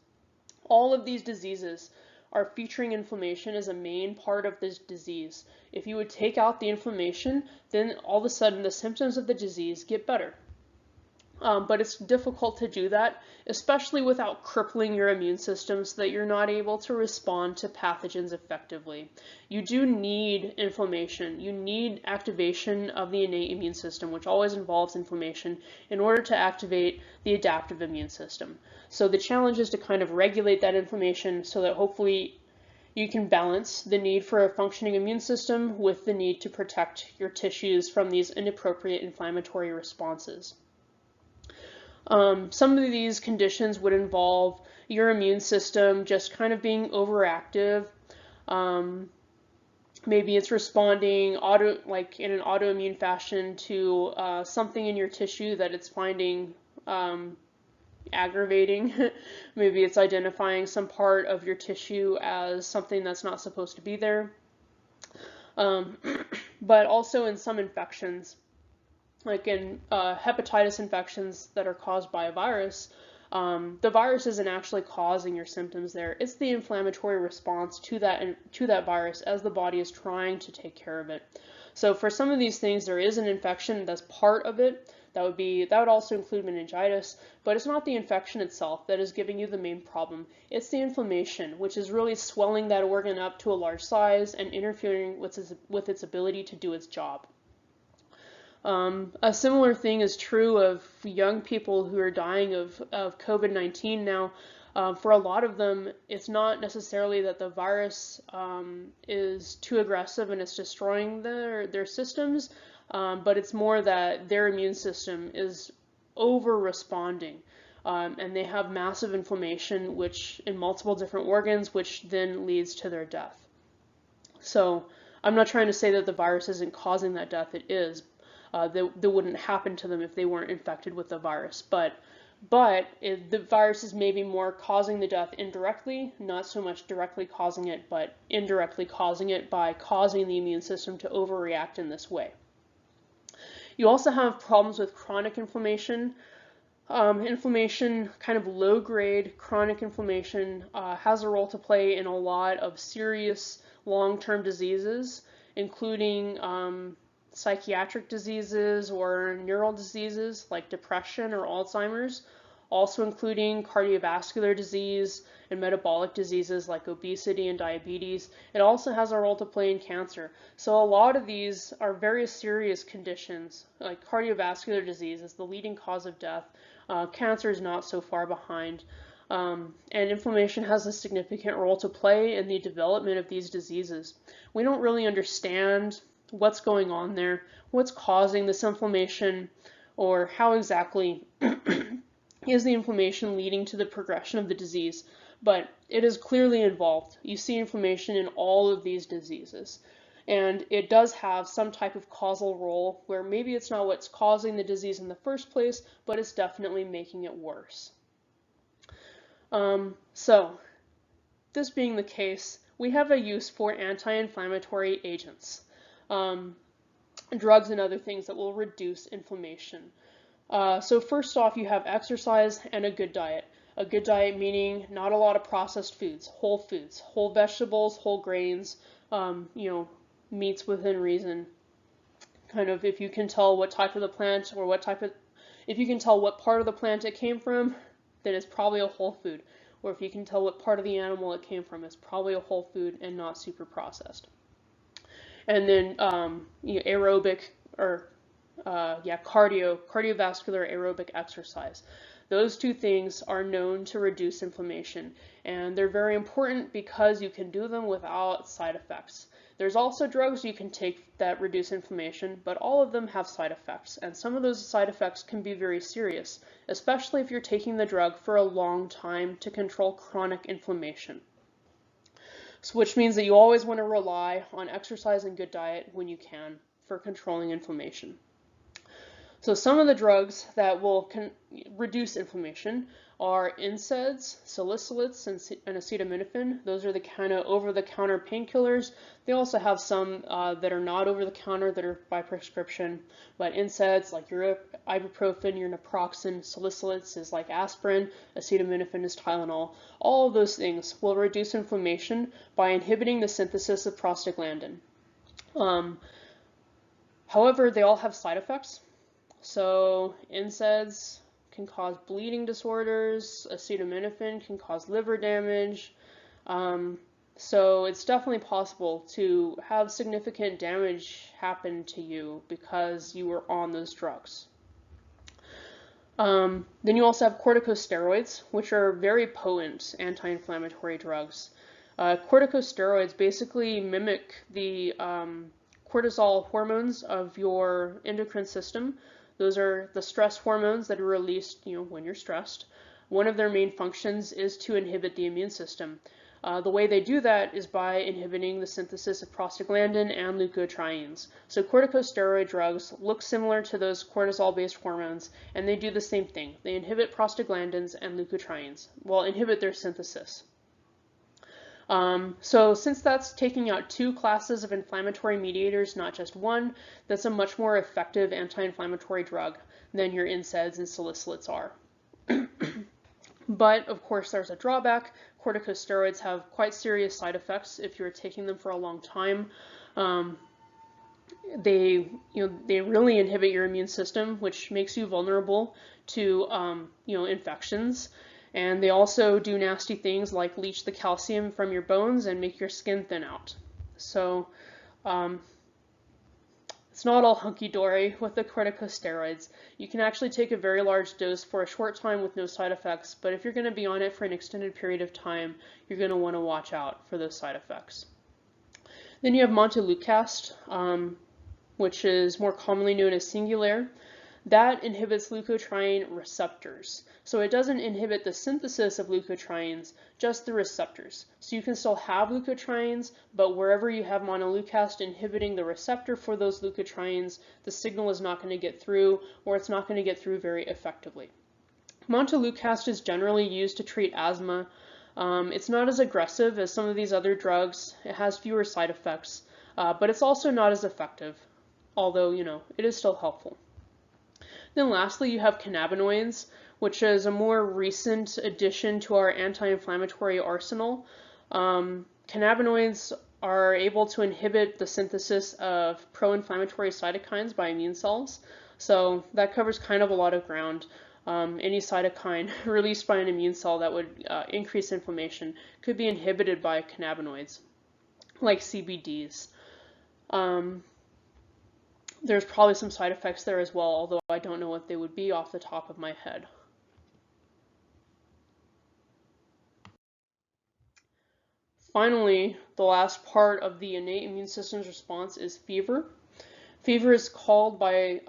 All of these diseases are featuring inflammation as a main part of this disease. If you would take out the inflammation, then all of a sudden the symptoms of the disease get better. But it's difficult to do that, especially without crippling your immune system so that you're not able to respond to pathogens effectively. You do need inflammation. You need activation of the innate immune system, which always involves inflammation, in order to activate the adaptive immune system. So the challenge is to kind of regulate that inflammation so that hopefully you can balance the need for a functioning immune system with the need to protect your tissues from these inappropriate inflammatory responses. Some of these conditions would involve your immune system just kind of being overactive. Maybe it's responding in an autoimmune fashion to something in your tissue that it's finding aggravating. Maybe it's identifying some part of your tissue as something that's not supposed to be there. But also in some infections, like in hepatitis infections that are caused by a virus, the virus isn't actually causing your symptoms there. It's the inflammatory response to that virus as the body is trying to take care of it. So for some of these things, there is an infection that's part of it. That would also include meningitis, but it's not the infection itself that is giving you the main problem. It's the inflammation, which is really swelling that organ up to a large size and interfering with its ability to do its job. A similar thing is true of young people who are dying of COVID-19 now. For a lot of them, it's not necessarily that the virus is too aggressive and it's destroying their systems, but it's more that their immune system is over-responding. And they have massive inflammation in multiple different organs, which then leads to their death. So I'm not trying to say that the virus isn't causing that death. It is. That wouldn't happen to them if they weren't infected with the virus. But the virus is maybe more causing the death indirectly, not so much directly causing it, but indirectly causing it by causing the immune system to overreact in this way. You also have problems with chronic inflammation. Inflammation, kind of low-grade chronic inflammation, has a role to play in a lot of serious long-term diseases, including psychiatric diseases or neural diseases like depression or Alzheimer's. also including cardiovascular disease and metabolic diseases like obesity and diabetes. It also has a role to play in cancer. So a lot of these are very serious conditions, like cardiovascular disease is the leading cause of death. Cancer is not so far behind. And inflammation has a significant role to play in the development of these diseases. We don't really understand what's going on there, what's causing this inflammation, or how exactly is the inflammation leading to the progression of the disease, but it is clearly involved. You see inflammation in all of these diseases, and it does have some type of causal role where maybe it's not what's causing the disease in the first place, but it's definitely making it worse. So, this being the case, we have a use for anti-inflammatory agents, drugs and other things that will reduce inflammation. So first off, you have exercise and a good diet. A good diet meaning not a lot of processed foods, whole vegetables, whole grains, meats within reason. Kind of if you can tell what type of the plant or if you can tell what part of the plant it came from, then it's probably a whole food. Or if you can tell what part of the animal it came from, it's probably a whole food and not super processed. And then aerobic or cardiovascular aerobic exercise. Those two things are known to reduce inflammation, and they're very important because you can do them without side effects. There's also drugs you can take that reduce inflammation, but all of them have side effects, and some of those side effects can be very serious, especially if you're taking the drug for a long time to control chronic inflammation. So, which means that you always want to rely on exercise and good diet when you can for controlling inflammation. So some of the drugs that will reduce inflammation are NSAIDs, salicylates, and acetaminophen. Those are the kind of over-the-counter painkillers. They also have some that are not over-the-counter that are by prescription. But NSAIDs like your ibuprofen, your naproxen, salicylates is like aspirin, acetaminophen is Tylenol. All of those things will reduce inflammation by inhibiting the synthesis of prostaglandin. However, they all have side effects. So NSAIDs can cause bleeding disorders, acetaminophen can cause liver damage, so it's definitely possible to have significant damage happen to you because you were on those drugs. Then you also have corticosteroids, which are very potent anti-inflammatory drugs. Corticosteroids basically mimic the cortisol hormones of your endocrine system. Those are the stress hormones that are released, when you're stressed. One of their main functions is to inhibit the immune system. The way they do that is by inhibiting the synthesis of prostaglandin and leukotrienes. So corticosteroid drugs look similar to those cortisol-based hormones, and they do the same thing. They inhibit prostaglandins and leukotrienes, inhibit their synthesis. So since that's taking out two classes of inflammatory mediators, not just one, that's a much more effective anti-inflammatory drug than your NSAIDs and salicylates are. But of course there's a drawback. Corticosteroids have quite serious side effects if you're taking them for a long time. They really inhibit your immune system, which makes you vulnerable to infections. And they also do nasty things like leach the calcium from your bones and make your skin thin out. So it's not all hunky-dory with the corticosteroids. You can actually take a very large dose for a short time with no side effects, but if you're going to be on it for an extended period of time, you're going to want to watch out for those side effects. Then you have montelukast, which is more commonly known as Singulair. That inhibits leukotriene receptors. So it doesn't inhibit the synthesis of leukotrienes, just the receptors. So you can still have leukotrienes, but wherever you have montelukast inhibiting the receptor for those leukotrienes, the signal is not going to get through, or it's not going to get through very effectively. Montelukast is generally used to treat asthma. It's not as aggressive as some of these other drugs. It has fewer side effects, but it's also not as effective, although, it is still helpful. Then lastly, you have cannabinoids, which is a more recent addition to our anti-inflammatory arsenal. Cannabinoids are able to inhibit the synthesis of pro-inflammatory cytokines by immune cells. So that covers kind of a lot of ground. Any cytokine released by an immune cell that would increase inflammation could be inhibited by cannabinoids, like CBDs. There's probably some side effects there as well, although I don't know what they would be off the top of my head. Finally, the last part of the innate immune system's response is fever. Fever is caused by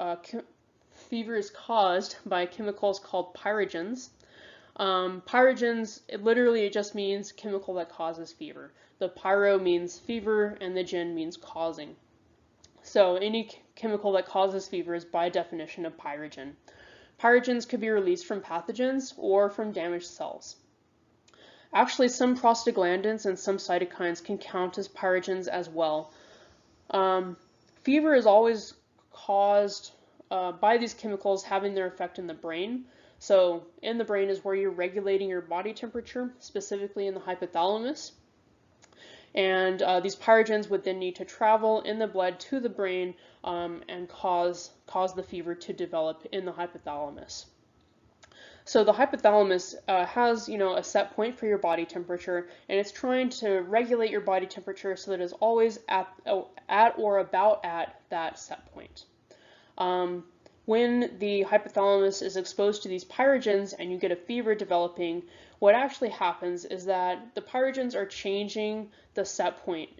chemicals called pyrogens. Pyrogens, it just means chemical that causes fever. The pyro means fever, and the gen means causing. So any chemical that causes fever is by definition a pyrogen. Pyrogens could be released from pathogens or from damaged cells. Actually, some prostaglandins and some cytokines can count as pyrogens as well. Fever is always caused by these chemicals having their effect in the brain. So in the brain is where you're regulating your body temperature, specifically in the hypothalamus. And these pyrogens would then need to travel in the blood to the brain and cause the fever to develop in the hypothalamus. So the hypothalamus has, a set point for your body temperature, and it's trying to regulate your body temperature so that it's always at or about at that set point. When the hypothalamus is exposed to these pyrogens and you get a fever developing, what actually happens is that the pyrogens are changing the set point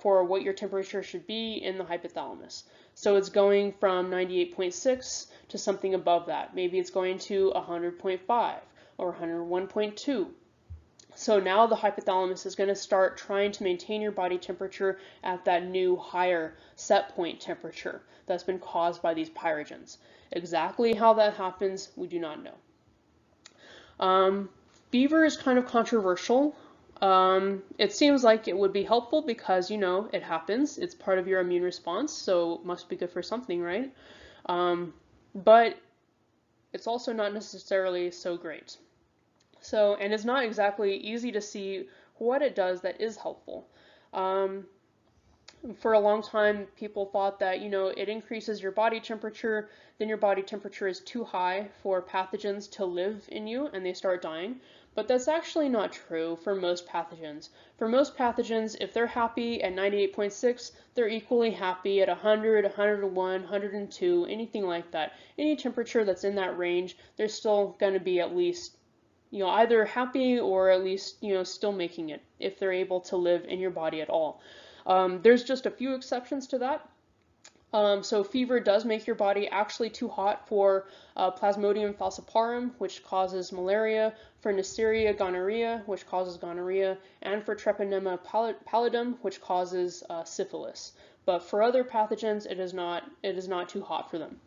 for what your temperature should be in the hypothalamus. So it's going from 98.6 to something above that. Maybe it's going to 100.5 or 101.2. So now the hypothalamus is going to start trying to maintain your body temperature at that new higher set point temperature that's been caused by these pyrogens. Exactly how that happens, we do not know. Fever is kind of controversial. It seems like it would be helpful because, it happens. It's part of your immune response, so it must be good for something, right? But it's also not necessarily so great. So, and it's not exactly easy to see what it does that is helpful. For a long time, people thought that, it increases your body temperature, then your body temperature is too high for pathogens to live in you and they start dying. But that's actually not true for most pathogens. For most pathogens, if they're happy at 98.6, they're equally happy at 100, 101, 102, anything like that. Any temperature that's in that range, they're still going to be at least, either happy or at least, still making it if they're able to live in your body at all. There's just a few exceptions to that. So fever does make your body actually too hot for Plasmodium falciparum, which causes malaria, for Neisseria gonorrhea, which causes gonorrhea, and for Treponema pallidum, which causes syphilis. But for other pathogens, it is not too hot for them.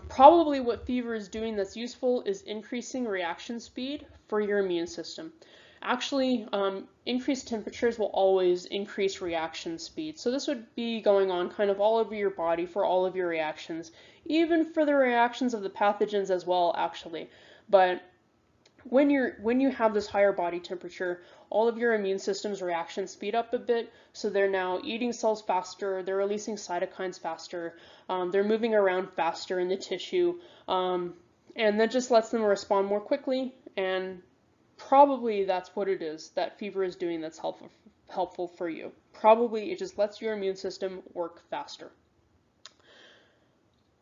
Probably what fever is doing that's useful is increasing reaction speed for your immune system. Actually, increased temperatures will always increase reaction speed. So this would be going on kind of all over your body for all of your reactions, even for the reactions of the pathogens as well, actually. But when you have this higher body temperature, all of your immune system's reactions speed up a bit, so they're now eating cells faster, they're releasing cytokines faster, they're moving around faster in the tissue, and that just lets them respond more quickly, and probably that's what it is that fever is doing that's helpful for you. Probably it just lets your immune system work faster.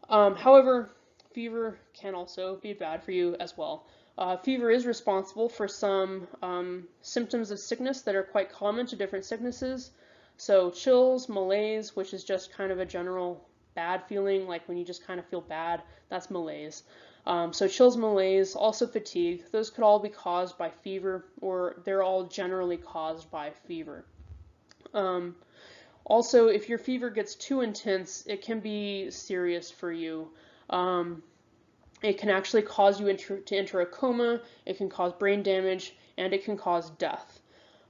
However, fever can also be bad for you as well. Fever is responsible for some symptoms of sickness that are quite common to different sicknesses. So chills, malaise, which is just kind of a general bad feeling, like when you just kind of feel bad, that's malaise. So chills, malaise, also fatigue, those could all be caused by fever, or they're all generally caused by fever. Also, if your fever gets too intense, it can be serious for you. It can actually cause you to enter a coma, it can cause brain damage, and it can cause death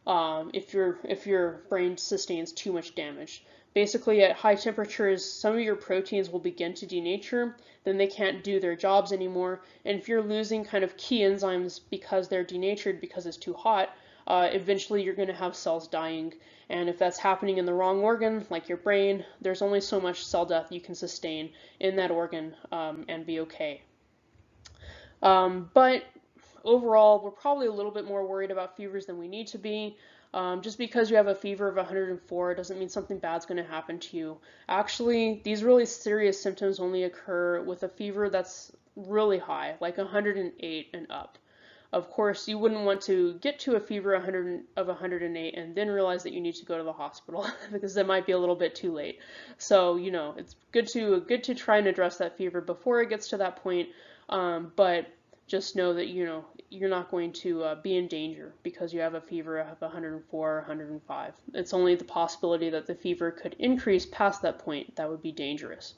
if your brain sustains too much damage. Basically, at high temperatures, some of your proteins will begin to denature, then they can't do their jobs anymore, and if you're losing kind of key enzymes because they're denatured because it's too hot, eventually you're going to have cells dying, and if that's happening in the wrong organ, like your brain, there's only so much cell death you can sustain in that organ and be okay. But overall, we're probably a little bit more worried about fevers than we need to be. Just because you have a fever of 104 doesn't mean something bad's going to happen to you. Actually, these really serious symptoms only occur with a fever that's really high, like 108 and up. Of course, you wouldn't want to get to a fever of 108 and then realize that you need to go to the hospital because that might be a little bit too late. So, it's good to try and address that fever before it gets to that point. But just know that you're not going to be in danger because you have a fever of 104 or 105. It's only the possibility that the fever could increase past that point that would be dangerous.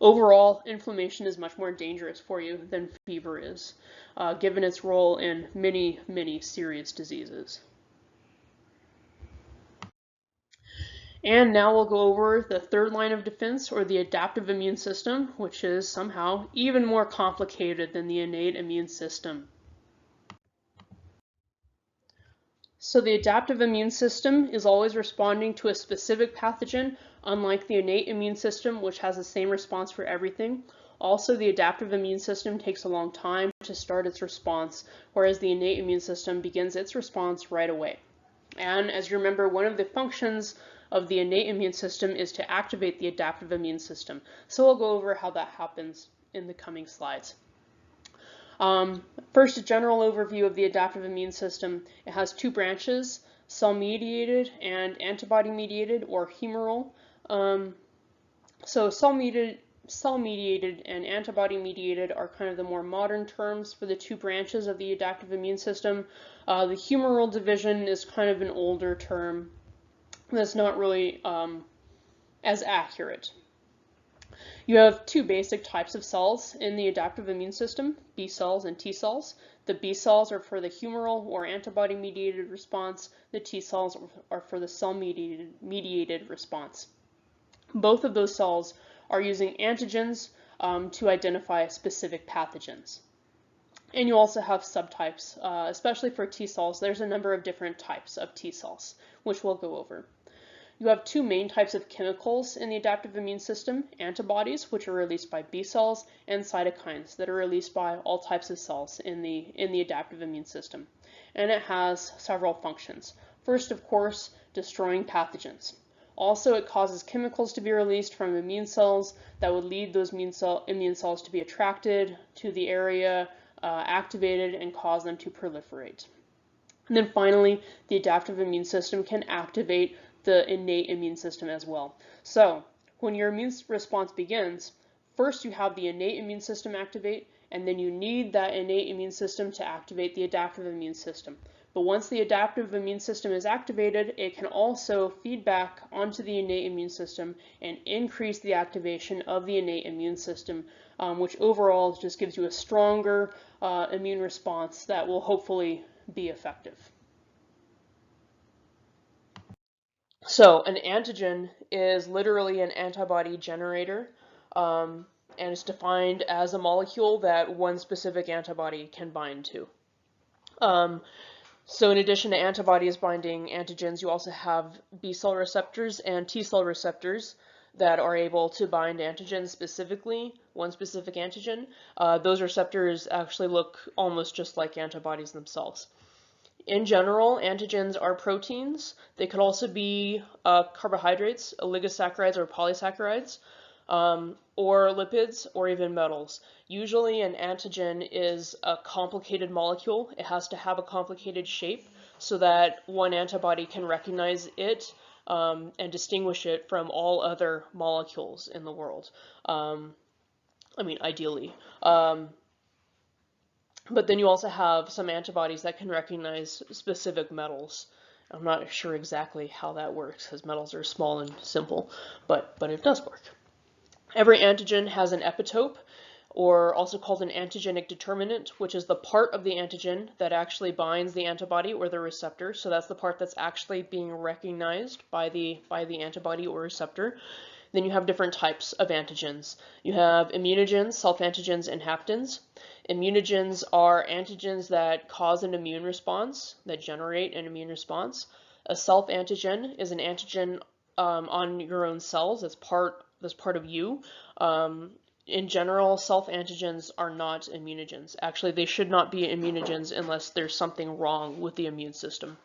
Overall, inflammation is much more dangerous for you than fever is, given its role in many, many serious diseases. And now we'll go over the third line of defense, or the adaptive immune system, which is somehow even more complicated than the innate immune system. So the adaptive immune system is always responding to a specific pathogen, unlike the innate immune system, which has the same response for everything. Also, the adaptive immune system takes a long time to start its response, whereas the innate immune system begins its response right away. And as you remember, one of the functions of the innate immune system is to activate the adaptive immune system. So we'll go over how that happens in the coming slides. First, a general overview of the adaptive immune system. It has two branches, cell-mediated and antibody-mediated, or humoral. So cell-mediated and antibody-mediated are kind of the more modern terms for the two branches of the adaptive immune system. The humoral division is kind of an older term that's not really as accurate. You have two basic types of cells in the adaptive immune system, B cells and T cells. The B cells are for the humoral or antibody-mediated response. The T cells are for the cell-mediated response. Both of those cells are using antigens to identify specific pathogens. And you also have subtypes, especially for T cells. There's a number of different types of T cells, which we'll go over. You have two main types of chemicals in the adaptive immune system, antibodies, which are released by B cells, and cytokines that are released by all types of cells in the adaptive immune system. And it has several functions. First, of course, destroying pathogens. Also, it causes chemicals to be released from immune cells that would lead those immune cells to be attracted to the area, activated, and cause them to proliferate. And then finally, the adaptive immune system can activate the innate immune system as well. So when your immune response begins, first you have the innate immune system activate, and then you need that innate immune system to activate the adaptive immune system. But once the adaptive immune system is activated, it can also feed back onto the innate immune system and increase the activation of the innate immune system, which overall just gives you a stronger immune response that will hopefully be effective. So an antigen is literally an antibody generator, and it's defined as a molecule that one specific antibody can bind to. So in addition to antibodies binding antigens, you also have B cell receptors and T cell receptors that are able to bind antigens specifically, one specific antigen. Those receptors actually look almost just like antibodies themselves. In general, antigens are proteins. They could also be carbohydrates, oligosaccharides or polysaccharides, or lipids, or even metals. Usually an antigen is a complicated molecule. It has to have a complicated shape so that one antibody can recognize it and distinguish it from all other molecules in the world. Ideally. But then you also have some antibodies that can recognize specific metals. I'm not sure exactly how that works because metals are small and simple, but it does work. Every antigen has an epitope, or also called an antigenic determinant, which is the part of the antigen that actually binds the antibody or the receptor. So that's the part that's actually being recognized by the antibody or receptor. Then you have different types of antigens. You have immunogens, self-antigens, and haptens. Immunogens are antigens that cause an immune response, that generate an immune response. A self-antigen is an antigen on your own cells that's part of you. in general, self-antigens are not immunogens. Actually, they should not be immunogens unless there's something wrong with the immune system.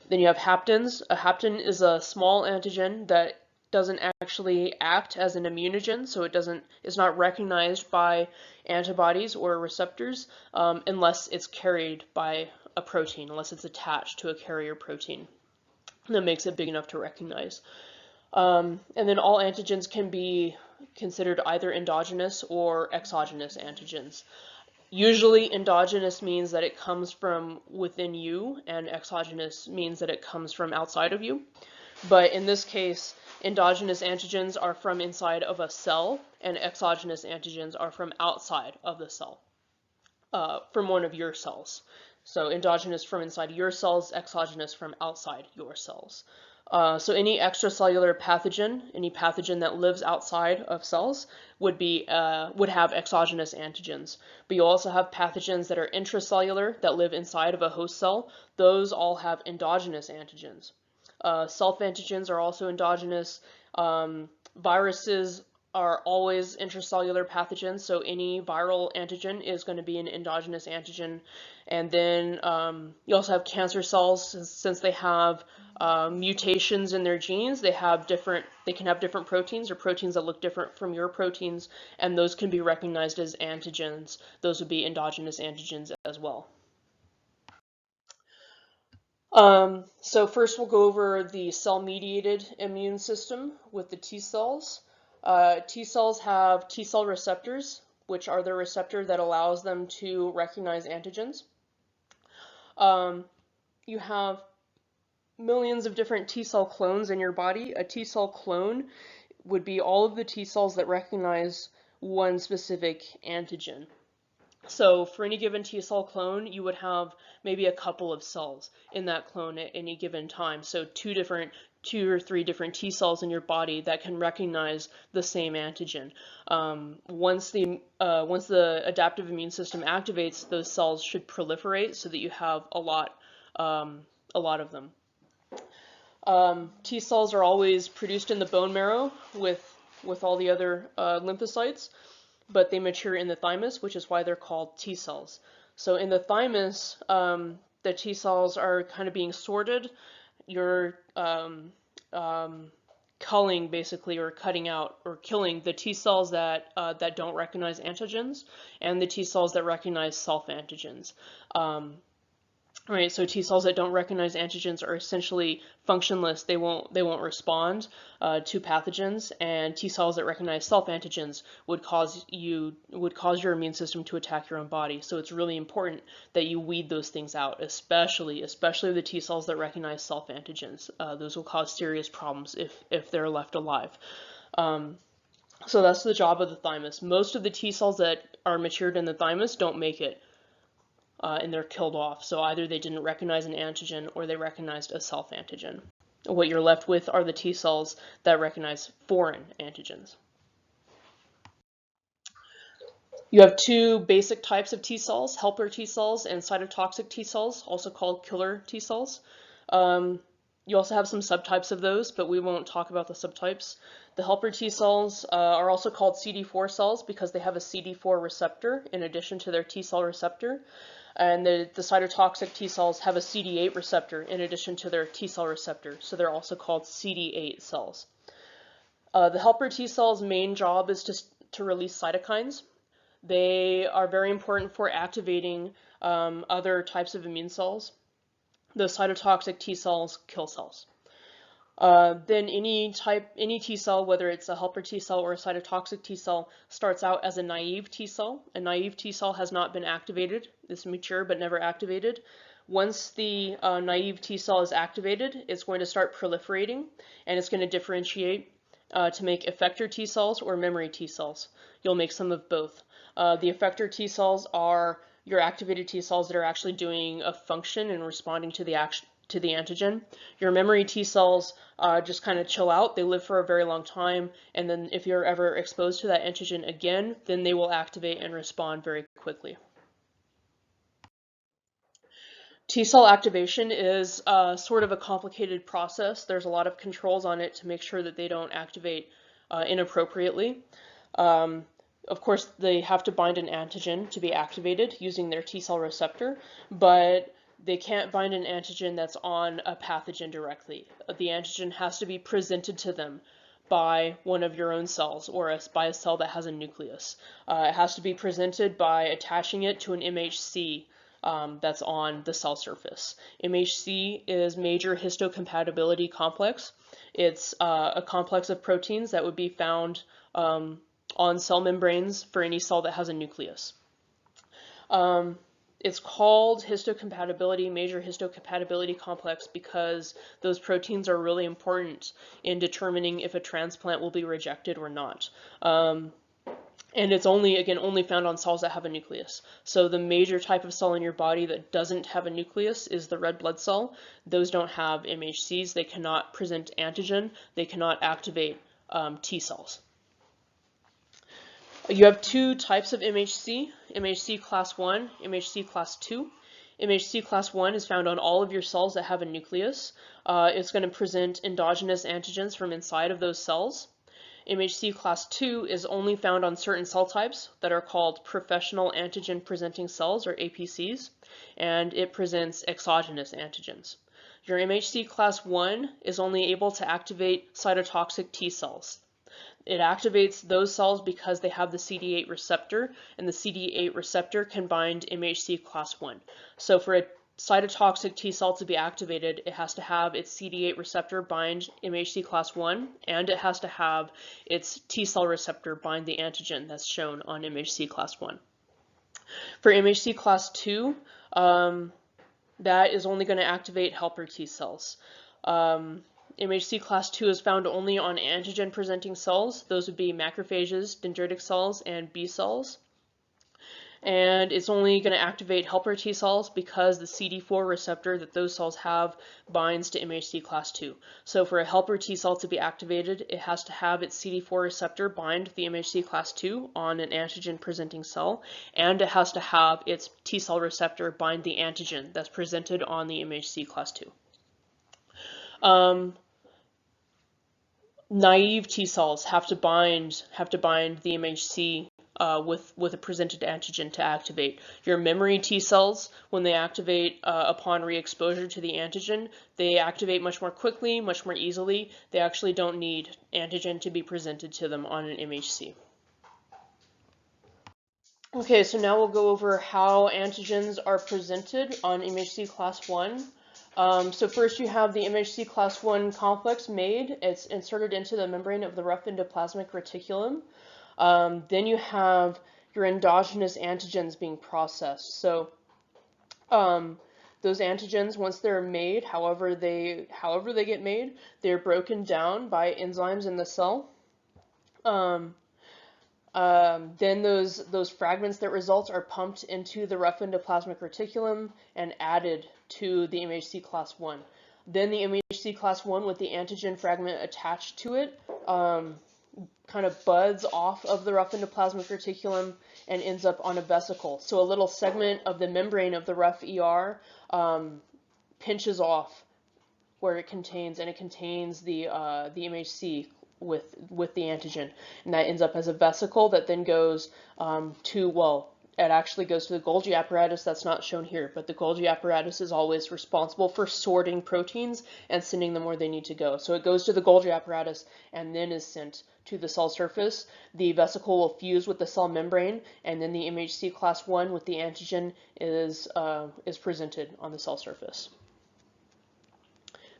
Then you have haptens. A hapten is a small antigen that doesn't actually act as an immunogen, so it's not recognized by antibodies or receptors unless it's carried by a protein, unless it's attached to a carrier protein that makes it big enough to recognize. And then all antigens can be considered either endogenous or exogenous antigens. Usually endogenous means that it comes from within you, and exogenous means that it comes from outside of you. But in this case, endogenous antigens are from inside of a cell, and exogenous antigens are from outside of the cell, from one of your cells. So endogenous from inside your cells, exogenous from outside your cells. So any extracellular pathogen, any pathogen that lives outside of cells would have exogenous antigens. But you also have pathogens that are intracellular that live inside of a host cell. Those all have endogenous antigens. Self-antigens are also endogenous. Viruses are always intracellular pathogens, so any viral antigen is going to be an endogenous antigen. And then you also have cancer cells, since they have mutations in their genes. They can have different proteins, or proteins that look different from your proteins, and those can be recognized as antigens. Those would be endogenous antigens as well. So first we'll go over the cell-mediated immune system with the T cells. T cells have T cell receptors, which are the receptor that allows them to recognize antigens. You have millions of different T cell clones in your body. A T cell clone would be all of the T cells that recognize one specific antigen. So for any given T cell clone, you would have maybe a couple of cells in that clone at any given time. So two or three different T cells in your body that can recognize the same antigen. Once the adaptive immune system activates, those cells should proliferate so that you have a lot of them. T cells are always produced in the bone marrow with all the other lymphocytes, but they mature in the thymus, which is why they're called T cells. So in the thymus, the T cells are kind of being sorted. You're culling, basically, or cutting out or killing the T cells that don't recognize antigens, and the T cells that recognize self-antigens. Right, so T cells that don't recognize antigens are essentially functionless. They won't respond to pathogens, and T cells that recognize self-antigens would cause your immune system to attack your own body. So it's really important that you weed those things out, especially the T cells that recognize self-antigens. Those will cause serious problems if they're left alive. So that's the job of the thymus. Most of the T cells that are matured in the thymus don't make it. And they're killed off. So either they didn't recognize an antigen or they recognized a self-antigen. What you're left with are the T cells that recognize foreign antigens. You have two basic types of T cells, helper T cells and cytotoxic T cells, also called killer T cells. You also have some subtypes of those, but we won't talk about the subtypes. The helper T cells are also called CD4 cells because they have a CD4 receptor in addition to their T cell receptor. And the cytotoxic T cells have a CD8 receptor in addition to their T cell receptor, so they're also called CD8 cells. The helper T cells' main job is to release cytokines. They are very important for activating other types of immune cells. The cytotoxic T cells kill cells. Then any T cell, whether it's a helper T cell or a cytotoxic T cell, starts out as a naive T cell. A naive T cell has not been activated. It's mature but never activated. Once the naive T cell is activated, it's going to start proliferating, and it's going to differentiate to make effector T cells or memory T cells. You'll make some of both. The effector T cells are your activated T cells that are actually doing a function and responding to the antigen. Your memory T cells just kind of chill out. They live for a very long time, and then if you're ever exposed to that antigen again, then they will activate and respond very quickly. T cell activation is sort of a complicated process. There's a lot of controls on it to make sure that they don't activate inappropriately. Of course, they have to bind an antigen to be activated using their T cell receptor, but they can't bind an antigen that's on a pathogen directly. The antigen has to be presented to them by one of your own cells, or by a cell that has a nucleus. It has to be presented by attaching it to an MHC that's on the cell surface. MHC is major histocompatibility complex. It's a complex of proteins that would be found on cell membranes for any cell that has a nucleus. It's called histocompatibility, major histocompatibility complex, because those proteins are really important in determining if a transplant will be rejected or not. And it's only found on cells that have a nucleus. So the major type of cell in your body that doesn't have a nucleus is the red blood cell. Those don't have MHCs. They cannot present antigen. They cannot activate T cells. You have two types of MHC, MHC class 1, MHC class 2. MHC class 1 is found on all of your cells that have a nucleus. It's going to present endogenous antigens from inside of those cells. MHC class 2 is only found on certain cell types that are called professional antigen presenting cells, or APCs, and it presents exogenous antigens. Your MHC class 1 is only able to activate cytotoxic T cells. It activates those cells because they have the CD8 receptor, and the CD8 receptor can bind MHC class 1. So for a cytotoxic T cell to be activated, it has to have its CD8 receptor bind MHC class 1, and it has to have its T cell receptor bind the antigen that's shown on MHC class 1. For MHC class 2, that is only going to activate helper T cells. MHC class 2 is found only on antigen-presenting cells. Those would be macrophages, dendritic cells, and B cells. And it's only going to activate helper T cells because the CD4 receptor that those cells have binds to MHC class 2. So for a helper T cell to be activated, it has to have its CD4 receptor bind the MHC class 2 on an antigen-presenting cell, and it has to have its T cell receptor bind the antigen that's presented on the MHC class 2. Naive T cells have to bind the MHC with a presented antigen to activate. Your memory T cells, when they activate upon re-exposure to the antigen, they activate much more quickly, much more easily. They actually don't need antigen to be presented to them on an MHC. Okay, so now we'll go over how antigens are presented on MHC class 1. So first you have the MHC class 1 complex made. It's inserted into the membrane of the rough endoplasmic reticulum. Then you have your endogenous antigens being processed. So those antigens, once they're made, however they get made, they're broken down by enzymes in the cell. Then those fragments that result are pumped into the rough endoplasmic reticulum and added to the MHC class 1. Then the MHC class 1 with the antigen fragment attached to it kind of buds off of the rough endoplasmic reticulum and ends up on a vesicle. So a little segment of the membrane of the rough ER pinches off where it contains the MHC with the antigen, and that ends up as a vesicle that then goes it actually goes to the Golgi apparatus. That's not shown here, but the Golgi apparatus is always responsible for sorting proteins and sending them where they need to go. So it goes to the Golgi apparatus and then is sent to the cell surface. The vesicle will fuse with the cell membrane, and then the MHC class 1 with the antigen is presented on the cell surface.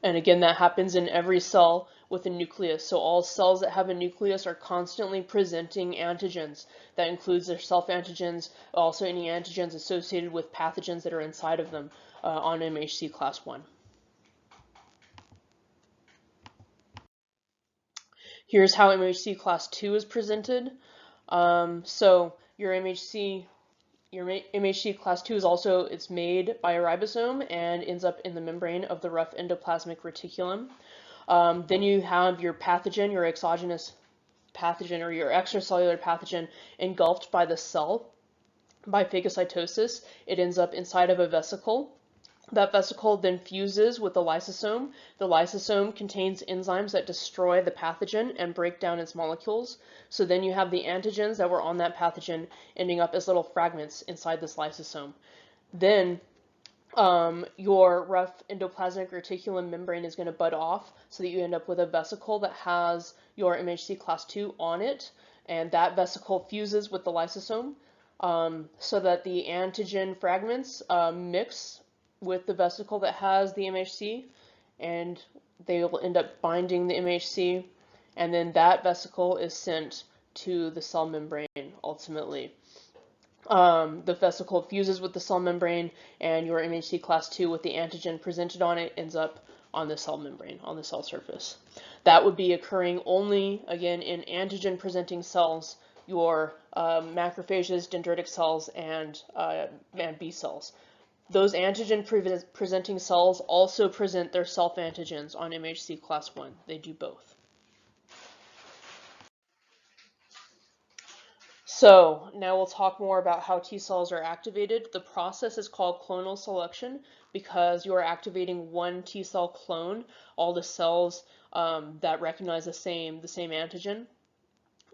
And again, that happens in every cell with a nucleus. So all cells that have a nucleus are constantly presenting antigens. That includes their self-antigens, also any antigens associated with pathogens that are inside of them on MHC class 1. Here's how MHC class 2 is presented. So your MHC class 2 is also, it's made by a ribosome and ends up in the membrane of the rough endoplasmic reticulum. Then you have your pathogen, your exogenous pathogen, or your extracellular pathogen engulfed by the cell by phagocytosis. It ends up inside of a vesicle That vesicle then fuses with the lysosome. The lysosome contains enzymes that destroy the pathogen and break down its molecules. So then you have the antigens that were on that pathogen ending up as little fragments inside this lysosome. Then your rough endoplasmic reticulum membrane is going to bud off so that you end up with a vesicle that has your MHC class II on it, and that vesicle fuses with the lysosome so that the antigen fragments mix with the vesicle that has the MHC, and they will end up binding the MHC, and then that vesicle is sent to the cell membrane ultimately. The vesicle fuses with the cell membrane, and your MHC class II with the antigen presented on it ends up on the cell membrane, on the cell surface. That would be occurring only, again, in antigen-presenting cells, your macrophages, dendritic cells, and B cells. Those antigen-presenting cells also present their self-antigens on MHC class I. They do both. So now we'll talk more about how T cells are activated. The process is called clonal selection because you're activating one T cell clone, all the cells that recognize the same antigen.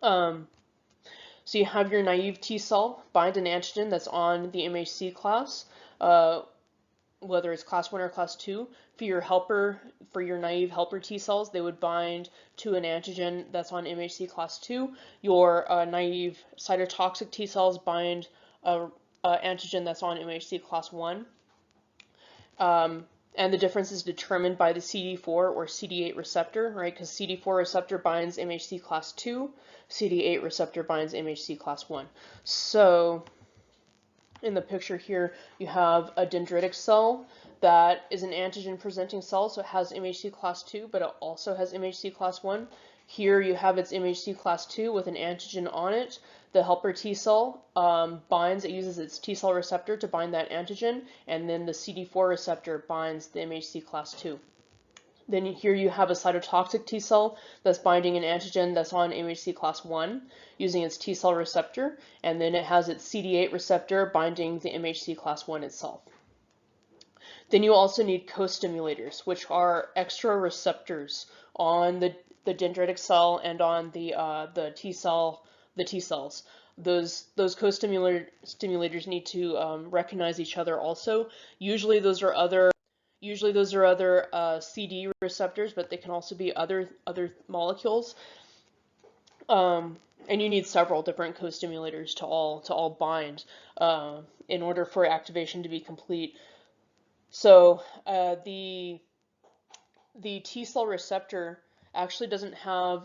So you have your naive T cell bind an antigen that's on the MHC class, whether it's class 1 or class 2. For your naive helper T cells, they would bind to an antigen that's on MHC class 2. Your naive cytotoxic T cells bind an antigen that's on MHC class 1. And the difference is determined by the CD4 or CD8 receptor, right? Because CD4 receptor binds MHC class 2, CD8 receptor binds MHC class 1. So in the picture here, you have a dendritic cell that is an antigen-presenting cell, so it has MHC class 2, but it also has MHC class 1. Here you have its MHC class 2 with an antigen on it. The helper T cell it uses its T cell receptor to bind that antigen, and then the CD4 receptor binds the MHC class 2. Then here you have a cytotoxic T cell that's binding an antigen that's on MHC class 1 using its T cell receptor, and then it has its CD8 receptor binding the MHC class 1 itself. Then you also need co-stimulators, which are extra receptors on the dendritic cell and on the T cells. Those co-stimulators need to recognize each other also. Usually those are other CD receptors, but they can also be other molecules. And you need several different co-stimulators to all bind in order for activation to be complete. So the T cell receptor actually doesn't have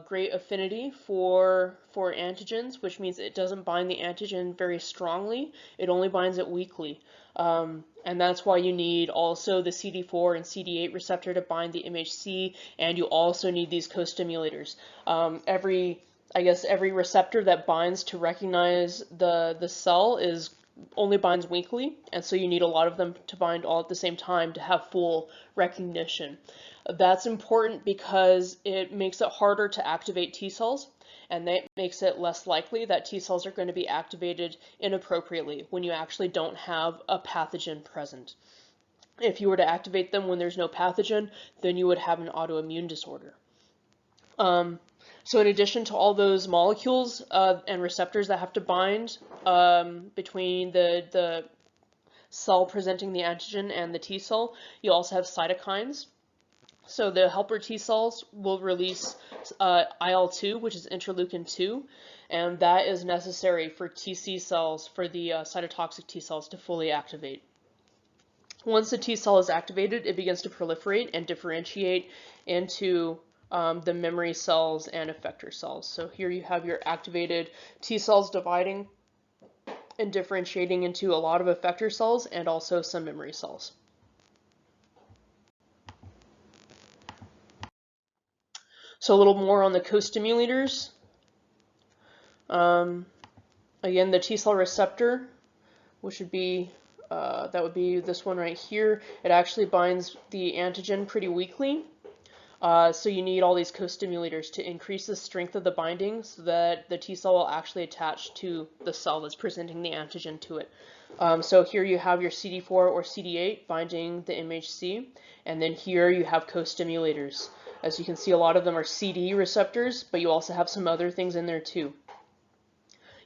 great affinity for antigens, which means it doesn't bind the antigen very strongly. It only binds it weakly. And that's why you need also the CD4 and CD8 receptor to bind the MHC, and you also need these co-stimulators. Every receptor that binds to recognize the cell only binds weakly, and so you need a lot of them to bind all at the same time to have full recognition. That's important because it makes it harder to activate T cells, and that makes it less likely that T cells are going to be activated inappropriately when you actually don't have a pathogen present. If you were to activate them when there's no pathogen, then you would have an autoimmune disorder. So in addition to all those molecules and receptors that have to bind between the cell presenting the antigen and the T cell, you also have cytokines. So the helper T cells will release IL-2, which is interleukin-2, and that is necessary for TC cells, for the cytotoxic T cells to fully activate. Once the T cell is activated, it begins to proliferate and differentiate into the memory cells and effector cells. So here you have your activated T cells dividing and differentiating into a lot of effector cells and also some memory cells. So a little more on the co-stimulators. Again, the T cell receptor, which would be that would be this one right here. It actually binds the antigen pretty weakly. So you need all these co-stimulators to increase the strength of the binding so that the T cell will actually attach to the cell that's presenting the antigen to it. So here you have your CD4 or CD8 binding the MHC, and then here you have co-stimulators. As you can see, a lot of them are CD receptors, but you also have some other things in there too.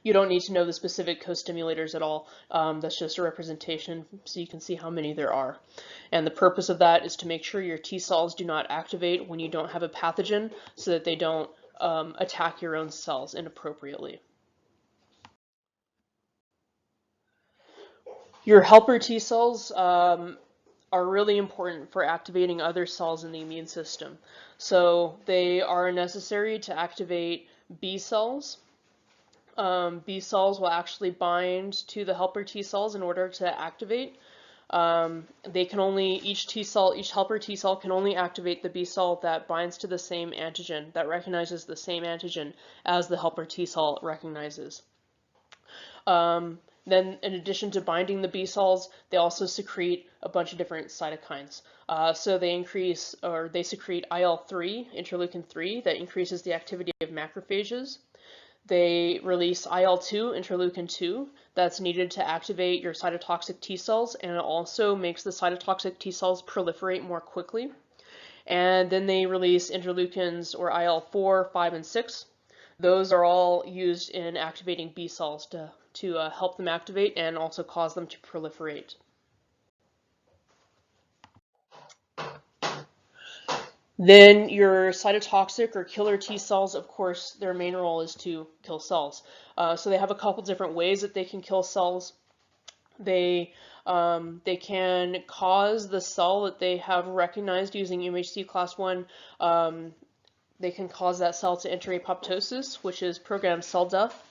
You don't need to know the specific co-stimulators at all. That's just a representation so you can see how many there are. And the purpose of that is to make sure your T cells do not activate when you don't have a pathogen so that they don't attack your own cells inappropriately. Your helper T cells are really important for activating other cells in the immune system. So they are necessary to activate B cells. B cells will actually bind to the helper T cells in order to activate. Each helper T cell can only activate the B cell that binds to the same antigen, that recognizes the same antigen as the helper T cell recognizes. Then in addition to binding the B cells, they also secrete a bunch of different cytokines. So they secrete IL-3, interleukin 3, that increases the activity of macrophages. They release IL-2, interleukin 2, that's needed to activate your cytotoxic T cells, and it also makes the cytotoxic T cells proliferate more quickly. And then they release interleukins or IL-4, 5, and 6. Those are all used in activating B cells to help them activate and also cause them to proliferate. Then your cytotoxic or killer T cells, of course, their main role is to kill cells. So they have a couple different ways that they can kill cells. They can cause the cell that they have recognized using MHC class 1. They can cause that cell to enter apoptosis, which is programmed cell death.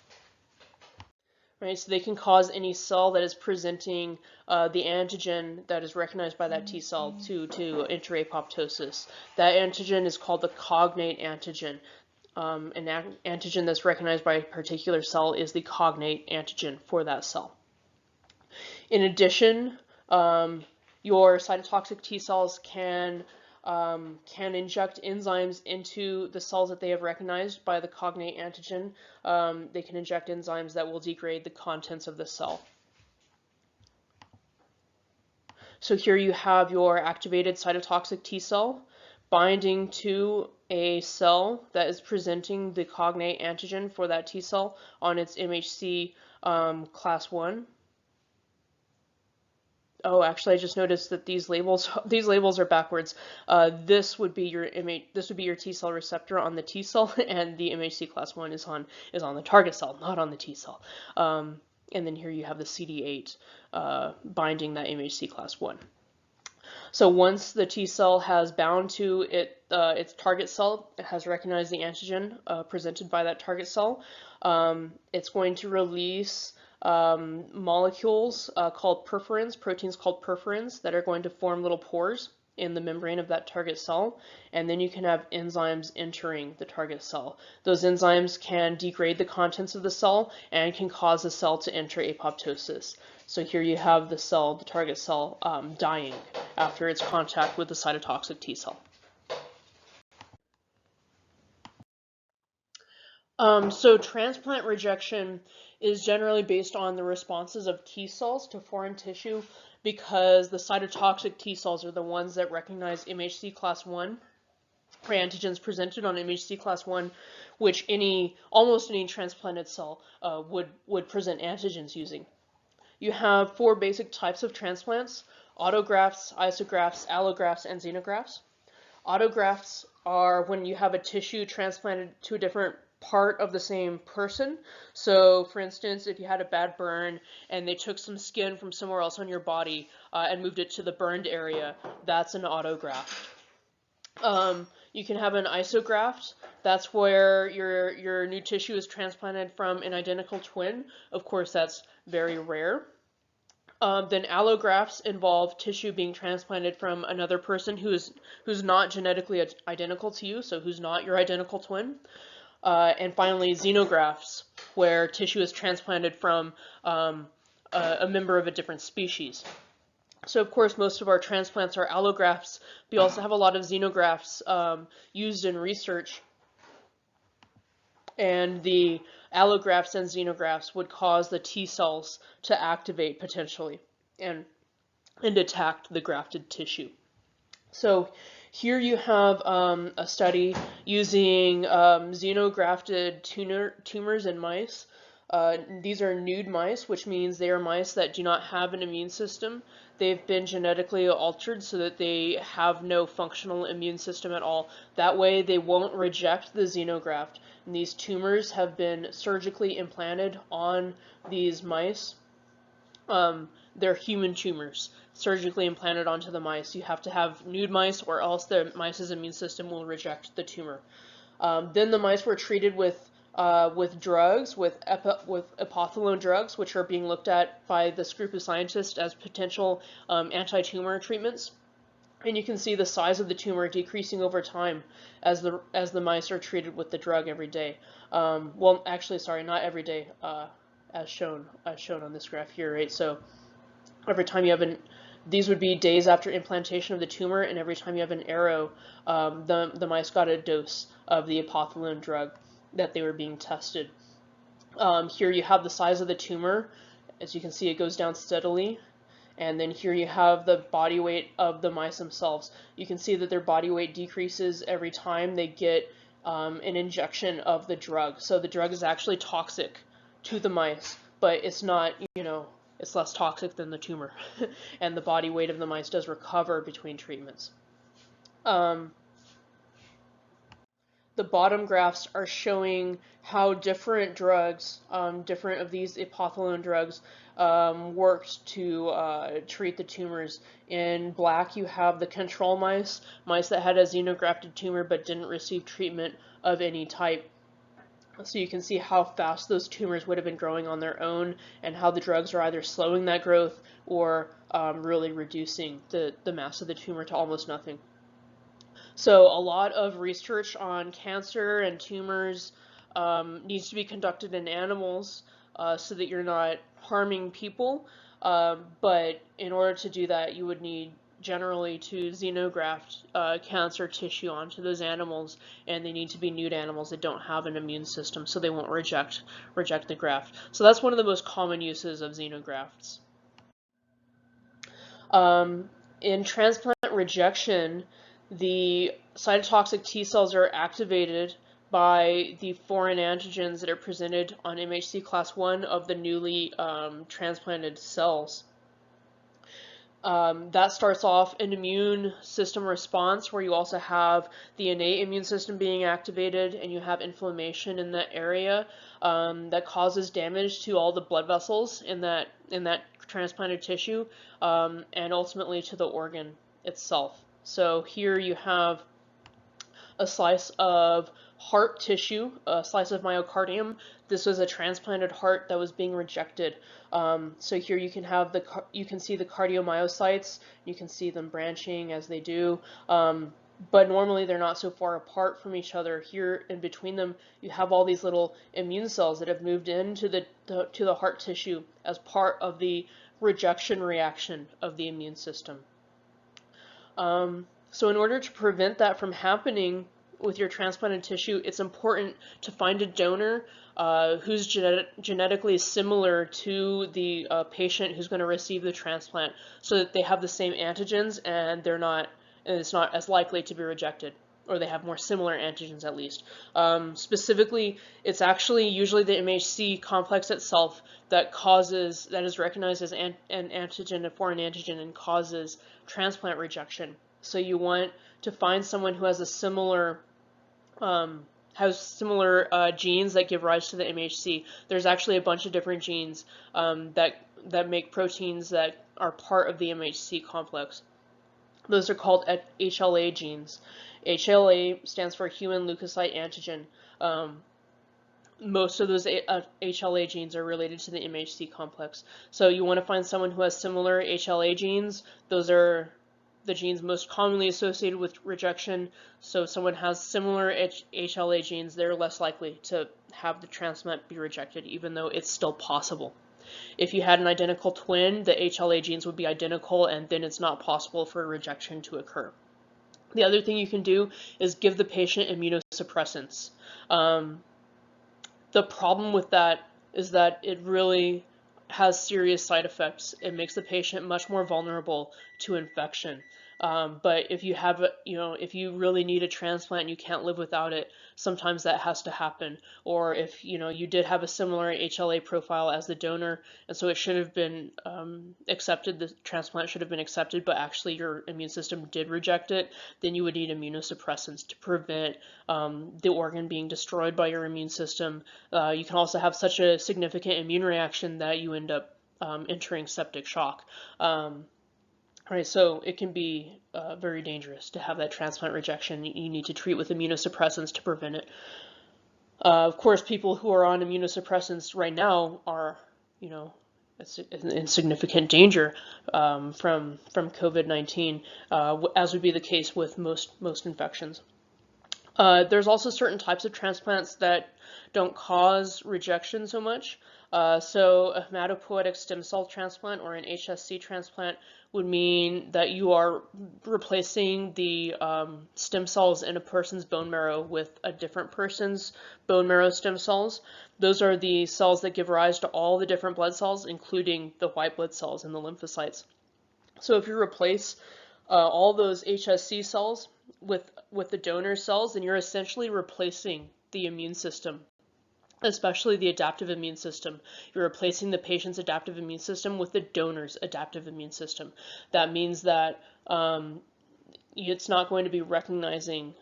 Right, so they can cause any cell that is presenting the antigen that is recognized by that T cell to enter apoptosis. That antigen is called the cognate antigen. An antigen that's recognized by a particular cell is the cognate antigen for that cell. In addition, your cytotoxic T cells can inject enzymes into the cells that they have recognized by the cognate antigen. They can inject enzymes that will degrade the contents of the cell. So here you have your activated cytotoxic T cell binding to a cell that is presenting the cognate antigen for that T cell on its MHC class 1. Oh, actually, I just noticed that these labels are backwards. This would be your T cell receptor on the T cell, and the MHC class 1 is on the target cell, not on the T cell. And then here you have the CD8 binding that MHC class 1. So once the T cell has bound to its target cell, it has recognized the antigen presented by that target cell, it's going to release molecules called perforins, proteins called perforins, that are going to form little pores in the membrane of that target cell, and then you can have enzymes entering the target cell. Those enzymes can degrade the contents of the cell and can cause the cell to enter apoptosis. So here you have the target cell, dying after its contact with the cytotoxic T cell. So transplant rejection is generally based on the responses of T cells to foreign tissue, because the cytotoxic T cells are the ones that recognize MHC class 1, or antigens presented on MHC class 1, which almost any transplanted cell would present antigens using. You have 4 basic types of transplants: autografts, isografts, allografts, and xenografts. Autografts are when you have a tissue transplanted to a different part of the same person. So for instance, if you had a bad burn and they took some skin from somewhere else on your body and moved it to the burned area, that's an autograft. You can have an isograft. That's where your new tissue is transplanted from an identical twin. Of course, that's very rare. Then allografts involve tissue being transplanted from another person who's not genetically identical to you, so who's not your identical twin. And finally, xenografts, where tissue is transplanted from a member of a different species. So of course most of our transplants are allografts. We also have a lot of xenografts used in research, and the allografts and xenografts would cause the T cells to activate potentially and attack the grafted tissue. So here you have a study using xenografted tumors in mice. These are nude mice, which means they are mice that do not have an immune system. They've been genetically altered so that they have no functional immune system at all. That way they won't reject the xenograft. And these tumors have been surgically implanted on these mice. They're human tumors, surgically implanted onto the mice. You have to have nude mice, or else the mice's immune system will reject the tumor. Then the mice were treated with drugs, with epithalone drugs, which are being looked at by this group of scientists as potential anti-tumor treatments. And you can see the size of the tumor decreasing over time as the mice are treated with the drug every day. Well, actually, sorry, not every day, as shown on this graph here, right? So every time you have these would be days after implantation of the tumor, and every time you have an arrow, the mice got a dose of the epithalone drug that they were being tested. Here you have the size of the tumor. As you can see, it goes down steadily. And then here you have the body weight of the mice themselves. You can see that their body weight decreases every time they get an injection of the drug. So the drug is actually toxic to the mice, but it's not, it's less toxic than the tumor. And the body weight of the mice does recover between treatments. The bottom graphs are showing how different drugs, different of these epithalone drugs, worked to treat the tumors. In black, you have the control mice that had a xenografted tumor but didn't receive treatment of any type. So you can see how fast those tumors would have been growing on their own, and how the drugs are either slowing that growth or really reducing the mass of the tumor to almost nothing. So a lot of research on cancer and tumors needs to be conducted in animals so that you're not harming people. But in order to do that, you would need generally to xenograft cancer tissue onto those animals, and they need to be nude animals that don't have an immune system, so they won't reject the graft. So that's one of the most common uses of xenografts. In transplant rejection, the cytotoxic T cells are activated by the foreign antigens that are presented on MHC class 1 of the newly transplanted cells. That starts off an immune system response where you also have the innate immune system being activated, and you have inflammation in that area that causes damage to all the blood vessels in that transplanted tissue, and ultimately to the organ itself. So here you have a slice of heart tissue, a slice of myocardium. This was a transplanted heart that was being rejected. So here you can see the cardiomyocytes. You can see them branching as they do. But normally they're not so far apart from each other. Here in between them, you have all these little immune cells that have moved into the heart tissue as part of the rejection reaction of the immune system. So in order to prevent that from happening with your transplanted tissue, it's important to find a donor who's genetically similar to the patient who's going to receive the transplant, so that they have the same antigens and it's not as likely to be rejected, or they have more similar antigens at least. Specifically, it's actually usually the MHC complex itself that is recognized as an antigen, a foreign antigen, and causes transplant rejection. So you want to find someone who has a similar genes that give rise to the MHC. There's actually a bunch of different genes that make proteins that are part of the MHC complex. Those are called HLA genes. HLA stands for human leukocyte antigen. Most of those HLA genes are related to the MHC complex. So you want to find someone who has similar HLA genes. Those are the genes most commonly associated with rejection. So if someone has similar HLA genes, they're less likely to have the transplant be rejected, even though it's still possible. If you had an identical twin, the HLA genes would be identical, and then it's not possible for a rejection to occur. The other thing you can do is give the patient immunosuppressants. The problem with that is that it really has serious side effects. It makes the patient much more vulnerable to infection. But if you have, if you really need a transplant and you can't live without it, sometimes that has to happen. Or if, you did have a similar HLA profile as the donor, and so it should have been accepted, the transplant should have been accepted, but actually your immune system did reject it, then you would need immunosuppressants to prevent the organ being destroyed by your immune system. You can also have such a significant immune reaction that you end up entering septic shock. Right, so it can be very dangerous to have that transplant rejection. You need to treat with immunosuppressants to prevent it. Of course, people who are on immunosuppressants right now are, in significant danger from COVID-19, as would be the case with most infections. There's also certain types of transplants that don't cause rejection so much. So a hematopoietic stem cell transplant or an HSC transplant would mean that you are replacing the stem cells in a person's bone marrow with a different person's bone marrow stem cells. Those are the cells that give rise to all the different blood cells, including the white blood cells and the lymphocytes. So if you replace all those HSC cells with the donor cells, then you're essentially replacing the immune system, especially the adaptive immune system. You're replacing the patient's adaptive immune system with the donor's adaptive immune system. That means that it's not going to be recognizing,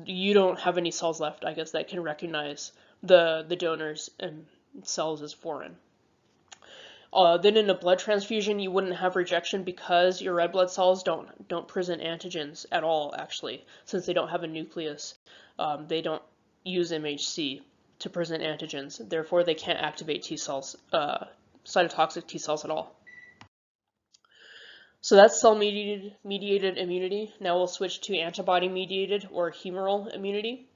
you don't have any cells left, I guess, that can recognize the donor's cells as foreign. Then in a blood transfusion, you wouldn't have rejection because your red blood cells don't present antigens at all, actually, since they don't have a nucleus. They don't use MHC to present antigens. Therefore, they can't activate T cells, cytotoxic T cells at all. So that's cell-mediated immunity. Now we'll switch to antibody-mediated or humoral immunity.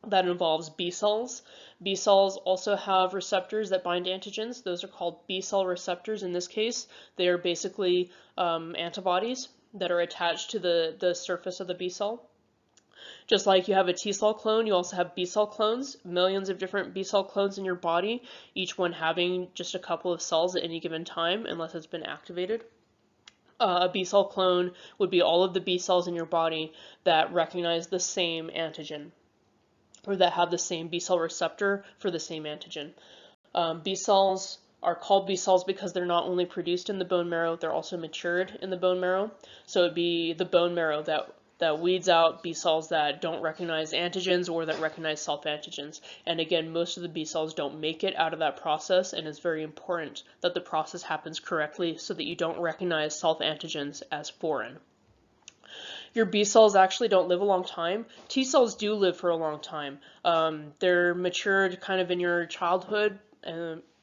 That involves B cells. B cells also have receptors that bind antigens. Those are called B cell receptors in this case. They are basically antibodies that are attached to the surface of the B cell. Just like you have a T cell clone, you also have B cell clones, millions of different B cell clones in your body, each one having just a couple of cells at any given time unless it's been activated. A B cell clone would be all of the B cells in your body that recognize the same antigen, or that have the same B cell receptor for the same antigen. B cells are called B cells because they're not only produced in the bone marrow, they're also matured in the bone marrow. So it'd be the bone marrow that weeds out B cells that don't recognize antigens or that recognize self-antigens. And again, most of the B cells don't make it out of that process, and it's very important that the process happens correctly so that you don't recognize self-antigens as foreign. Your B cells actually don't live a long time. T cells do live for a long time. They're matured kind of in your childhood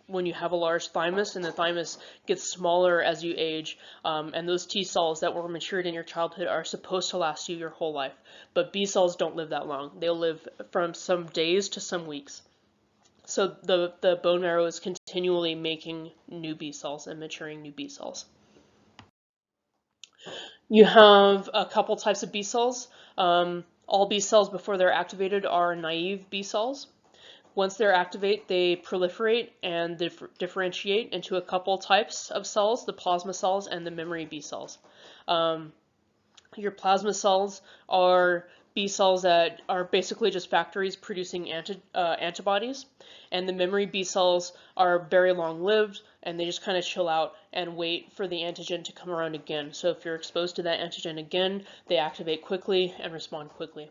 when you have a large thymus, and the thymus gets smaller as you age. And those T cells that were matured in your childhood are supposed to last you your whole life. But B cells don't live that long. They'll live from some days to some weeks. So the bone marrow is continually making new B cells and maturing new B cells. You have a couple types of B cells. All B cells before they're activated are naive B cells. Once they're activated, they proliferate and differentiate into a couple types of cells, the plasma cells and the memory B cells. Your plasma cells are B cells that are basically just factories producing antibodies, and the memory B cells are very long-lived, and they just kind of chill out and wait for the antigen to come around again. So if you're exposed to that antigen again, they activate quickly and respond quickly.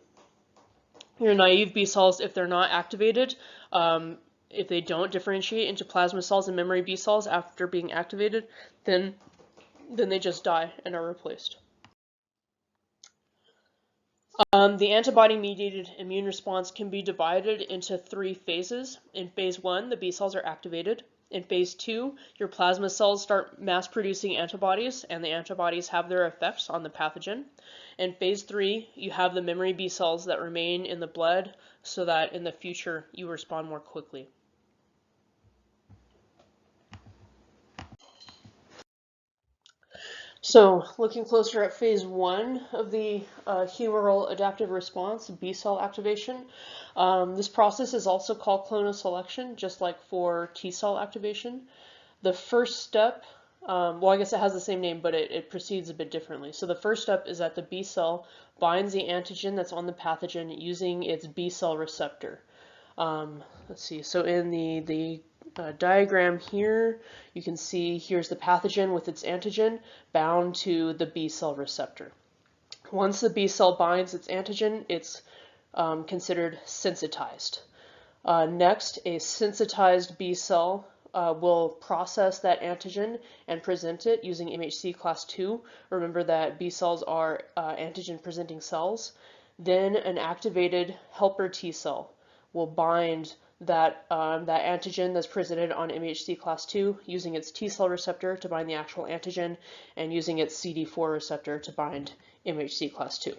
Your naive B cells, if they're not activated, if they don't differentiate into plasma cells and memory B cells after being activated, then they just die and are replaced. The antibody-mediated immune response can be divided into 3 phases. In phase 1, the B cells are activated. In phase 2, your plasma cells start mass-producing antibodies, and the antibodies have their effects on the pathogen. In phase 3, you have the memory B cells that remain in the blood so that in the future you respond more quickly. So looking closer at phase 1 of the humoral adaptive response, B cell activation, this process is also called clonal selection, just like for T cell activation. The first step, well, I guess it has the same name, but it proceeds a bit differently. So the first step is that the B cell binds the antigen that's on the pathogen using its B cell receptor. Let's see, so in the diagram here, you can see here's the pathogen with its antigen bound to the B cell receptor. Once the B cell binds its antigen, it's considered sensitized. Next, a sensitized B cell will process that antigen and present it using MHC class II. Remember that B cells are antigen presenting cells. Then an activated helper T cell will bind that antigen that's presented on MHC class II using its T cell receptor to bind the actual antigen and using its CD4 receptor to bind MHC class II.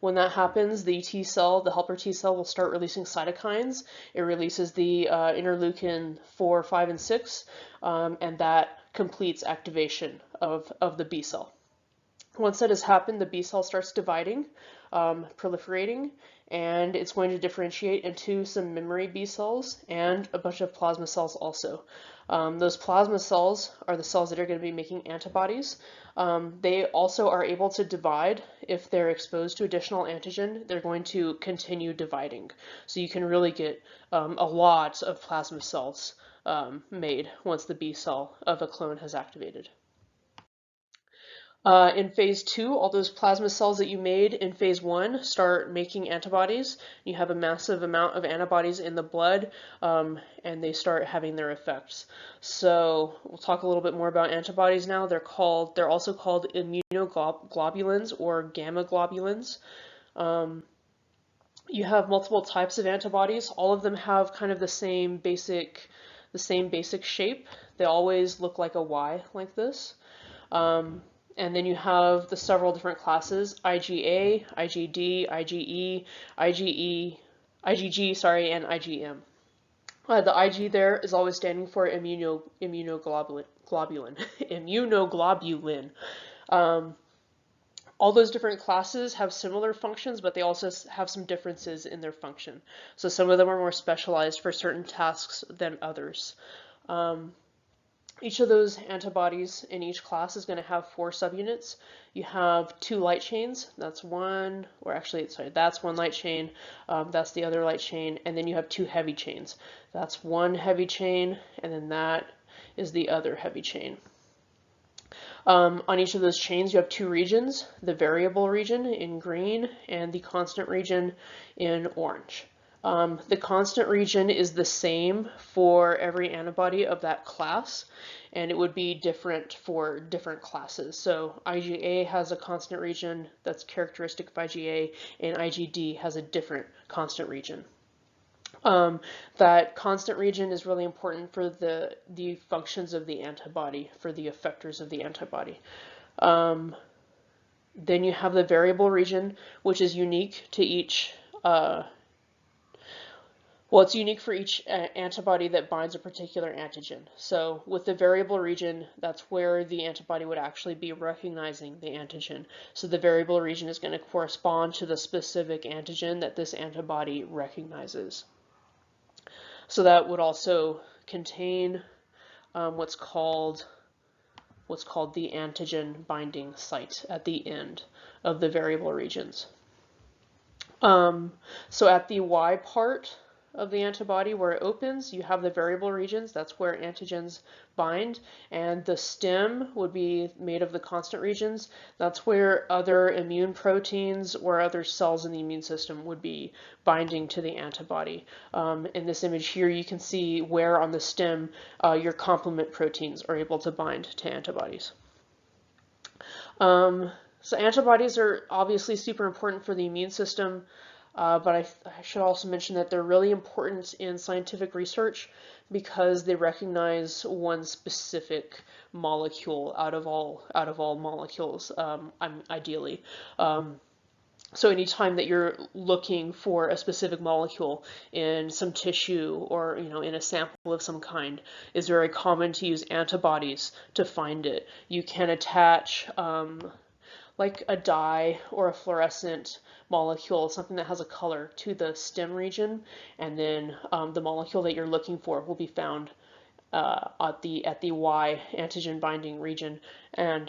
When that happens, the T cell, the helper T cell, will start releasing cytokines. It releases the interleukin 4, 5, and 6, and that completes activation of the B cell. Once that has happened, the B cell starts dividing, proliferating, and it's going to differentiate into some memory B cells and a bunch of plasma cells also. Those plasma cells are the cells that are going to be making antibodies. They also are able to divide. If they're exposed to additional antigen, they're going to continue dividing. So you can really get a lot of plasma cells made once the B cell of a clone has activated. In phase 2, all those plasma cells that you made in phase 1 start making antibodies. You have a massive amount of antibodies in the blood, and they start having their effects. So we'll talk a little bit more about antibodies now. They're also called immunoglobulins or gamma globulins. You have multiple types of antibodies. All of them have kind of the same basic shape. They always look like a Y, like this. And then you have the several different classes: IgA, IgD, IgE, IgG, and IgM. The Ig there is always standing for immunoglobulin. Immunoglobulin. All those different classes have similar functions, but they also have some differences in their function. So some of them are more specialized for certain tasks than others. Each of those antibodies in each class is going to have 4 subunits. You have 2 light chains. That's one, or actually, sorry, that's one light chain. That's the other light chain. And then you have 2 heavy chains. That's one heavy chain, and then that is the other heavy chain. On each of those chains, you have 2 regions: the variable region in green and the constant region in orange. The constant region is the same for every antibody of that class, and it would be different for different classes. So IgA has a constant region that's characteristic of IgA, and IgD has a different constant region. That constant region is really important for the functions of the antibody, for the effectors of the antibody. Then you have the variable region, which is unique to each it's unique for each antibody that binds a particular antigen. So with the variable region, that's where the antibody would actually be recognizing the antigen. So the variable region is going to correspond to the specific antigen that this antibody recognizes. So that would also contain what's called the antigen binding site at the end of the variable regions. So at the Y part of the antibody, where it opens, you have the variable regions. That's where antigens bind, and the stem would be made of the constant regions. That's where other immune proteins or other cells in the immune system would be binding to the antibody. In this image here, you can see where on the stem your complement proteins are able to bind to antibodies. So antibodies are obviously super important for the immune system. But I should also mention that they're really important in scientific research because they recognize one specific molecule out of all molecules, ideally. So anytime that you're looking for a specific molecule in some tissue or in a sample of some kind, it's very common to use antibodies to find it. You can attach like a dye or a fluorescent molecule, something that has a color, to the stem region, and then the molecule that you're looking for will be found at the Y antigen binding region, and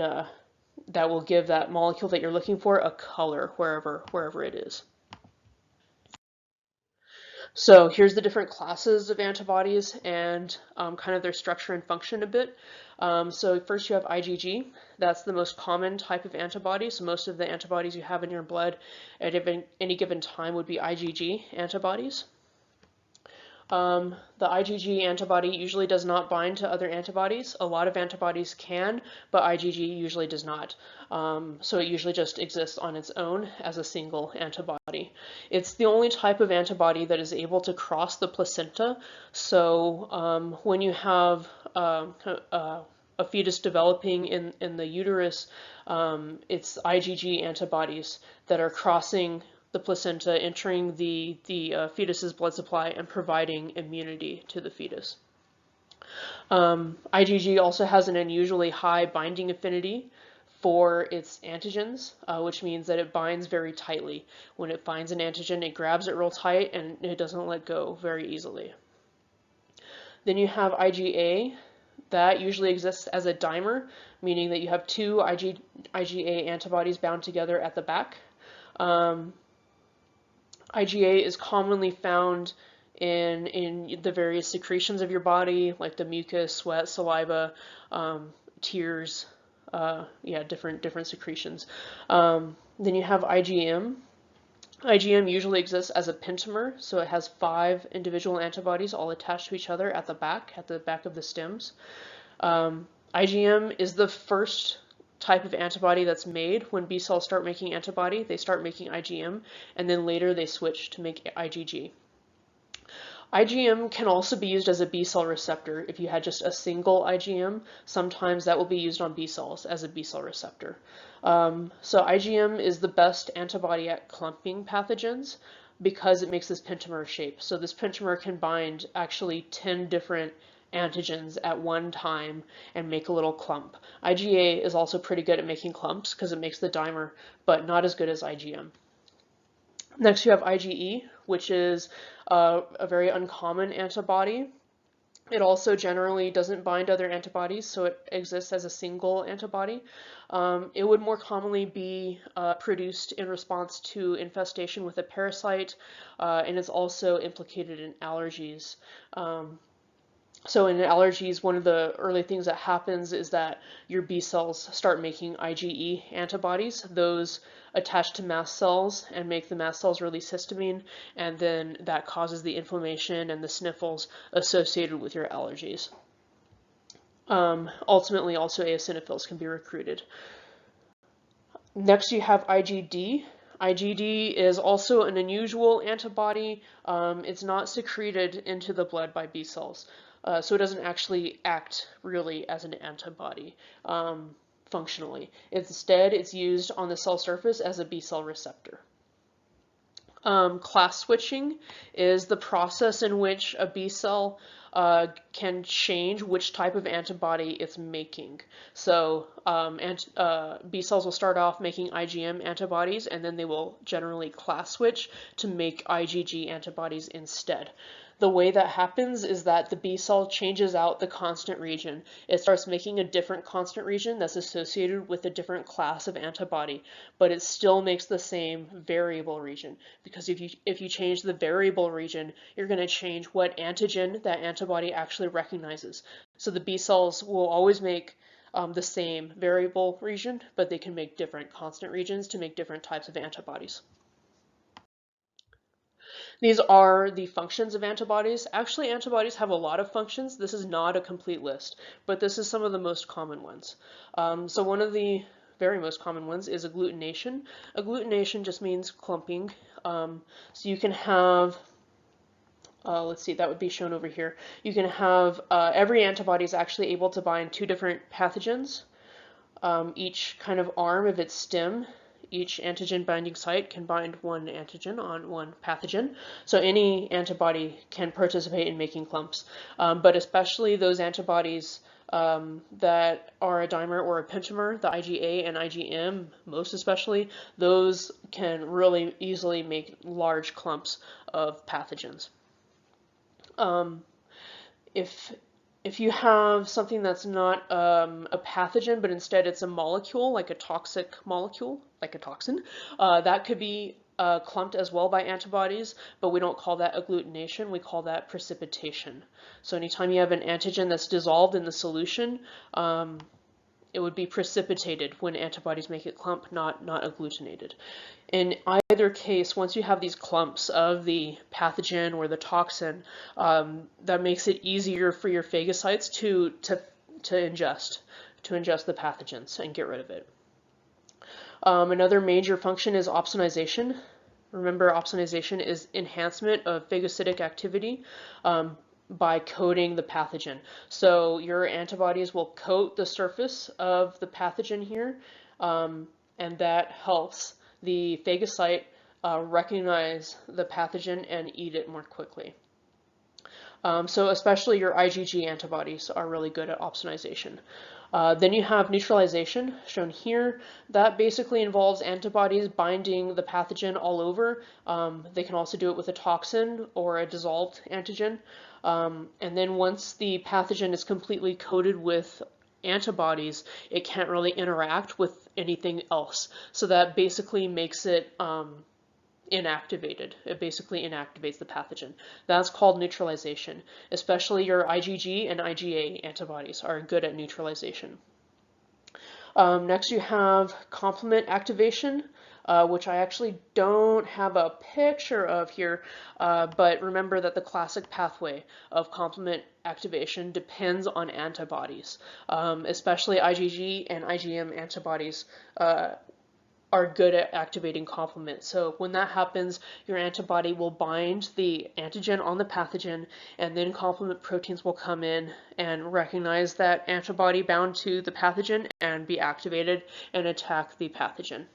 that will give that molecule that you're looking for a color wherever it is. So here's the different classes of antibodies and kind of their structure and function a bit. So first you have IgG. That's the most common type of antibody. So most of the antibodies you have in your blood at any given time would be IgG antibodies. The IgG antibody usually does not bind to other antibodies. A lot of antibodies can, but IgG usually does not. So it usually just exists on its own as a single antibody. It's the only type of antibody that is able to cross the placenta. So when you have a fetus developing in the uterus, it's IgG antibodies that are crossing the placenta, entering the fetus's blood supply and providing immunity to the fetus. IgG also has an unusually high binding affinity for its antigens, which means that it binds very tightly. When it finds an antigen, it grabs it real tight and it doesn't let go very easily. Then you have IgA. That usually exists as a dimer, meaning that you have two IgA antibodies bound together at the back. IgA is commonly found in the various secretions of your body, like the mucus, sweat, saliva, tears, different secretions. Then you have IgM. IgM usually exists as a pentamer, so it has 5 individual antibodies all attached to each other at the back of the stems. IgM is the first type of antibody that's made. When B cells start making antibody, they start making IgM, and then later they switch to make IgG. IgM can also be used as a B cell receptor. If you had just a single IgM, sometimes that will be used on B cells as a B cell receptor. So IgM is the best antibody at clumping pathogens because it makes this pentamer shape. So this pentamer can bind actually 10 different antigens at one time and make a little clump. IgA is also pretty good at making clumps because it makes the dimer, but not as good as IgM. Next you have IgE, which is a very uncommon antibody. It also generally doesn't bind other antibodies, so it exists as a single antibody. It would more commonly be produced in response to infestation with a parasite, and is also implicated in allergies. So in allergies, one of the early things that happens is that your B cells start making IgE antibodies. Those attach to mast cells and make the mast cells release histamine, and then that causes the inflammation and the sniffles associated with your allergies. Ultimately, also eosinophils can be recruited. Next, you have IgD. IgD is also an unusual antibody. It's not secreted into the blood by B cells. So it doesn't actually act really as an antibody functionally. Instead, it's used on the cell surface as a B cell receptor. Class switching is the process in which a B cell can change which type of antibody it's making. So B cells will start off making IgM antibodies, and then they will generally class switch to make IgG antibodies instead. The way that happens is that the B cell changes out the constant region. It starts making a different constant region that's associated with a different class of antibody, but it still makes the same variable region, because if you change the variable region, you're going to change what antigen that antibody actually recognizes. So the B cells will always make the same variable region, but they can make different constant regions to make different types of antibodies. These are the functions of antibodies. Actually, antibodies have a lot of functions. This is not a complete list, but this is some of the most common ones. So one of the very most common ones is agglutination. Agglutination just means clumping. So you can have, let's see, that would be shown over here. You can have, every antibody is actually able to bind 2 different pathogens. Each kind of arm of its stem Each antigen binding site can bind one antigen on one pathogen. So any antibody can participate in making clumps, but especially those antibodies that are a dimer or a pentamer, the IgA and IgM, most especially, those can really easily make large clumps of pathogens. If you have something that's not a pathogen, but instead it's a molecule, like a toxic molecule, like a toxin, that could be clumped as well by antibodies, but we don't call that agglutination, we call that precipitation. So anytime you have an antigen that's dissolved in the solution, it would be precipitated when antibodies make it clump, not agglutinated. In either case, once you have these clumps of the pathogen or the toxin, that makes it easier for your phagocytes to ingest the pathogens and get rid of it. Another major function is opsonization. Remember, opsonization is enhancement of phagocytic activity by coating the pathogen. So your antibodies will coat the surface of the pathogen here, and that helps the phagocyte recognize the pathogen and eat it more quickly. So especially your IgG antibodies are really good at opsonization. Then you have neutralization, shown here. That basically involves antibodies binding the pathogen all over. They can also do it with a toxin or a dissolved antigen. And then once the pathogen is completely coated with antibodies, it can't really interact with anything else. So that basically makes it inactivated. It basically inactivates the pathogen. That's called neutralization. Especially your IgG and IgA antibodies are good at neutralization. Next you have complement activation, which I actually don't have a picture of here, but remember that the classic pathway of complement activation depends on antibodies, especially IgG and IgM antibodies are good at activating complement. So when that happens, your antibody will bind the antigen on the pathogen, and then complement proteins will come in and recognize that antibody bound to the pathogen and be activated and attack the pathogen.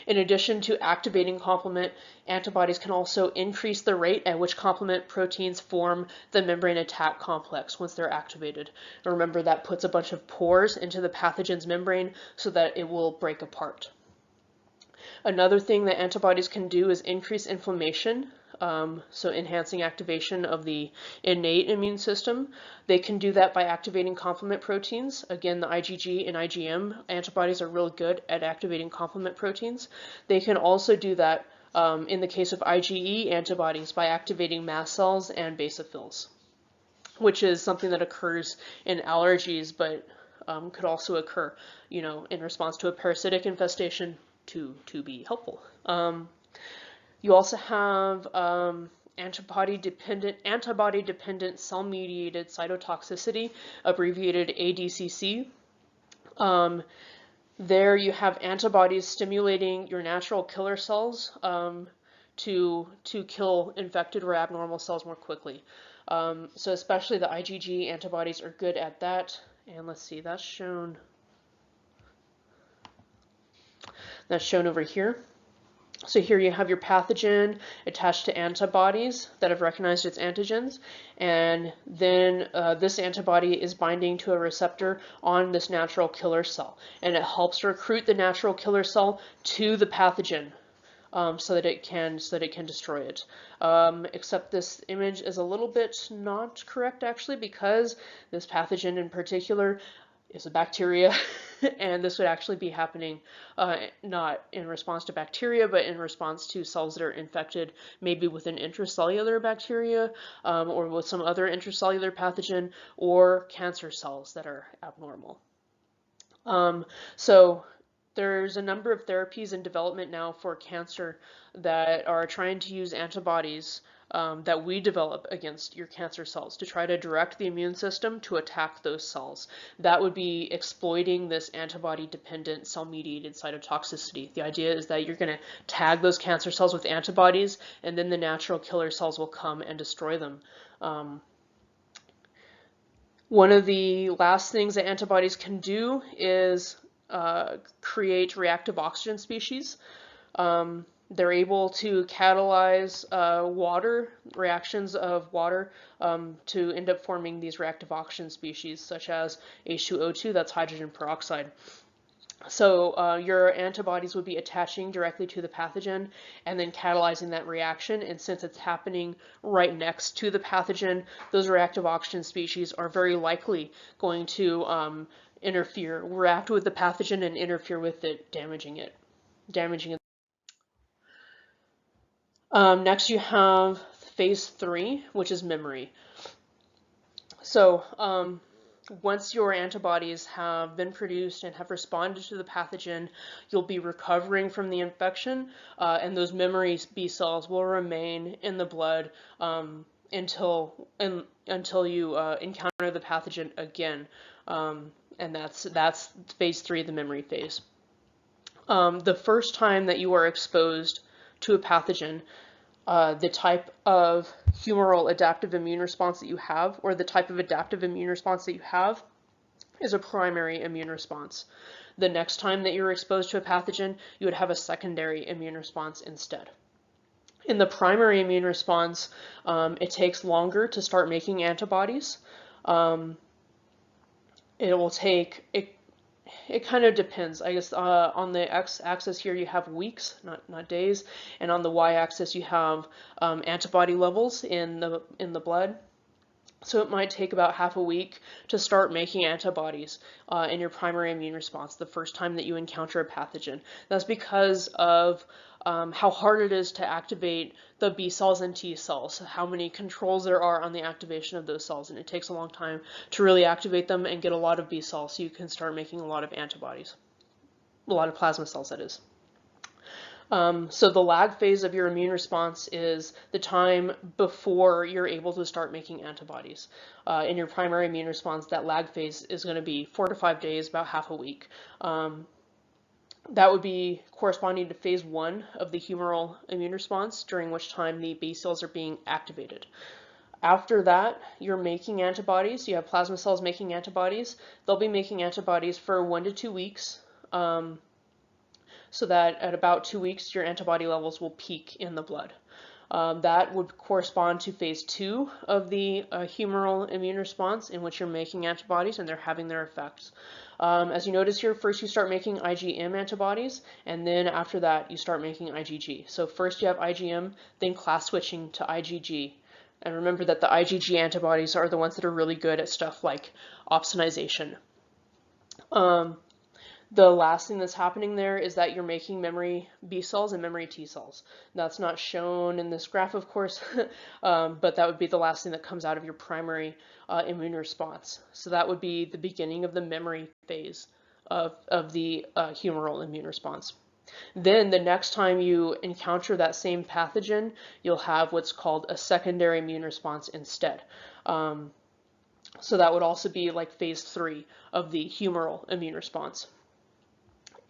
In addition to activating complement, antibodies can also increase the rate at which complement proteins form the membrane attack complex once they're activated. And remember, that puts a bunch of pores into the pathogen's membrane so that it will break apart. Another thing that antibodies can do is increase inflammation, so enhancing activation of the innate immune system. They can do that by activating complement proteins. Again, the IgG and IgM antibodies are really good at activating complement proteins. They can also do that in the case of IgE antibodies by activating mast cells and basophils, which is something that occurs in allergies, but could also occur, in response to a parasitic infestation to be helpful. You also have antibody-dependent cell-mediated cytotoxicity, abbreviated ADCC. There you have antibodies stimulating your natural killer cells to kill infected or abnormal cells more quickly. So especially the IgG antibodies are good at that. And let's see, that's shown over here. So here you have your pathogen attached to antibodies that have recognized its antigens, and then this antibody is binding to a receptor on this natural killer cell, and it helps recruit the natural killer cell to the pathogen so that it can destroy it. Except this image is a little bit not correct actually, because this pathogen in particular is a bacteria, and this would actually be happening not in response to bacteria, but in response to cells that are infected, maybe with an intracellular bacteria or with some other intracellular pathogen, or cancer cells that are abnormal. So there's a number of therapies in development now for cancer that are trying to use antibodies that we develop against your cancer cells to try to direct the immune system to attack those cells. That would be exploiting this antibody-dependent cell-mediated cytotoxicity. The idea is that you're going to tag those cancer cells with antibodies, and then the natural killer cells will come and destroy them. One of the last things that antibodies can do is create reactive oxygen species. They're able to catalyze reactions of water, to end up forming these reactive oxygen species, such as H2O2, that's hydrogen peroxide. So your antibodies would be attaching directly to the pathogen and then catalyzing that reaction. And since it's happening right next to the pathogen, those reactive oxygen species are very likely going to react with the pathogen and interfere with it, damaging it. Next you have phase 3, which is memory. So once your antibodies have been produced and have responded to the pathogen, you'll be recovering from the infection, and those memory B cells will remain in the blood until you encounter the pathogen again, and that's phase 3, the memory phase. The first time that you are exposed to a pathogen, the type of humoral adaptive immune response that you have, or the type of adaptive immune response that you have, is a primary immune response. The next time that you're exposed to a pathogen, you would have a secondary immune response instead. In the primary immune response, it takes longer to start making antibodies. It kind of depends. I guess on the x-axis here you have weeks, not days, and on the y-axis you have antibody levels in the blood. So it might take about half a week to start making antibodies in your primary immune response the first time that you encounter a pathogen. That's because of how hard it is to activate the B cells and T cells, how many controls there are on the activation of those cells, and it takes a long time to really activate them and get a lot of B cells so you can start making a lot of antibodies, a lot of plasma cells, that is. So the lag phase of your immune response is the time before you're able to start making antibodies. In your primary immune response, that lag phase is going to be 4 to 5 days, about half a week. That would be corresponding to phase 1 of the humoral immune response, during which time the B cells are being activated. After that, you're making antibodies. You have plasma cells making antibodies. They'll be making antibodies for 1 to 2 weeks. So that at about 2 weeks, your antibody levels will peak in the blood. That would correspond to phase 2 of the humoral immune response, in which you're making antibodies and they're having their effects. As you notice here, first you start making IgM antibodies, and then after that you start making IgG. So first you have IgM, then class switching to IgG. And remember that the IgG antibodies are the ones that are really good at stuff like opsonization. The last thing that's happening there is that you're making memory B cells and memory T cells. That's not shown in this graph, of course, but that would be the last thing that comes out of your primary immune response. So that would be the beginning of the memory phase of the humoral immune response. Then the next time you encounter that same pathogen, you'll have what's called a secondary immune response instead. So that would also be like phase 3 of the humoral immune response.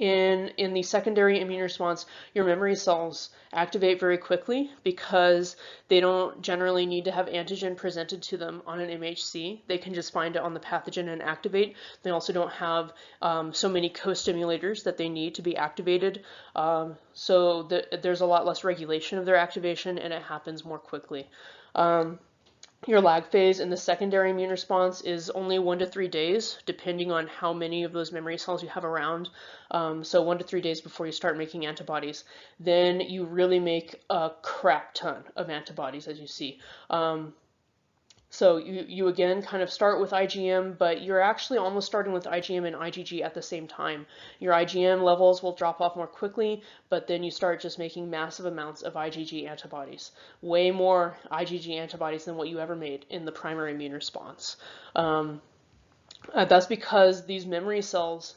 In the secondary immune response, your memory cells activate very quickly because they don't generally need to have antigen presented to them on an MHC. They can just find it on the pathogen and activate. They also don't have so many co-stimulators that they need to be activated. So there's a lot less regulation of their activation, and it happens more quickly. Your lag phase in the secondary immune response is only 1 to 3 days, depending on how many of those memory cells you have around. So 1 to 3 days before you start making antibodies. Then you really make a crap ton of antibodies, as you see. So you again kind of start with IgM, but you're actually almost starting with IgM and IgG at the same time. Your IgM levels will drop off more quickly, but then you start just making massive amounts of IgG antibodies. Way more IgG antibodies than what you ever made in the primary immune response. That's because these memory cells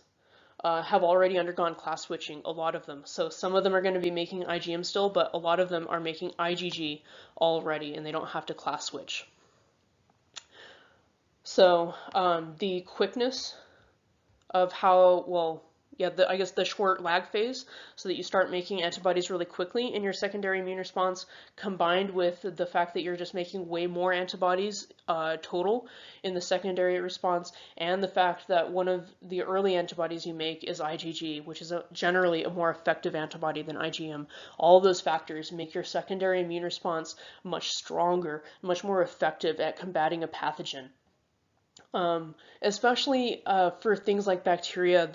have already undergone class switching, a lot of them. So some of them are going to be making IgM still, but a lot of them are making IgG already, and they don't have to class switch. So the quickness of how, well, I guess the short lag phase, so that you start making antibodies really quickly in your secondary immune response, combined with the fact that you're just making way more antibodies total in the secondary response, and the fact that one of the early antibodies you make is IgG, which is generally a more effective antibody than IgM. All of those factors make your secondary immune response much stronger, much more effective at combating a pathogen. Especially for things like bacteria,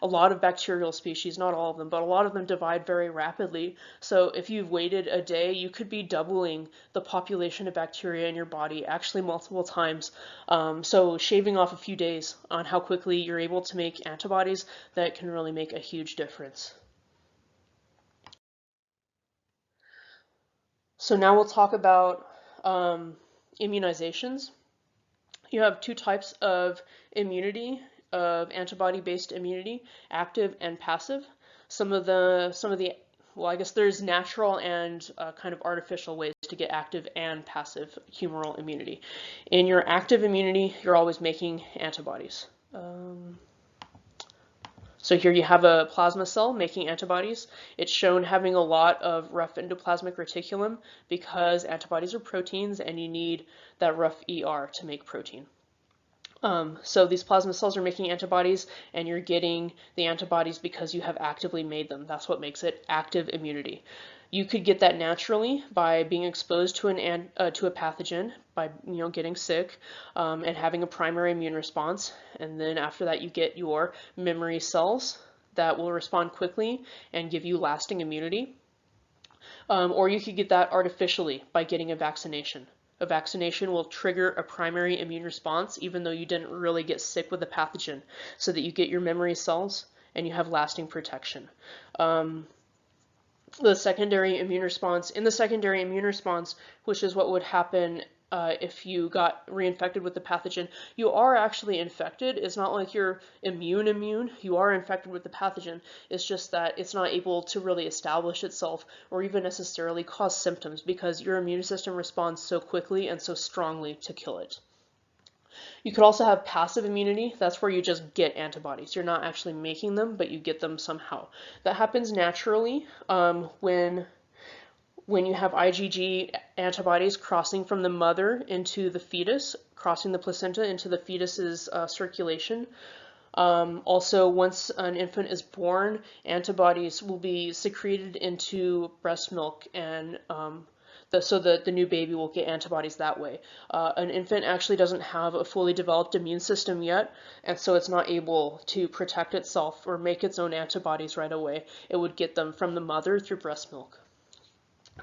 a lot of bacterial species, not all of them, but a lot of them divide very rapidly. So if you've waited a day, you could be doubling the population of bacteria in your body, actually multiple times. So shaving off a few days on how quickly you're able to make antibodies, that can really make a huge difference. So now we'll talk about immunizations. You have two types of immunity, of antibody-based immunity, active and passive. Well, I guess there's natural and kind of artificial ways to get active and passive humoral immunity. In your active immunity, you're always making antibodies. So here you have a plasma cell making antibodies. It's shown having a lot of rough endoplasmic reticulum because antibodies are proteins and you need that rough ER to make protein. So these plasma cells are making antibodies, and you're getting the antibodies because you have actively made them. That's what makes it active immunity. You could get that naturally by being exposed to a pathogen, by getting sick and having a primary immune response, and then after that you get your memory cells that will respond quickly and give you lasting immunity. Or you could get that artificially by getting a vaccination. A vaccination will trigger a primary immune response even though you didn't really get sick with the pathogen, so that you get your memory cells and you have lasting protection. The secondary immune response, which is what would happen if you got reinfected with the pathogen, you are actually infected. It's not like you're immune. You are infected with the pathogen. It's just that it's not able to really establish itself or even necessarily cause symptoms because your immune system responds so quickly and so strongly to kill it. You could also have passive immunity. That's where you just get antibodies. You're not actually making them, but you get them somehow. That happens naturally when you have IgG antibodies crossing from the mother into the fetus, crossing the placenta into the fetus's circulation. Also, once an infant is born, antibodies will be secreted into breast milk, and so that the new baby will get antibodies that way. An infant actually doesn't have a fully developed immune system yet, and so it's not able to protect itself or make its own antibodies right away. It would get them from the mother through breast milk.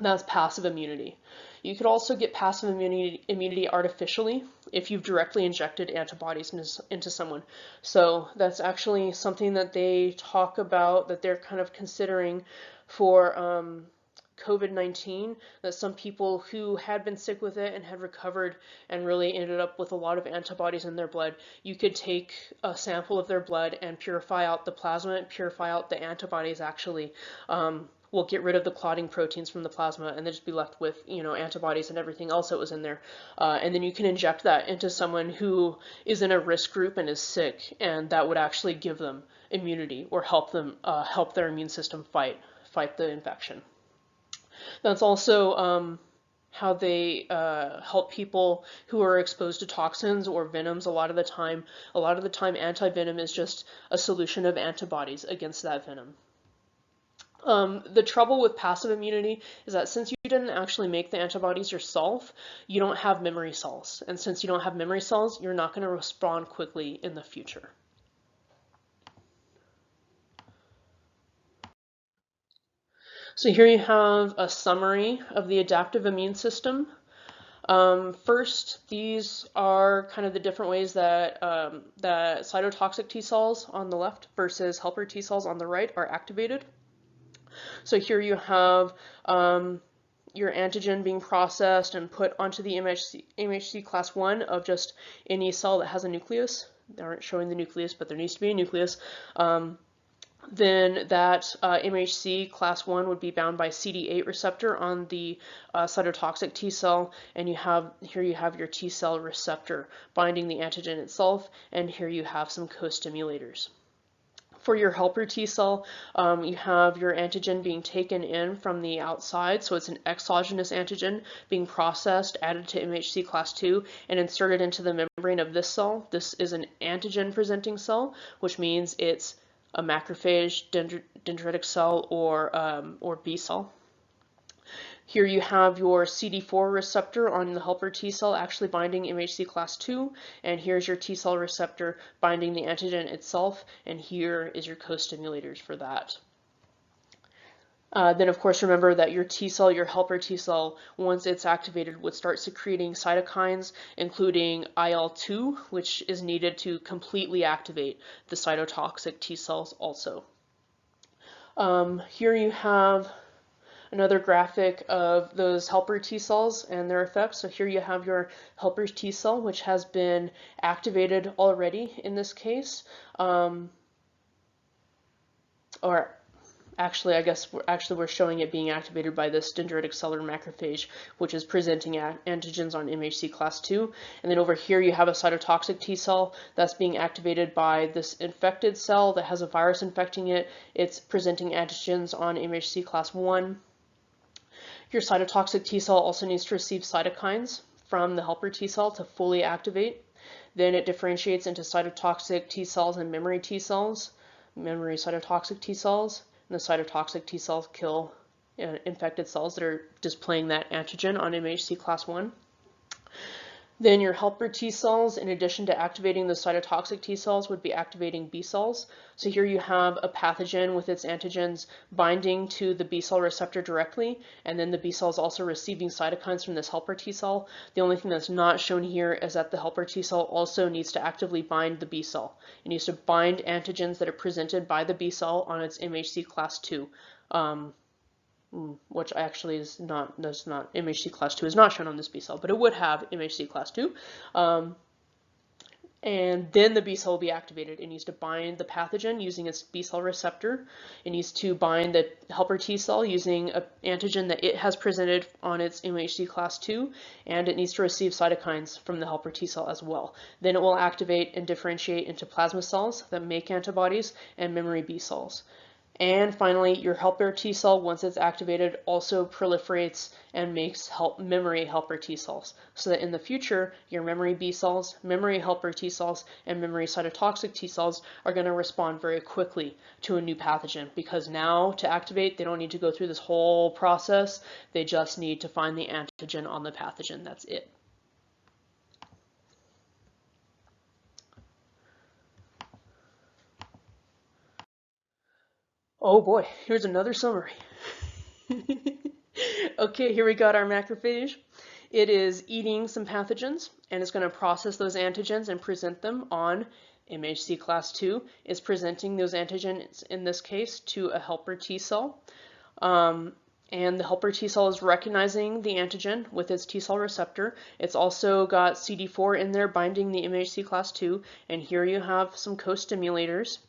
That's passive immunity. You could also get passive immunity artificially if you've directly injected antibodies into someone. So that's actually something that they talk about, that they're kind of considering for COVID-19, that some people who had been sick with it and had recovered and really ended up with a lot of antibodies in their blood, you could take a sample of their blood and purify out the plasma and purify out the antibodies actually. We'll get rid of the clotting proteins from the plasma and then just be left with, antibodies and everything else that was in there. And then you can inject that into someone who is in a risk group and is sick, and that would actually give them immunity or help their immune system fight the infection. That's also how they help people who are exposed to toxins or venoms. A lot of the time, antivenom is just a solution of antibodies against that venom. The trouble with passive immunity is that since you didn't actually make the antibodies yourself, you don't have memory cells. And since you don't have memory cells, you're not going to respond quickly in the future. So here you have a summary of the adaptive immune system. First, these are kind of the different ways that that cytotoxic T cells on the left versus helper T cells on the right are activated. So here you have your antigen being processed and put onto the MHC class 1 of just any cell that has a nucleus. They aren't showing the nucleus, but there needs to be a nucleus. Then that MHC class 1 would be bound by CD8 receptor on the cytotoxic T cell, and here you have your T cell receptor binding the antigen itself, and here you have some co-stimulators. For your helper T cell, you have your antigen being taken in from the outside, so it's an exogenous antigen being processed, added to MHC class II, and inserted into the membrane of this cell. This is an antigen-presenting cell, which means it's a macrophage, dendritic cell, or B cell. Here you have your CD4 receptor on the helper T cell actually binding MHC class II, and here's your T cell receptor binding the antigen itself, and here is your co-stimulators for that. Then of course remember that your T cell, your helper T cell, once it's activated, would start secreting cytokines, including IL-2, which is needed to completely activate the cytotoxic T cells also. Here you have another graphic of those helper T cells and their effects. So here you have your helper T cell, which has been activated already in this case. Or actually, I guess we're showing it being activated by this dendritic cellular macrophage, which is presenting antigens on MHC class II. And then over here you have a cytotoxic T cell that's being activated by this infected cell that has a virus infecting it. It's presenting antigens on MHC class I. Your cytotoxic T cell also needs to receive cytokines from the helper T cell to fully activate. Then it differentiates into cytotoxic T cells and memory T cells, memory cytotoxic T cells, and the cytotoxic T cells kill infected cells that are displaying that antigen on MHC class I. Then your helper T cells, in addition to activating the cytotoxic T cells, would be activating B cells. So here you have a pathogen with its antigens binding to the B cell receptor directly, and then the B cell is also receiving cytokines from this helper T cell. The only thing that's not shown here is that the helper T cell also needs to actively bind the B cell. It needs to bind antigens that are presented by the B cell on its MHC class II. Which actually is not, MHC class II is not shown on this B cell, but it would have MHC class II. And then the B cell will be activated. It needs to bind the pathogen using its B cell receptor. It needs to bind the helper T cell using an antigen that it has presented on its MHC class II, and it needs to receive cytokines from the helper T cell as well. Then it will activate and differentiate into plasma cells that make antibodies and memory B cells. And finally, your helper T cell, once it's activated, also proliferates and makes memory helper T cells, so that in the future, your memory B cells, memory helper T cells, and memory cytotoxic T cells are going to respond very quickly to a new pathogen, because now to activate, they don't need to go through this whole process. They just need to find the antigen on the pathogen. That's it. Oh boy, here's another summary. Okay, here we got our macrophage. It is eating some pathogens, and it's going to process those antigens and present them on MHC class II. It's presenting those antigens, in this case, to a helper T cell. And the helper T cell is recognizing the antigen with its T cell receptor. It's also got CD4 in there binding the MHC class II, and here you have some co-stimulators.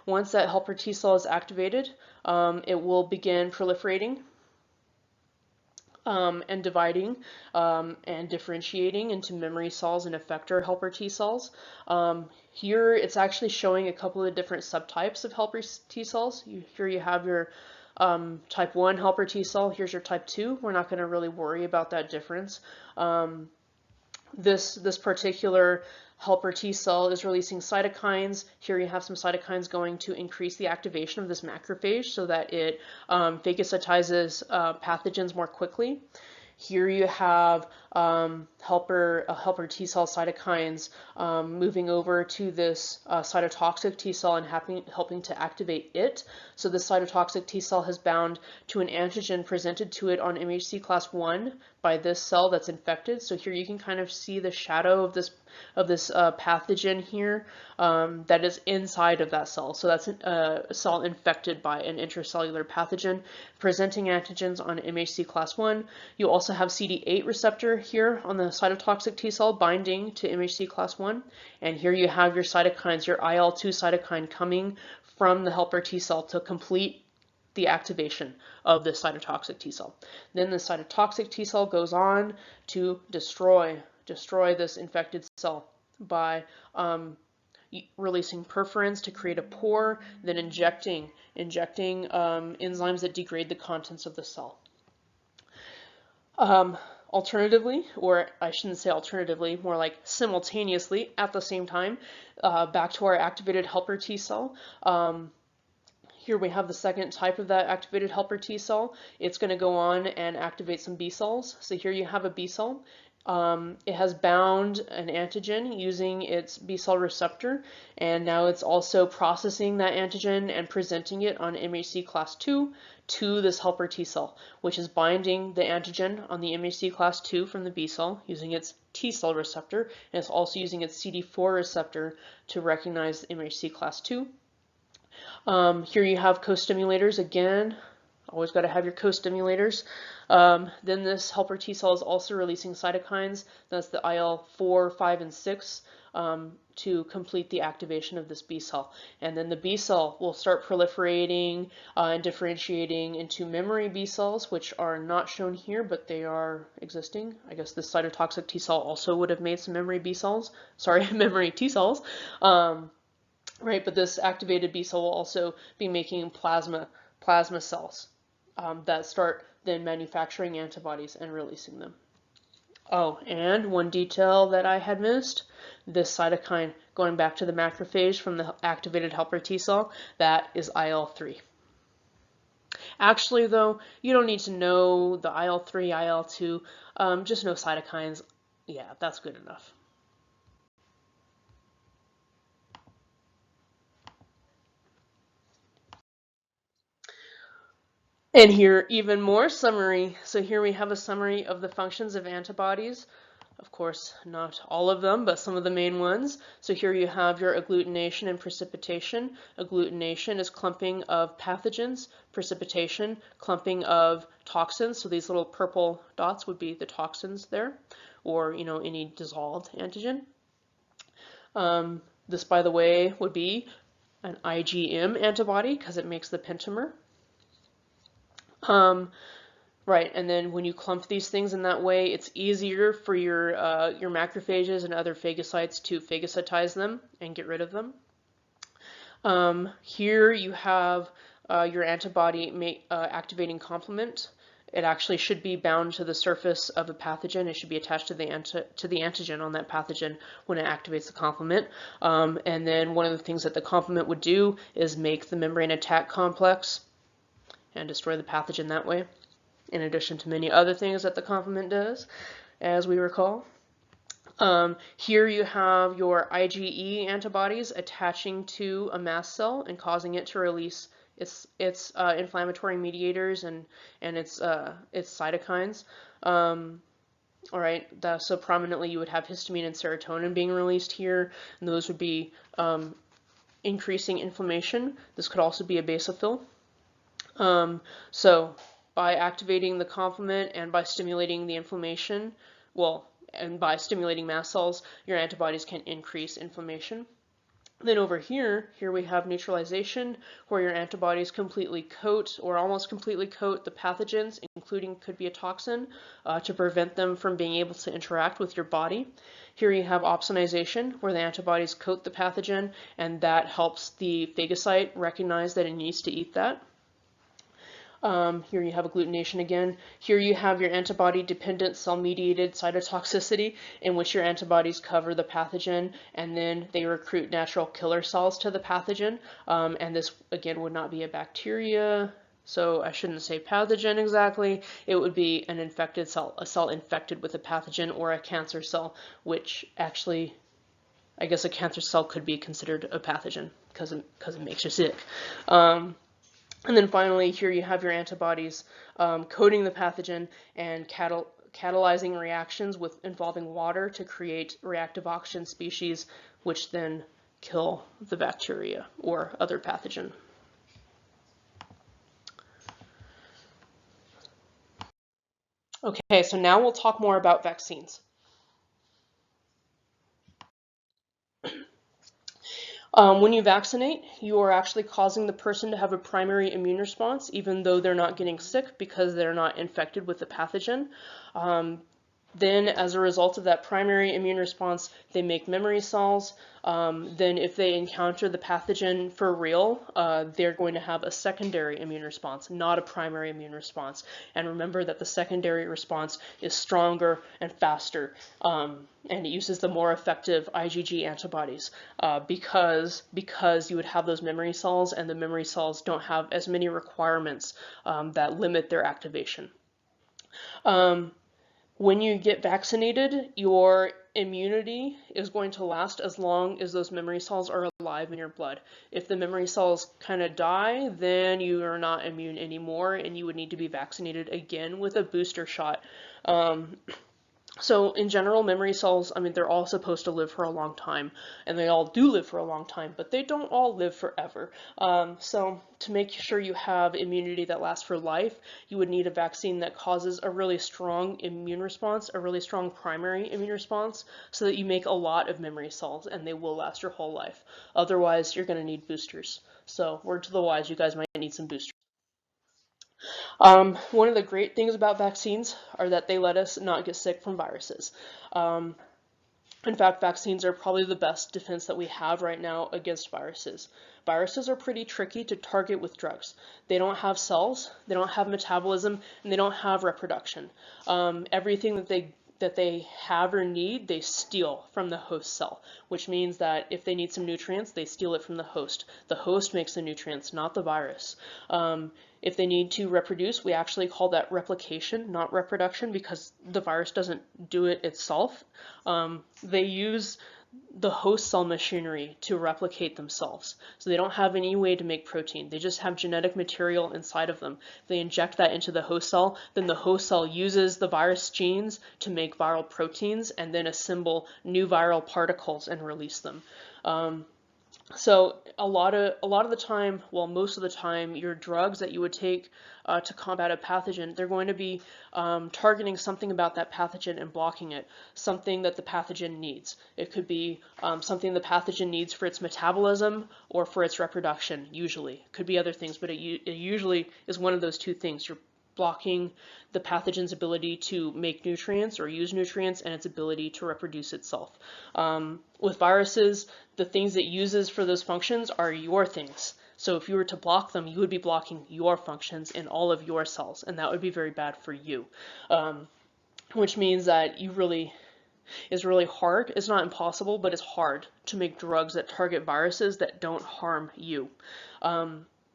Once that helper T cell is activated, it will begin proliferating and dividing and differentiating into memory cells and effector helper T cells. Here it's actually showing a couple of different subtypes of helper T cells. Here you have your type 1 helper T cell. Here's your type 2. We're not going to really worry about that difference. This particular helper T cell is releasing cytokines. Here you have some cytokines going to increase the activation of this macrophage so that it phagocytizes pathogens more quickly. Here you have helper T cell cytokines moving over to this cytotoxic T cell and helping to activate it. So the cytotoxic T cell has bound to an antigen presented to it on MHC class I by this cell that's infected. So here you can kind of see the shadow of this pathogen here that is inside of that cell. So that's a cell infected by an intracellular pathogen presenting antigens on MHC class I. You also have CD8 receptor here on the cytotoxic T cell binding to MHC class I. And here you have your cytokines, your IL-2 cytokine coming from the helper T cell to complete the activation of the cytotoxic T cell. Then the cytotoxic T cell goes on to destroy this infected cell by releasing perforins to create a pore, then injecting enzymes that degrade the contents of the cell. Alternatively, or I shouldn't say alternatively, more like simultaneously at the same time, back to our activated helper T cell. Here we have the second type of that activated helper T cell. It's going to go on and activate some B cells. So here you have a B cell. It has bound an antigen using its B cell receptor, and now it's also processing that antigen and presenting it on MHC class II to this helper T cell, which is binding the antigen on the MHC class II from the B cell using its T cell receptor, and it's also using its CD4 receptor to recognize MHC class II. Here you have co-stimulators again. Always got to have your co-stimulators. Then this helper T cell is also releasing cytokines. That's the IL-4, 5, and 6 to complete the activation of this B cell. And then the B cell will start proliferating and differentiating into memory B cells, which are not shown here, but they are existing. I guess this cytotoxic T cell also would have made some memory B cells. Sorry, memory T cells. Right, but this activated B cell will also be making plasma cells that start then manufacturing antibodies and releasing them. Oh, and one detail that I had missed, this cytokine going back to the macrophage from the activated helper T cell, that is IL-3. Actually, though, you don't need to know the IL-3, IL-2, just know cytokines. Yeah, that's good enough. And here, even more summary. So here we have a summary of the functions of antibodies. Of course, not all of them, but some of the main ones. So here you have your agglutination and precipitation. Agglutination is clumping of pathogens. Precipitation, clumping of toxins. So these little purple dots would be the toxins there, or any dissolved antigen. This, by the way, would be an IgM antibody because it makes the pentamer. Right, and then when you clump these things in that way, it's easier for your macrophages and other phagocytes to phagocytize them and get rid of them. Here you have your antibody activating complement. It actually should be bound to the surface of a pathogen. It should be attached to the antigen on that pathogen when it activates the complement. And then one of the things that the complement would do is make the membrane attack complex and destroy the pathogen that way, in addition to many other things that the complement does, as we recall. Here you have your IgE antibodies attaching to a mast cell and causing it to release its inflammatory mediators and its cytokines. All right, so prominently you would have histamine and serotonin being released here, and those would be increasing inflammation. This could also be a basophil. So by activating the complement and by stimulating the inflammation, and by stimulating mast cells, your antibodies can increase inflammation. Then over here we have neutralization, where your antibodies completely coat or almost completely coat the pathogens, including could be a toxin, to prevent them from being able to interact with your body. Here you have opsonization, where the antibodies coat the pathogen, and that helps the phagocyte recognize that it needs to eat that. Here you have agglutination again. Here you have your antibody-dependent cell-mediated cytotoxicity, in which your antibodies cover the pathogen and then they recruit natural killer cells to the pathogen. And this, again, would not be a bacteria, so I shouldn't say pathogen exactly. It would be an infected cell, a cell infected with a pathogen, or a cancer cell, which actually, I guess a cancer cell could be considered a pathogen because it makes you sick. And then finally, here you have your antibodies coating the pathogen and catalyzing reactions involving water to create reactive oxygen species, which then kill the bacteria or other pathogen. Okay, so now we'll talk more about vaccines. When you vaccinate, you are actually causing the person to have a primary immune response, even though they're not getting sick because they're not infected with the pathogen. Then, as a result of that primary immune response, they make memory cells. Then, if they encounter the pathogen for real, they're going to have a secondary immune response, not a primary immune response. And remember that the secondary response is stronger and faster, and it uses the more effective IgG antibodies because you would have those memory cells, and the memory cells don't have as many requirements that limit their activation. When you get vaccinated, your immunity is going to last as long as those memory cells are alive in your blood. If the memory cells kind of die, then you are not immune anymore, and you would need to be vaccinated again with a booster shot. So in general, memory cells, I mean, they're all supposed to live for a long time, and they all do live for a long time, but they don't all live forever. So to make sure you have immunity that lasts for life, you would need a vaccine that causes a really strong immune response, a really strong primary immune response, so that you make a lot of memory cells, and they will last your whole life. Otherwise, you're going to need boosters. So word to the wise, you guys might need some boosters. One of the great things about vaccines are that they let us not get sick from viruses. In fact, vaccines are probably the best defense that we have right now against viruses. Viruses are pretty tricky to target with drugs. They don't have cells, they don't have metabolism, and they don't have reproduction. Everything that they have or need, they steal from the host cell, which means that if they need some nutrients, they steal it from the host. The host makes the nutrients, not the virus. If they need to reproduce, we actually call that replication, not reproduction, because the virus doesn't do it itself. They use the host cell machinery to replicate themselves. So they don't have any way to make protein. They just have genetic material inside of them. If they inject that into the host cell, then the host cell uses the virus genes to make viral proteins and then assemble new viral particles and release them. So a lot of the time, well, most of the time, your drugs that you would take to combat a pathogen, they're going to be targeting something about that pathogen and blocking it, something that the pathogen needs. It could be something the pathogen needs for its metabolism or for its reproduction, usually. It could be other things, but it usually is one of those two things. You're blocking the pathogen's ability to make nutrients or use nutrients and its ability to reproduce itself. With viruses, the things it uses for those functions are your things. So if you were to block them, you would be blocking your functions in all of your cells, and that would be very bad for you. Which means that is really hard. It's not impossible, but it's hard to make drugs that target viruses that don't harm you.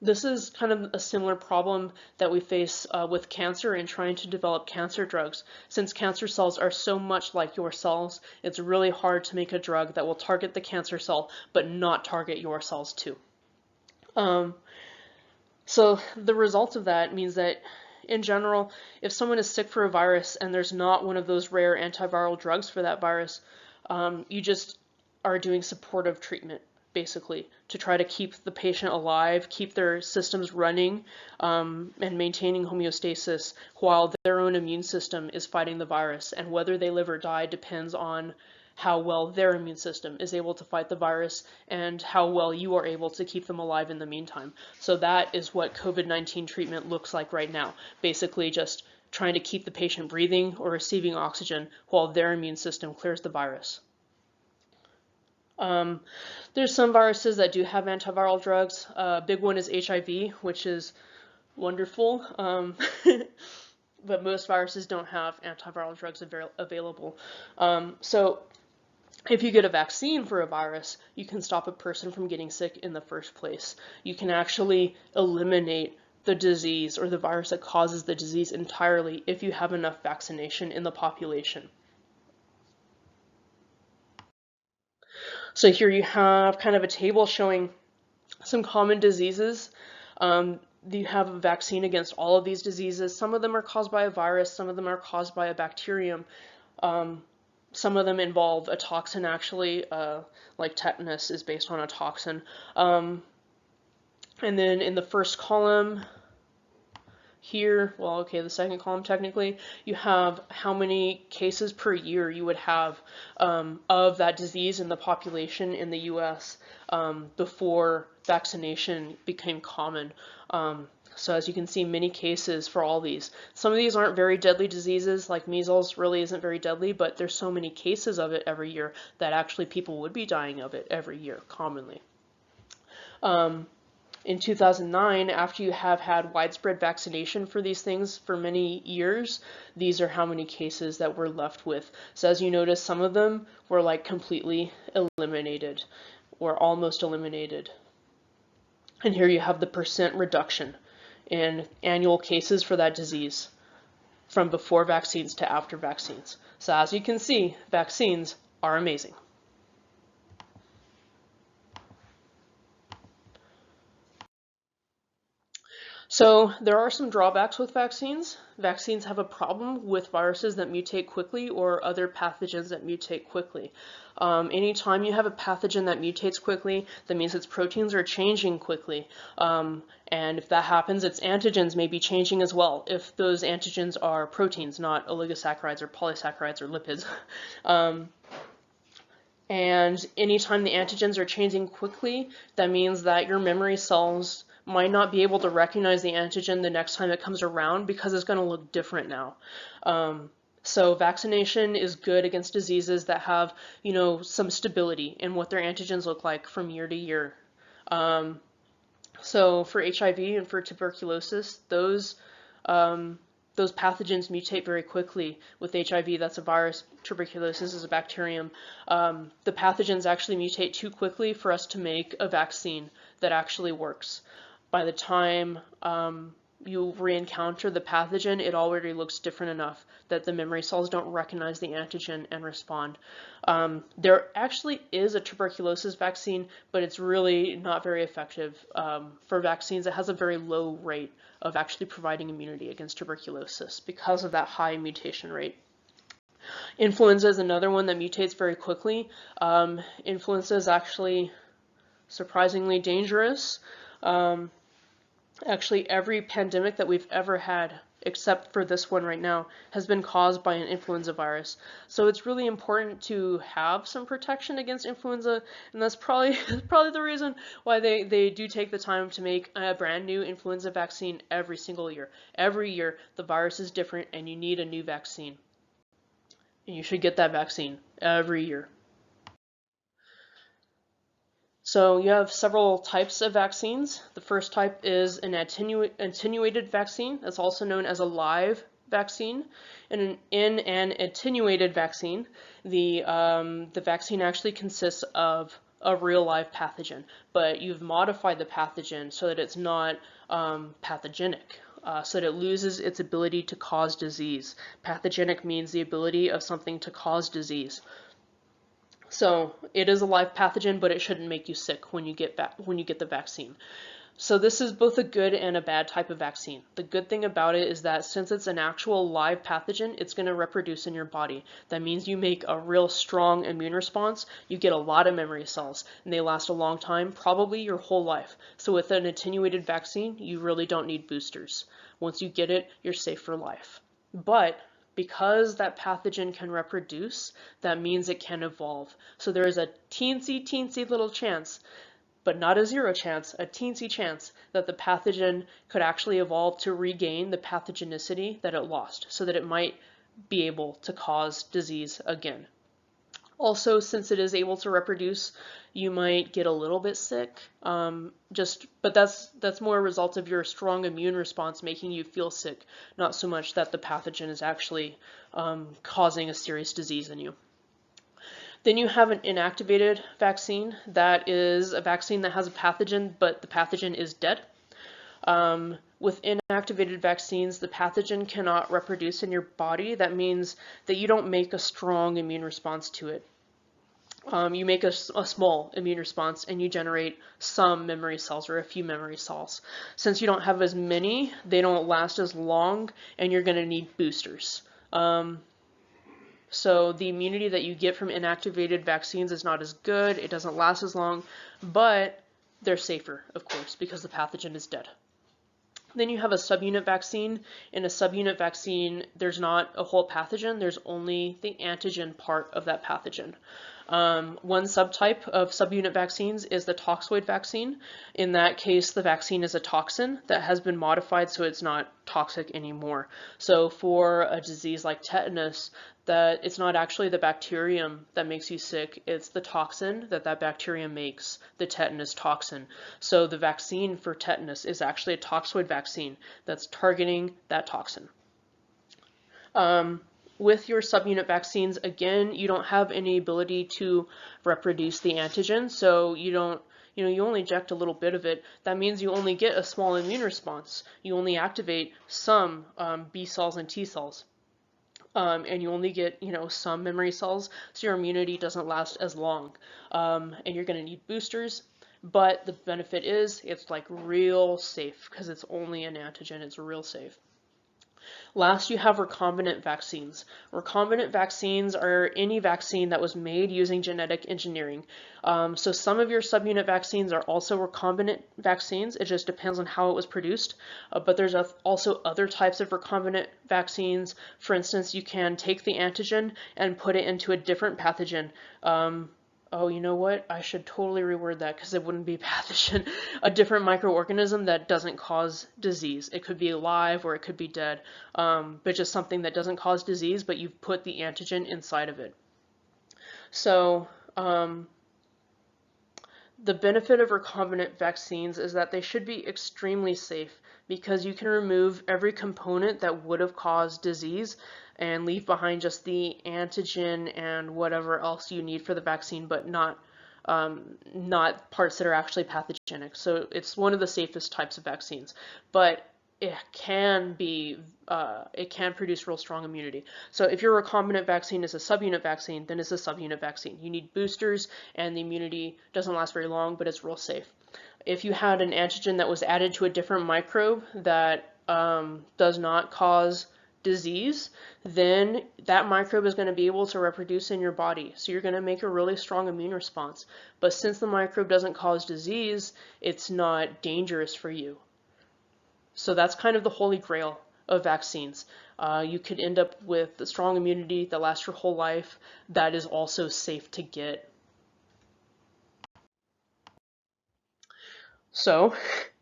This is kind of a similar problem that we face with cancer and trying to develop cancer drugs. Since cancer cells are so much like your cells, it's really hard to make a drug that will target the cancer cell but not target your cells too. So the result of that means that in general, if someone is sick for a virus and there's not one of those rare antiviral drugs for that virus, you just are doing supportive treatment, basically, to try to keep the patient alive, keep their systems running, and maintaining homeostasis while their own immune system is fighting the virus. And whether they live or die depends on how well their immune system is able to fight the virus and how well you are able to keep them alive in the meantime. So that is what COVID-19 treatment looks like right now. Basically just trying to keep the patient breathing or receiving oxygen while their immune system clears the virus. There's some viruses that do have antiviral drugs. A big one is HIV, which is wonderful, but most viruses don't have antiviral drugs available. So if you get a vaccine for a virus, you can stop a person from getting sick in the first place. You can actually eliminate the disease or the virus that causes the disease entirely if you have enough vaccination in the population. So here you have kind of a table showing some common diseases. You have a vaccine against all of these diseases. Some of them are caused by a virus, some of them are caused by a bacterium. Some of them involve a toxin, actually, like tetanus is based on a toxin. And then in the first column, here, well, okay, the second column technically, you have how many cases per year you would have of that disease in the population in the US before vaccination became common. So as you can see, many cases for all these. Some of these aren't very deadly diseases, like measles really isn't very deadly, but there's so many cases of it every year that actually people would be dying of it every year, commonly. In 2009, after you have had widespread vaccination for these things for many years, these are how many cases that we're left with. So as you notice, some of them were like completely eliminated or almost eliminated. And here you have the percent reduction in annual cases for that disease from before vaccines to after vaccines. So as you can see, vaccines are amazing. So there are some drawbacks with vaccines. Vaccines have a problem with viruses that mutate quickly or other pathogens that mutate quickly. Anytime you have a pathogen that mutates quickly, that means its proteins are changing quickly. And if that happens, its antigens may be changing as well, if those antigens are proteins, not oligosaccharides or polysaccharides or lipids. And anytime the antigens are changing quickly, that means that your memory cells might not be able to recognize the antigen the next time it comes around because it's going to look different now. So vaccination is good against diseases that have, you know, some stability in what their antigens look like from year to year. So for HIV and for tuberculosis, those pathogens mutate very quickly. With HIV, that's a virus. Tuberculosis is a bacterium. The pathogens actually mutate too quickly for us to make a vaccine that actually works. By the time you re-encounter the pathogen, it already looks different enough that the memory cells don't recognize the antigen and respond. There actually is a tuberculosis vaccine, but it's really not very effective for vaccines. It has a very low rate of actually providing immunity against tuberculosis because of that high mutation rate. Influenza is another one that mutates very quickly. Influenza is actually surprisingly dangerous. Actually, every pandemic that we've ever had, except for this one right now, has been caused by an influenza virus. So it's really important to have some protection against influenza, and that's probably the reason why they do take the time to make a brand new influenza vaccine every single year. Every year, the virus is different, and you need a new vaccine. And you should get that vaccine every year. So you have several types of vaccines. The first type is an attenuated vaccine. That's also known as a live vaccine. And in an attenuated vaccine, the vaccine actually consists of a real live pathogen, but you've modified the pathogen so that it's not pathogenic. So that it loses its ability to cause disease. Pathogenic means the ability of something to cause disease. So it is a live pathogen, but it shouldn't make you sick when you get the vaccine. So this is both a good and a bad type of vaccine. The good thing about it is that since it's an actual live pathogen, it's going to reproduce in your body. That means you make a real strong immune response. You get a lot of memory cells, and they last a long time, probably your whole life. So with an attenuated vaccine, you really don't need boosters. Once you get it, you're safe for life. But because that pathogen can reproduce, that means it can evolve. So there is a teensy little chance, but not a zero chance, a teensy chance that the pathogen could actually evolve to regain the pathogenicity that it lost, so that it might be able to cause disease again. Also, since it is able to reproduce, you might get a little bit sick, but that's more a result of your strong immune response making you feel sick, not so much that the pathogen is actually causing a serious disease in you. Then you have an inactivated vaccine. That is a vaccine that has a pathogen, but the pathogen is dead. With inactivated vaccines, the pathogen cannot reproduce in your body. That means that you don't make a strong immune response to it. You make a small immune response and you generate some memory cells or a few memory cells. Since you don't have as many, they don't last as long and you're going to need boosters. So the immunity that you get from inactivated vaccines is not as good. It doesn't last as long, but they're safer, of course, because the pathogen is dead. Then you have a subunit vaccine. In a subunit vaccine, there's not a whole pathogen, there's only the antigen part of that pathogen. One subtype of subunit vaccines is the toxoid vaccine. In that case, the vaccine is a toxin that has been modified so it's not toxic anymore. So for a disease like tetanus, that it's not actually the bacterium that makes you sick, it's the toxin that that bacterium makes, the tetanus toxin. So the vaccine for tetanus is actually a toxoid vaccine that's targeting that toxin. With your subunit vaccines, again, you don't have any ability to reproduce the antigen, so you only inject a little bit of it. That means you only get a small immune response. You only activate some B cells and T cells. And you only get, some memory cells, so your immunity doesn't last as long. And you're going to need boosters, but the benefit is it's like real safe because it's only an antigen. It's real safe. Last, you have recombinant vaccines. Recombinant vaccines are any vaccine that was made using genetic engineering. So some of your subunit vaccines are also recombinant vaccines. It just depends on how it was produced. But there's also other types of recombinant vaccines. For instance, you can take the antigen and put it into a different pathogen. Oh, you know what? I should totally reword that because it wouldn't be pathogen. A different microorganism that doesn't cause disease. It could be alive or it could be dead, but just something that doesn't cause disease, but you've put the antigen inside of it. So the benefit of recombinant vaccines is that they should be extremely safe because you can remove every component that would have caused disease and leave behind just the antigen and whatever else you need for the vaccine, but not parts that are actually pathogenic. So it's one of the safest types of vaccines, but it can produce real strong immunity. So if your recombinant vaccine is a subunit vaccine, then it's a subunit vaccine. You need boosters, and the immunity doesn't last very long, but it's real safe. If you had an antigen that was added to a different microbe that does not cause disease, then that microbe is going to be able to reproduce in your body. So you're going to make a really strong immune response. But since the microbe doesn't cause disease, it's not dangerous for you. So that's kind of the holy grail of vaccines. You could end up with a strong immunity that lasts your whole life that is also safe to get. So,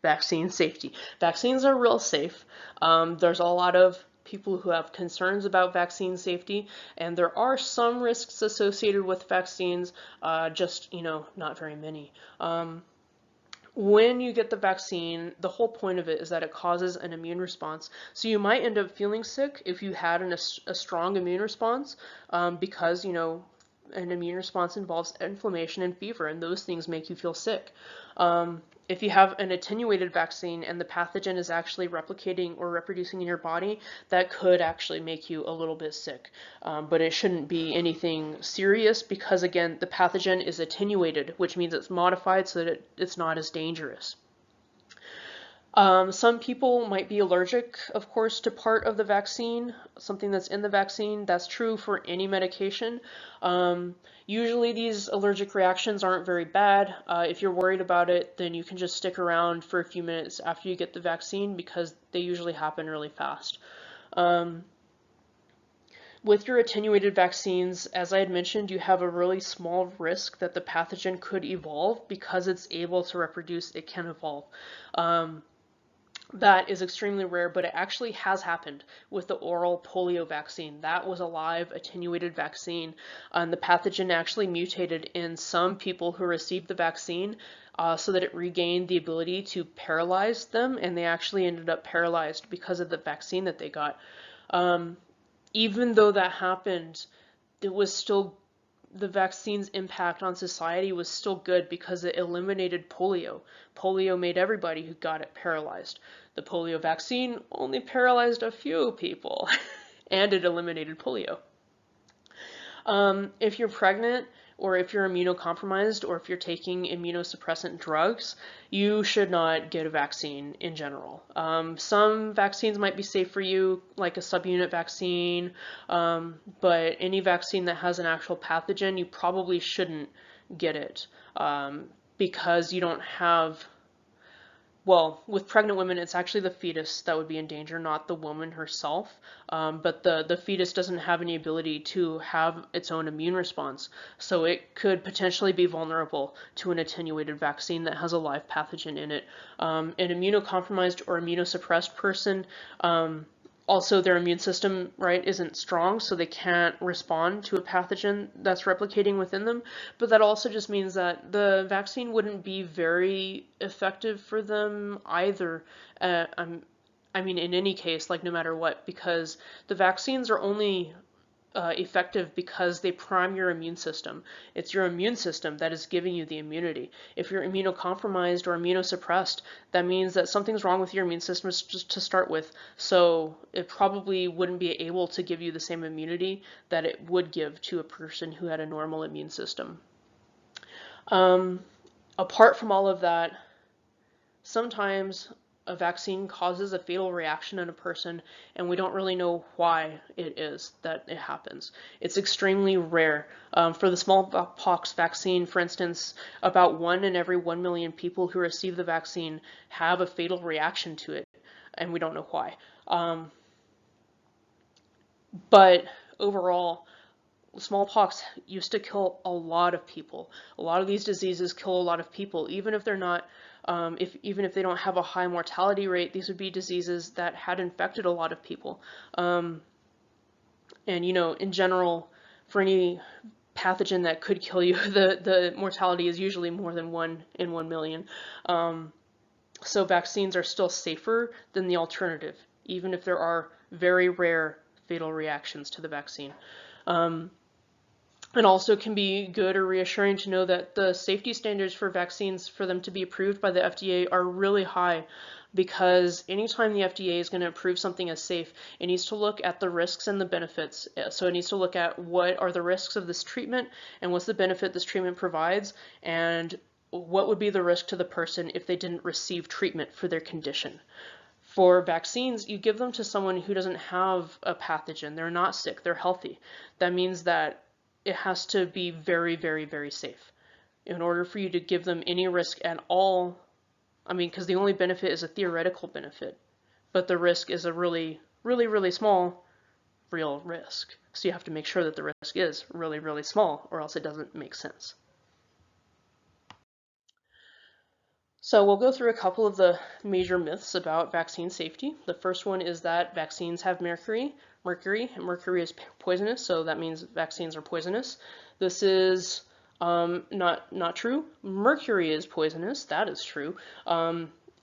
vaccine safety. Vaccines are real safe. There's a lot of people who have concerns about vaccine safety, and there are some risks associated with vaccines, just, not very many. When you get the vaccine, the whole point of it is that it causes an immune response. So you might end up feeling sick if you had a strong immune response, because, an immune response involves inflammation and fever, and those things make you feel sick. If you have an attenuated vaccine and the pathogen is actually replicating or reproducing in your body, that could actually make you a little bit sick. But it shouldn't be anything serious because, again, the pathogen is attenuated, which means it's modified so that it's not as dangerous. Some people might be allergic, of course, to part of the vaccine, something that's in the vaccine. That's true for any medication. Usually these allergic reactions aren't very bad. If you're worried about it, then you can just stick around for a few minutes after you get the vaccine because they usually happen really fast. With your attenuated vaccines, as I had mentioned, you have a really small risk that the pathogen could evolve because it's able to reproduce, it can evolve. That is extremely rare, but it actually has happened with the oral polio vaccine. That was a live attenuated vaccine, and the pathogen actually mutated in some people who received the vaccine so that it regained the ability to paralyze them, and they actually ended up paralyzed because of the vaccine that they got. Even though that happened, it was still the vaccine's impact on society was still good because it eliminated polio. Polio made everybody who got it paralyzed. The polio vaccine only paralyzed a few people, and it eliminated polio. If you're pregnant, or if you're immunocompromised, or if you're taking immunosuppressant drugs, you should not get a vaccine in general. Some vaccines might be safe for you, like a subunit vaccine, but any vaccine that has an actual pathogen, you probably shouldn't get it because you don't have well, with pregnant women, it's actually the fetus that would be in danger, not the woman herself. But the fetus doesn't have any ability to have its own immune response. So it could potentially be vulnerable to an attenuated vaccine that has a live pathogen in it. An immunocompromised or immunosuppressed person, also their immune system, right, isn't strong, so they can't respond to a pathogen that's replicating within them. But that also just means that the vaccine wouldn't be very effective for them either. I mean, in any case, like no matter what, because the vaccines are only effective because they prime your immune system. It's your immune system that is giving you the immunity. If you're immunocompromised or immunosuppressed, that means that something's wrong with your immune system just to start with. So it probably wouldn't be able to give you the same immunity that it would give to a person who had a normal immune system. Apart from all of that, sometimes a vaccine causes a fatal reaction in a person, and we don't really know why it is that it happens. It's extremely rare. For the smallpox vaccine, for instance, about 1 in every 1 million people who receive the vaccine have a fatal reaction to it, and we don't know why. But overall, smallpox used to kill a lot of people. A lot of these diseases kill a lot of people, even if they're not, even if they don't have a high mortality rate. These would be diseases that had infected a lot of people. And you know, in general, for any pathogen that could kill you, the mortality is usually more than 1 in 1 million. So vaccines are still safer than the alternative, even if there are very rare fatal reactions to the vaccine. It also can be good or reassuring to know that the safety standards for vaccines, for them to be approved by the FDA, are really high, because anytime the FDA is going to approve something as safe, it needs to look at the risks and the benefits. So it needs to look at what are the risks of this treatment and what's the benefit this treatment provides, and what would be the risk to the person if they didn't receive treatment for their condition. For vaccines, you give them to someone who doesn't have a pathogen. They're not sick, they're healthy. That means that it has to be very, very, very safe. In order for you to give them any risk at all, I mean, because the only benefit is a theoretical benefit, but the risk is a really, really, really small real risk. So you have to make sure that the risk is really, really small, or else it doesn't make sense. So we'll go through a couple of the major myths about vaccine safety. The first one is that vaccines have mercury. Mercury is poisonous, so that means vaccines are poisonous. This is not true. Mercury is poisonous, that is true.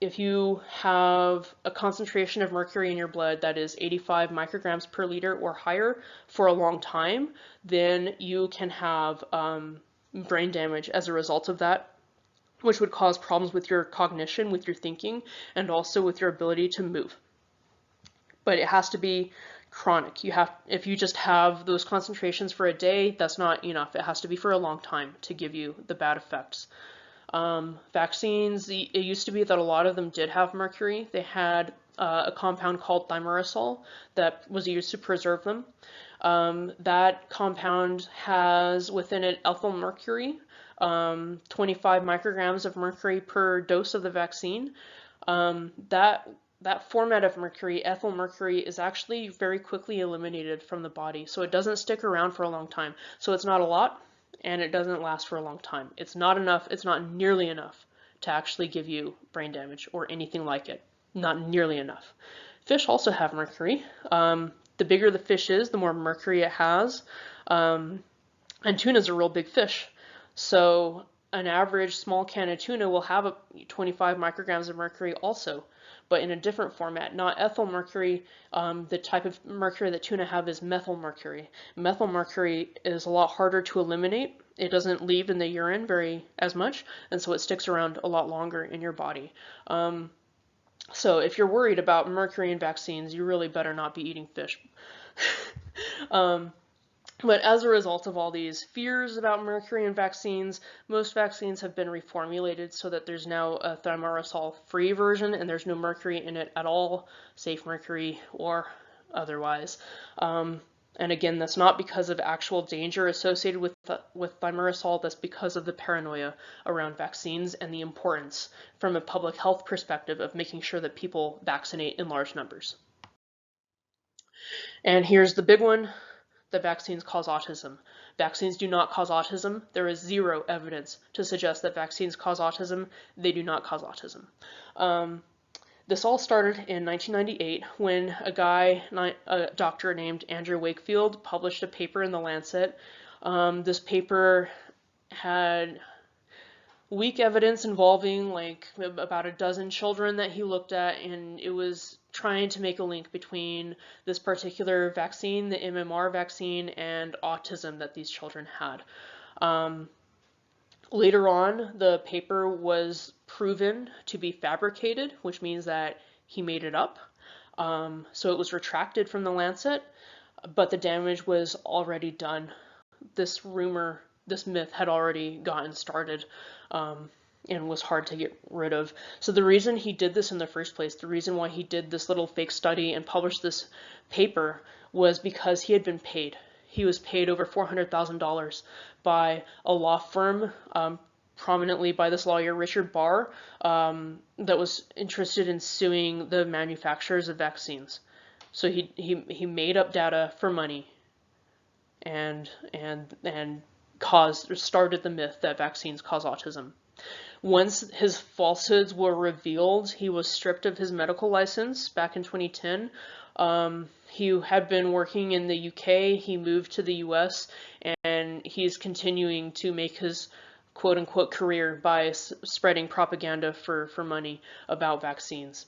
If you have a concentration of mercury in your blood that is 85 micrograms per liter or higher for a long time, then you can have brain damage as a result of that, which would cause problems with your cognition, with your thinking, and also with your ability to move. But it has to be chronic. If you just have those concentrations for a day, that's not enough. It has to be for a long time to give you the bad effects. Vaccines, it used to be that a lot of them did have mercury. They had a compound called thimerosal that was used to preserve them. That compound has within it ethyl mercury, 25 micrograms of mercury per dose of the vaccine. That format of mercury, ethyl mercury, is actually very quickly eliminated from the body, so it doesn't stick around for a long time. So it's not a lot, and it doesn't last for a long time. It's not enough, it's not nearly enough to actually give you brain damage or anything like it. Not nearly enough. Fish also have mercury. The bigger the fish is, the more mercury it has. And tuna's a real big fish. So an average small can of tuna will have 25 micrograms of mercury also, but in a different format, not ethyl mercury. The type of mercury that tuna have is methyl mercury. Methyl mercury is a lot harder to eliminate. It doesn't leave in the urine as much, and so it sticks around a lot longer in your body. So if you're worried about mercury in vaccines, you really better not be eating fish. But as a result of all these fears about mercury in vaccines, most vaccines have been reformulated so that there's now a thimerosal-free version and there's no mercury in it at all, safe mercury or otherwise. And again, that's not because of actual danger associated with thimerosal, that's because of the paranoia around vaccines and the importance from a public health perspective of making sure that people vaccinate in large numbers. And here's the big one, that vaccines cause autism. Vaccines do not cause autism. There is zero evidence to suggest that vaccines cause autism. They do not cause autism. This all started in 1998 when a doctor named Andrew Wakefield, published a paper in The Lancet. This paper had weak evidence involving like about a dozen children that he looked at, and it was trying to make a link between this particular vaccine, the MMR vaccine, and autism that these children had. Later on, the paper was proven to be fabricated, which means that he made it up. So it was retracted from the Lancet, but the damage was already done. This rumor, this myth had already gotten started and was hard to get rid of. So the reason he did this in the first place, the reason why he did this little fake study and published this paper, was because he had been paid. He was paid over $400,000 by a law firm, prominently by this lawyer, Richard Barr, that was interested in suing the manufacturers of vaccines. So he made up data for money and started the myth that vaccines cause autism. Once his falsehoods were revealed, he was stripped of his medical license back in 2010. He had been working in the UK, he moved to the US, and he's continuing to make his quote-unquote career by spreading propaganda for money about vaccines.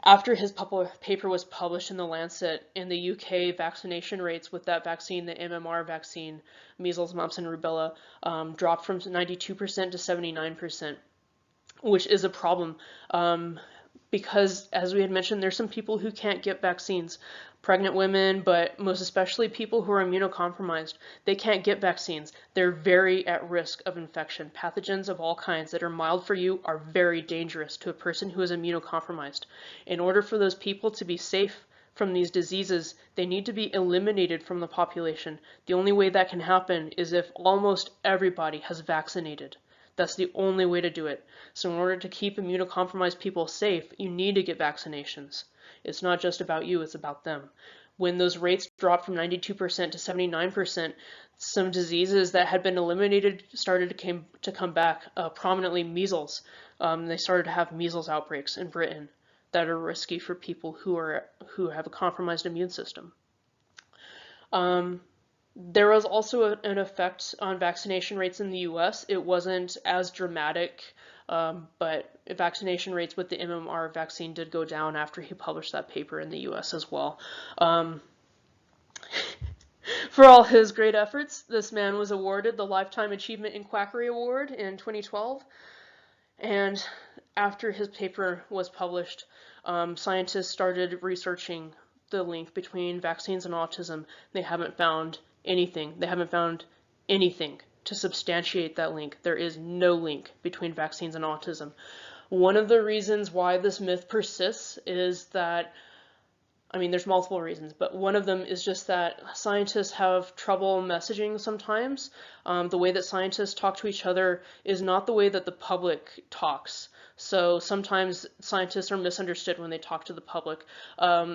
After his paper was published in The Lancet, in the UK, vaccination rates with that vaccine, the MMR vaccine, measles, mumps, and rubella, dropped from 92% to 79%, which is a problem. Because, as we had mentioned, there's some people who can't get vaccines. Pregnant women, but most especially people who are immunocompromised. They can't get vaccines. They're very at risk of infection. Pathogens of all kinds that are mild for you are very dangerous to a person who is immunocompromised. In order for those people to be safe from these diseases, they need to be eliminated from the population. The only way that can happen is if almost everybody has vaccinated. That's the only way to do it. So in order to keep immunocompromised people safe, you need to get vaccinations. It's not just about you, it's about them. When those rates dropped from 92% to 79%, some diseases that had been eliminated started to come back, prominently measles. They started to have measles outbreaks in Britain that are risky for people who have a compromised immune system. There was also an effect on vaccination rates in the US. It wasn't as dramatic, but vaccination rates with the MMR vaccine did go down after he published that paper in the US as well. For all his great efforts, this man was awarded the Lifetime Achievement in Quackery Award in 2012. And after his paper was published, scientists started researching the link between vaccines and autism. They haven't found anything. They haven't found anything to substantiate that link. There is no link between vaccines and autism. One of the reasons why this myth persists is that, there's multiple reasons, but one of them is just that scientists have trouble messaging sometimes. The way that scientists talk to each other is not the way that the public talks. So sometimes scientists are misunderstood when they talk to the public.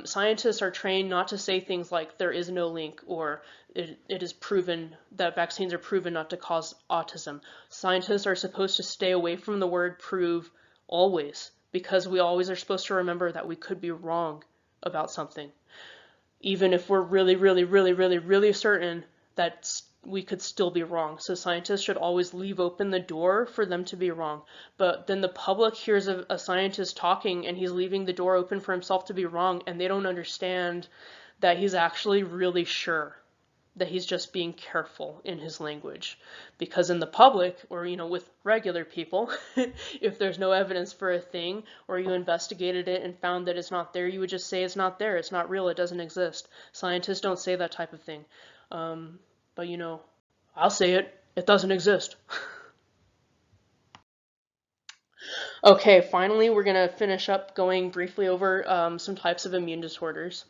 Scientists are trained not to say things like there is no link or it is proven that vaccines are proven not to cause autism. Scientists are supposed to stay away from the word prove always, because we always are supposed to remember that we could be wrong about something. Even if we're really, really, really, really, really certain that we could still be wrong. So scientists should always leave open the door for them to be wrong. But then the public hears a scientist talking and he's leaving the door open for himself to be wrong, and they don't understand that he's actually really sure, that he's just being careful in his language. Because in the public, or with regular people, if there's no evidence for a thing, or you investigated it and found that it's not there, you would just say it's not there, it's not real, it doesn't exist. Scientists don't say that type of thing. But I'll say it doesn't exist. Okay, finally we're going to finish up going briefly over some types of immune disorders.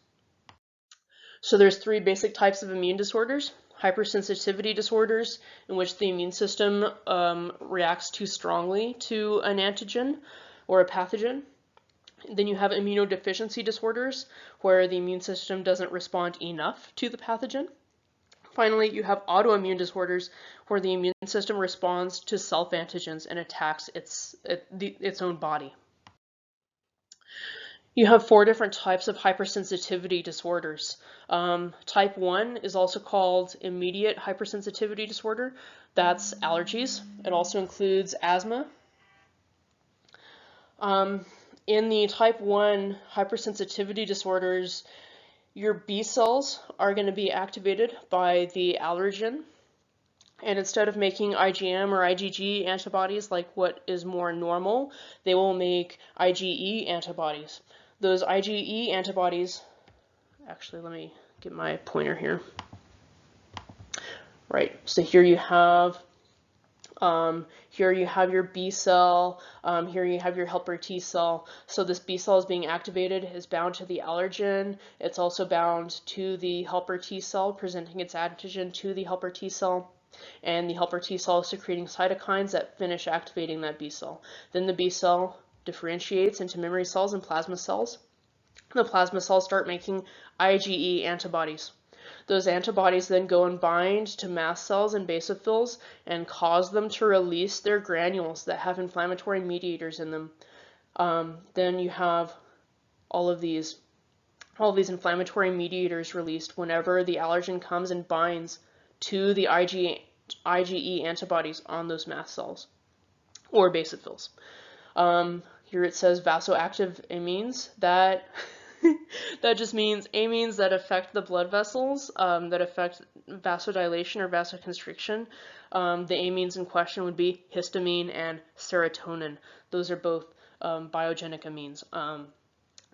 So there's three basic types of immune disorders. Hypersensitivity disorders, in which the immune system reacts too strongly to an antigen or a pathogen. Then you have immunodeficiency disorders, where the immune system doesn't respond enough to the pathogen. Finally, you have autoimmune disorders, where the immune system responds to self-antigens and attacks its own body. You have four different types of hypersensitivity disorders. Type 1 is also called immediate hypersensitivity disorder. That's allergies. It also includes asthma. In the type 1 hypersensitivity disorders, your B cells are going to be activated by the allergen. And instead of making IgM or IgG antibodies like what is more normal, they will make IgE antibodies. Those IgE antibodies, actually let me get my pointer here. Right, so here you have your B cell, here you have your helper T cell. So this B cell is being activated, is bound to the allergen. It's also bound to the helper T cell, presenting its antigen to the helper T cell. And the helper T cell is secreting cytokines that finish activating that B cell. Then the B cell differentiates into memory cells and plasma cells. The plasma cells start making IgE antibodies. Those antibodies then go and bind to mast cells and basophils and cause them to release their granules that have inflammatory mediators in them. Then you have all of these inflammatory mediators released whenever the allergen comes and binds to the IgE antibodies on those mast cells or basophils. Here it says vasoactive amines. That just means amines that affect the blood vessels, that affect vasodilation or vasoconstriction. The amines in question would be histamine and serotonin. Those are both biogenic amines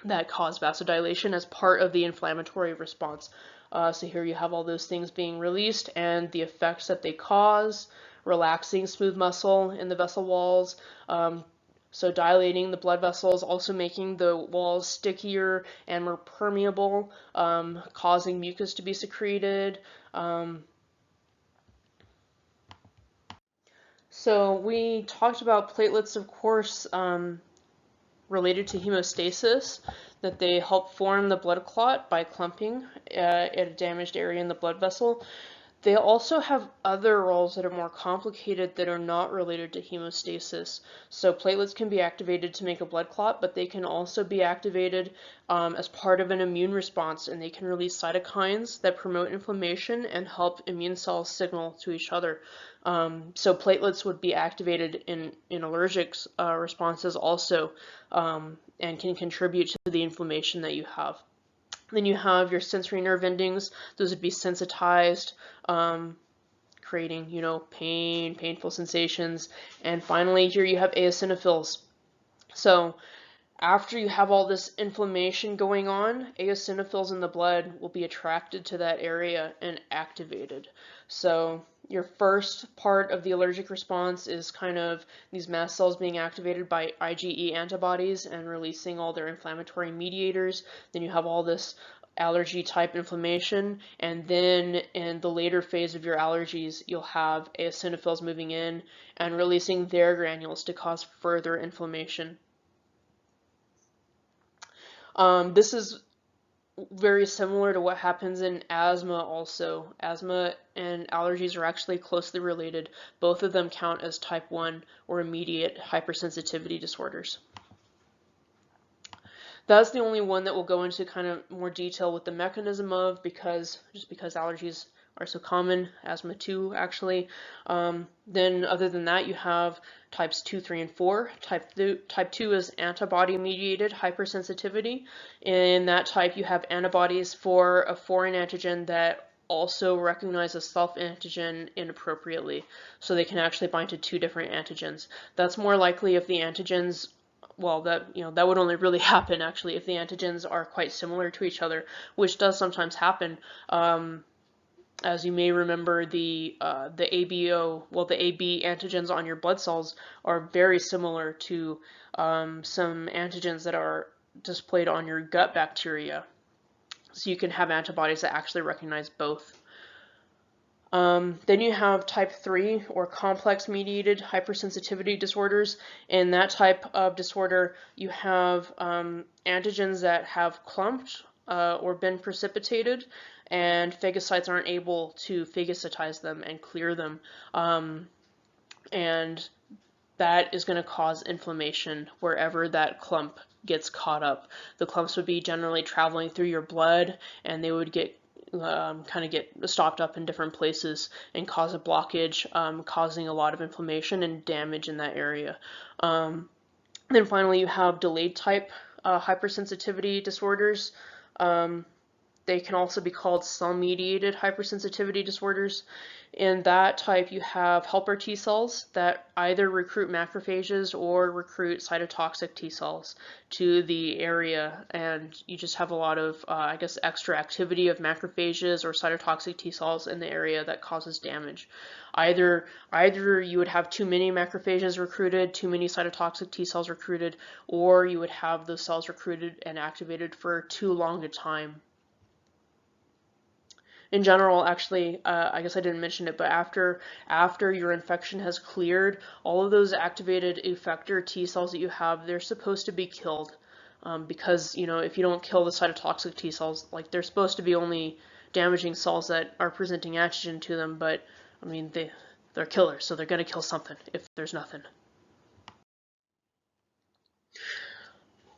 that cause vasodilation as part of the inflammatory response. So here you have all those things being released and the effects that they cause: relaxing smooth muscle in the vessel walls, so dilating the blood vessels, also making the walls stickier and more permeable, causing mucus to be secreted. So we talked about platelets, of course, related to hemostasis, that they help form the blood clot by clumping at a damaged area in the blood vessel. They also have other roles that are more complicated that are not related to hemostasis. So platelets can be activated to make a blood clot, but they can also be activated as part of an immune response, and they can release cytokines that promote inflammation and help immune cells signal to each other. So platelets would be activated in allergic responses also, and can contribute to the inflammation that you have. Then you have your sensory nerve endings. Those would be sensitized, creating, painful sensations. And finally, here you have eosinophils. So after you have all this inflammation going on, eosinophils in the blood will be attracted to that area and activated. So your first part of the allergic response is kind of these mast cells being activated by IgE antibodies and releasing all their inflammatory mediators. Then you have all this allergy type inflammation, and then in the later phase of your allergies, you'll have eosinophils moving in and releasing their granules to cause further inflammation. This is very similar to what happens in asthma also. Asthma and allergies are actually closely related. Both of them count as type 1 or immediate hypersensitivity disorders. That's the only one that we'll go into kind of more detail with the mechanism of, because allergies are so common, asthma too actually. Then other than that, you have types 2, 3, and 4. Type 2 is antibody-mediated hypersensitivity. In that type, you have antibodies for a foreign antigen that also recognize a self-antigen inappropriately. So they can actually bind to two different antigens. That's more likely if the antigens, well, that would only really happen actually if the antigens are quite similar to each other, which does sometimes happen. As you may remember, the ABO, well, the AB antigens on your blood cells are very similar to some antigens that are displayed on your gut bacteria. So you can have antibodies that actually recognize both. Then you have type 3 or complex mediated hypersensitivity disorders. In that type of disorder, you have antigens that have clumped or been precipitated, and phagocytes aren't able to phagocytize them and clear them. And that is going to cause inflammation wherever that clump gets caught up. The clumps would be generally traveling through your blood, and they would get kind of get stopped up in different places and cause a blockage, causing a lot of inflammation and damage in that area. Then finally, you have delayed type hypersensitivity disorders. They can also be called cell-mediated hypersensitivity disorders. In that type, you have helper T cells that either recruit macrophages or recruit cytotoxic T cells to the area, and you just have a lot of, I guess, extra activity of macrophages or cytotoxic T cells in the area that causes damage. Either you would have too many macrophages recruited, too many cytotoxic T cells recruited, or you would have those cells recruited and activated for too long a time. In general, actually, I guess I didn't mention it, but after your infection has cleared, all of those activated effector T cells that you have, they're supposed to be killed, because, you know, if you don't kill the cytotoxic T cells, like, they're supposed to be only damaging cells that are presenting antigen to them, but I mean, they're killers, so they're going to kill something if there's nothing.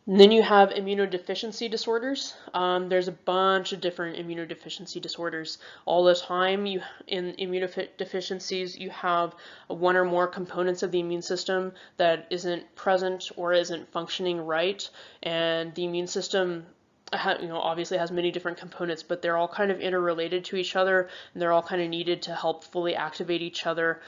And then you have immunodeficiency disorders. There's a bunch of different immunodeficiency disorders. All the time, in immunodeficiencies, you have one or more components of the immune system that isn't present or isn't functioning right, and the immune system, you know, obviously has many different components, but they're all kind of interrelated to each other, and they're all kind of needed to help fully activate each other.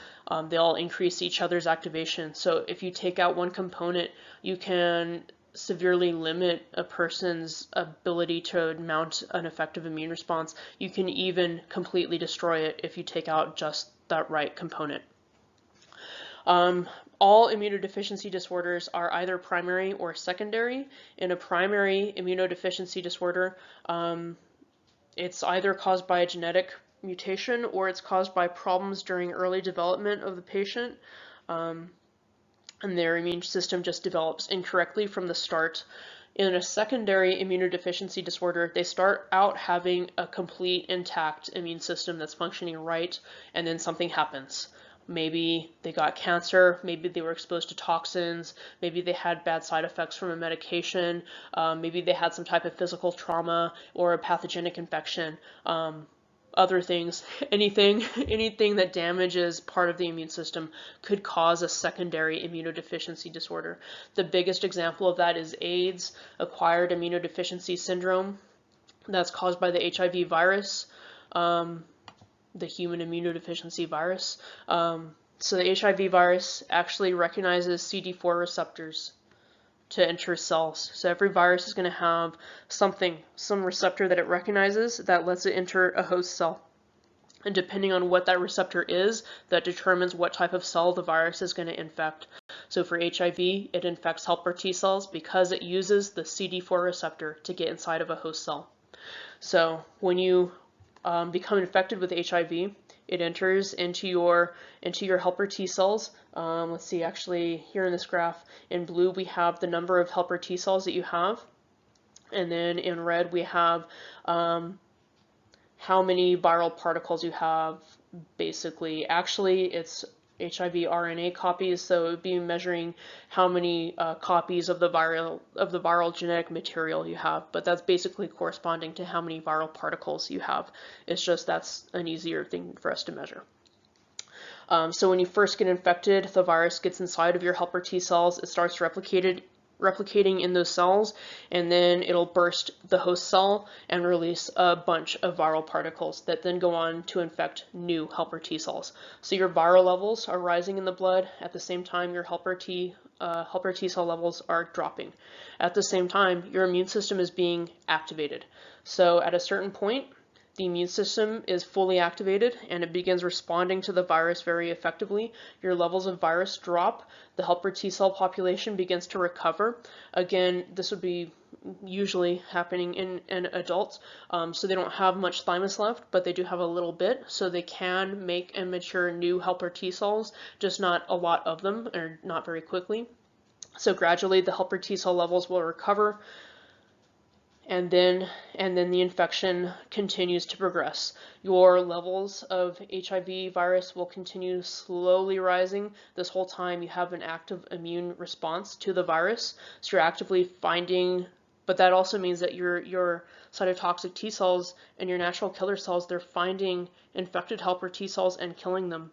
They all increase each other's activation. So if you take out one component, you can severely limit a person's ability to mount an effective immune response. You can even completely destroy it if you take out just that right component. All immunodeficiency disorders are either primary or secondary. In a primary immunodeficiency disorder, it's either caused by a genetic mutation or it's caused by problems during early development of the patient. And their immune system just develops incorrectly from the start. In a secondary immunodeficiency disorder, they start out having a complete intact immune system that's functioning right, and then something happens. Maybe they got cancer, maybe they were exposed to toxins, maybe they had bad side effects from a medication, maybe they had some type of physical trauma or a pathogenic infection. Other things, anything that damages part of the immune system could cause a secondary immunodeficiency disorder. The biggest example of that is AIDS, acquired immunodeficiency syndrome, that's caused by the HIV virus, the human immunodeficiency virus. So the HIV virus actually recognizes CD4 receptors to enter cells. So every virus is going to have some receptor that it recognizes that lets it enter a host cell. And depending on what that receptor is, that determines what type of cell the virus is going to infect. So for HIV, it infects helper T cells because it uses the CD4 receptor to get inside of a host cell. So when you become infected with HIV, it enters into your helper T cells. Let's see, actually here in this graph, in blue we have the number of helper T cells that you have, and then in red we have how many viral particles you have. Basically, actually it's HIV RNA copies, so it would be measuring how many copies of the viral genetic material you have, but that's basically corresponding to how many viral particles you have. It's just that's an easier thing for us to measure. So when you first get infected, the virus gets inside of your helper T cells, it starts replicating in those cells, and then it'll burst the host cell and release a bunch of viral particles that then go on to infect new helper T cells. So your viral levels are rising in the blood. At the same time, your helper T cell levels are dropping. At the same time, your immune system is being activated. So at a certain point, the immune system is fully activated and it begins responding to the virus very effectively, your levels of virus drop, the helper T cell population begins to recover. Again, this would be usually happening in adults, so they don't have much thymus left, but they do have a little bit, so they can make and mature new helper T cells, just not a lot of them, or not very quickly. So gradually the helper T cell levels will recover, and then the infection continues to progress. Your levels of HIV virus will continue slowly rising. This whole time you have an active immune response to the virus, so you're actively finding, but that also means that your cytotoxic T cells and your natural killer cells, they're finding infected helper T cells and killing them,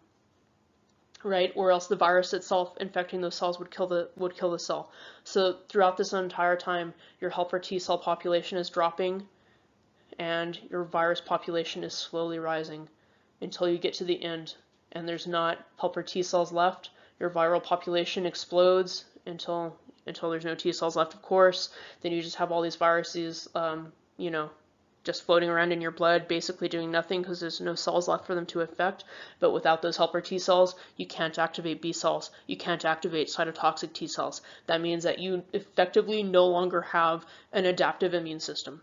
right? Or else the virus itself infecting those cells would kill the cell. So throughout this entire time, your helper T cell population is dropping and your virus population is slowly rising until you get to the end and there's not helper T cells left. Your viral population explodes until there's no T cells left, of course. Then you just have all these viruses, you know, just floating around in your blood, basically doing nothing because there's no cells left for them to affect. But without those helper T cells, you can't activate B cells. You can't activate cytotoxic T cells. That means that you effectively no longer have an adaptive immune system.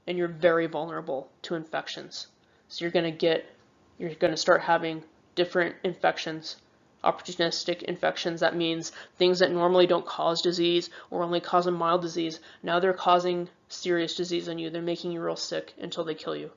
And you're very vulnerable to infections. So you're going to start having different infections, opportunistic infections. That means things that normally don't cause disease or only cause a mild disease, now they're causing serious disease in you. They're making you real sick until they kill you.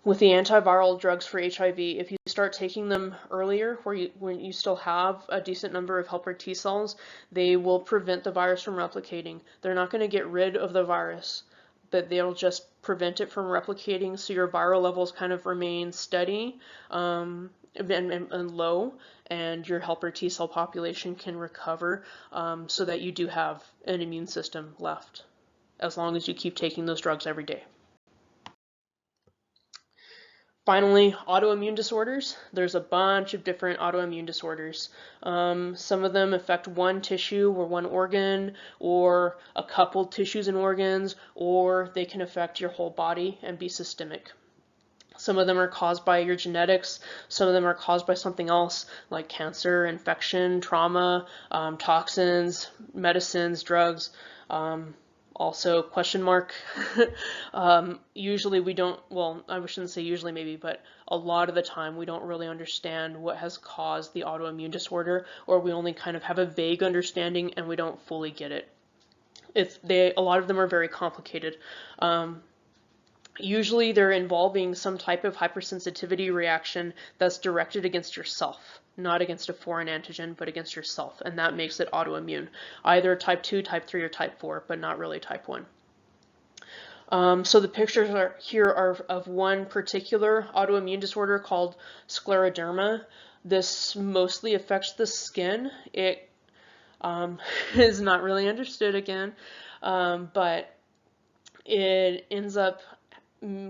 With the antiviral drugs for HIV, if you start taking them earlier, when you still have a decent number of helper T cells, they will prevent the virus from replicating. They're not going to get rid of the virus, but they'll just prevent it from replicating, so your viral levels kind of remain steady and low, and your helper T cell population can recover, so that you do have an immune system left, as long as you keep taking those drugs every day. Finally, autoimmune disorders. There's a bunch of different autoimmune disorders. Some of them affect one tissue or one organ, or a couple tissues and organs, or they can affect your whole body and be systemic. Some of them are caused by your genetics. Some of them are caused by something else, like cancer, infection, trauma, toxins, medicines, drugs. Also, question mark. Usually we don't, well, I shouldn't say usually maybe, but a lot of the time we don't really understand what has caused the autoimmune disorder, or we only kind of have a vague understanding and we don't fully get it. A lot of them are very complicated. Usually they're involving some type of hypersensitivity reaction that's directed against yourself, not against a foreign antigen, but against yourself, and that makes it autoimmune. Either type 2, type 3, or type 4, but not really type 1. So the pictures here are of one particular autoimmune disorder called scleroderma. This mostly affects the skin. It is not really understood again, but it ends up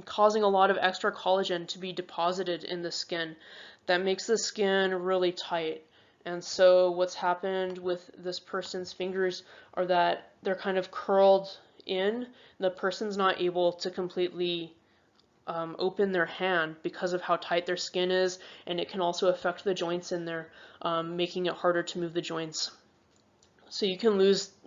causing a lot of extra collagen to be deposited in the skin. That makes the skin really tight. And so what's happened with this person's fingers are that they're kind of curled in. The person's not able to completely open their hand because of how tight their skin is, and it can also affect the joints in there, making it harder to move the joints. So you can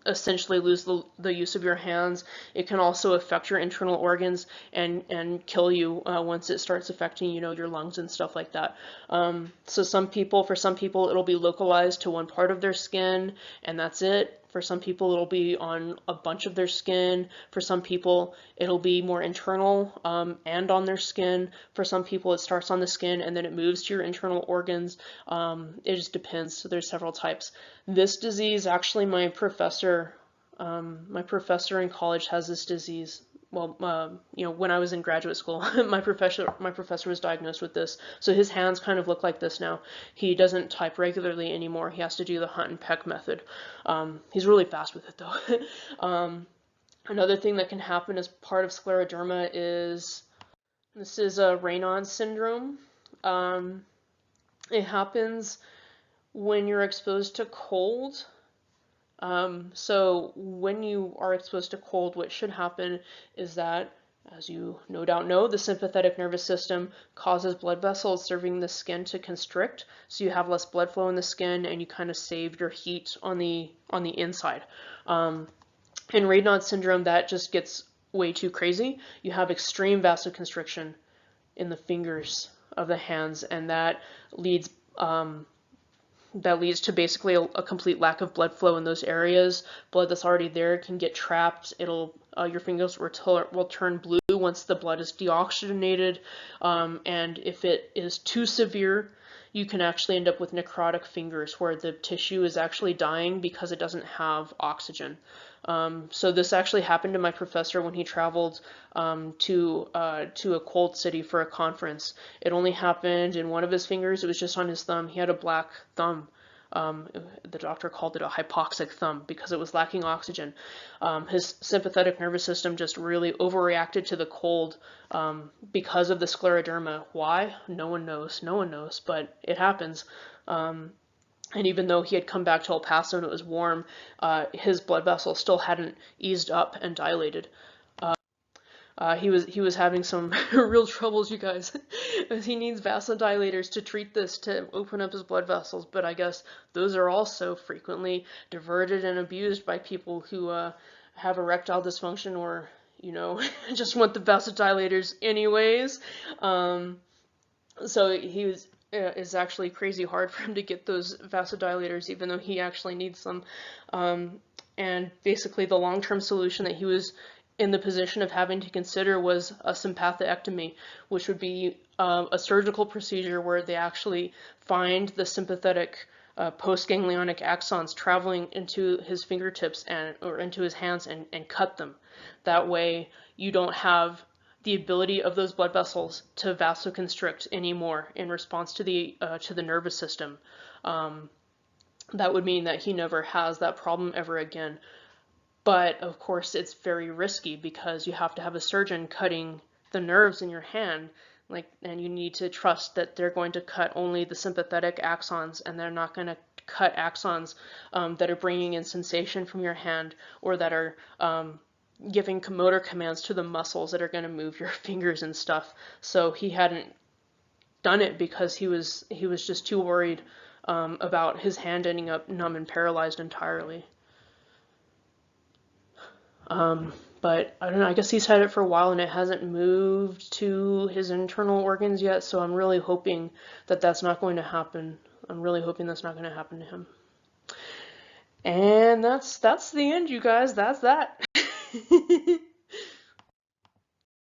essentially lose the use of your hands. It can also affect your internal organs and kill you once it starts affecting, you know, your lungs and stuff like that. So for some people it'll be localized to one part of their skin and that's it. For some people it'll be on a bunch of their skin. For some people it'll be more internal and on their skin. For some people it starts on the skin and then it moves to your internal organs. It just depends. So there's several types. This disease, actually my professor in college has this disease. Well, you know, when I was in graduate school, my professor was diagnosed with this. So his hands kind of look like this now. He doesn't type regularly anymore. He has to do the hunt and peck method. He's really fast with it though. Another thing that can happen as part of scleroderma is, this is a Raynaud's syndrome. It happens when you're exposed to cold So when you are exposed to cold, what should happen is that, as you no doubt know, the sympathetic nervous system causes blood vessels serving the skin to constrict, so you have less blood flow in the skin, and you kind of save your heat on the inside. In Raynaud's syndrome, that just gets way too crazy. You have extreme vasoconstriction in the fingers of the hands, and leads that leads to basically a complete lack of blood flow in those areas. Blood that's already there can get trapped. Your fingers will turn blue once the blood is deoxygenated, and if it is too severe, you can actually end up with necrotic fingers where the tissue is actually dying because it doesn't have oxygen. So this actually happened to my professor when he traveled to a cold city for a conference. It only happened in one of his fingers. It was just on his thumb. He had a black thumb. The doctor called it a hypoxic thumb because it was lacking oxygen. His sympathetic nervous system just really overreacted to the cold because of the scleroderma. Why? No one knows. No one knows, but it happens. And even though he had come back to El Paso and it was warm, his blood vessels still hadn't eased up and dilated. He was having some real troubles, you guys. He needs vasodilators to treat this, to open up his blood vessels, but I guess those are also frequently diverted and abused by people who have erectile dysfunction or, just want the vasodilators anyways. So it's actually crazy hard for him to get those vasodilators, even though he actually needs them. And basically the long-term solution that he was in the position of having to consider was a sympathectomy, which would be a surgical procedure where they actually find the sympathetic postganglionic axons traveling into his fingertips or into his hands and cut them. That way you don't have the ability of those blood vessels to vasoconstrict anymore in response to the nervous system. That would mean that he never has that problem ever again. But of course, it's very risky because you have to have a surgeon cutting the nerves in your hand, and you need to trust that they're going to cut only the sympathetic axons, and they're not going to cut axons that are bringing in sensation from your hand or that are giving motor commands to the muscles that are going to move your fingers and stuff. So he hadn't done it because he was just too worried about his hand ending up numb and paralyzed entirely. But I don't know, I guess he's had it for a while and it hasn't moved to his internal organs yet, so I'm really hoping that that's not going to happen. I'm really hoping that's not going to happen to him. And that's the end, you guys. That's that.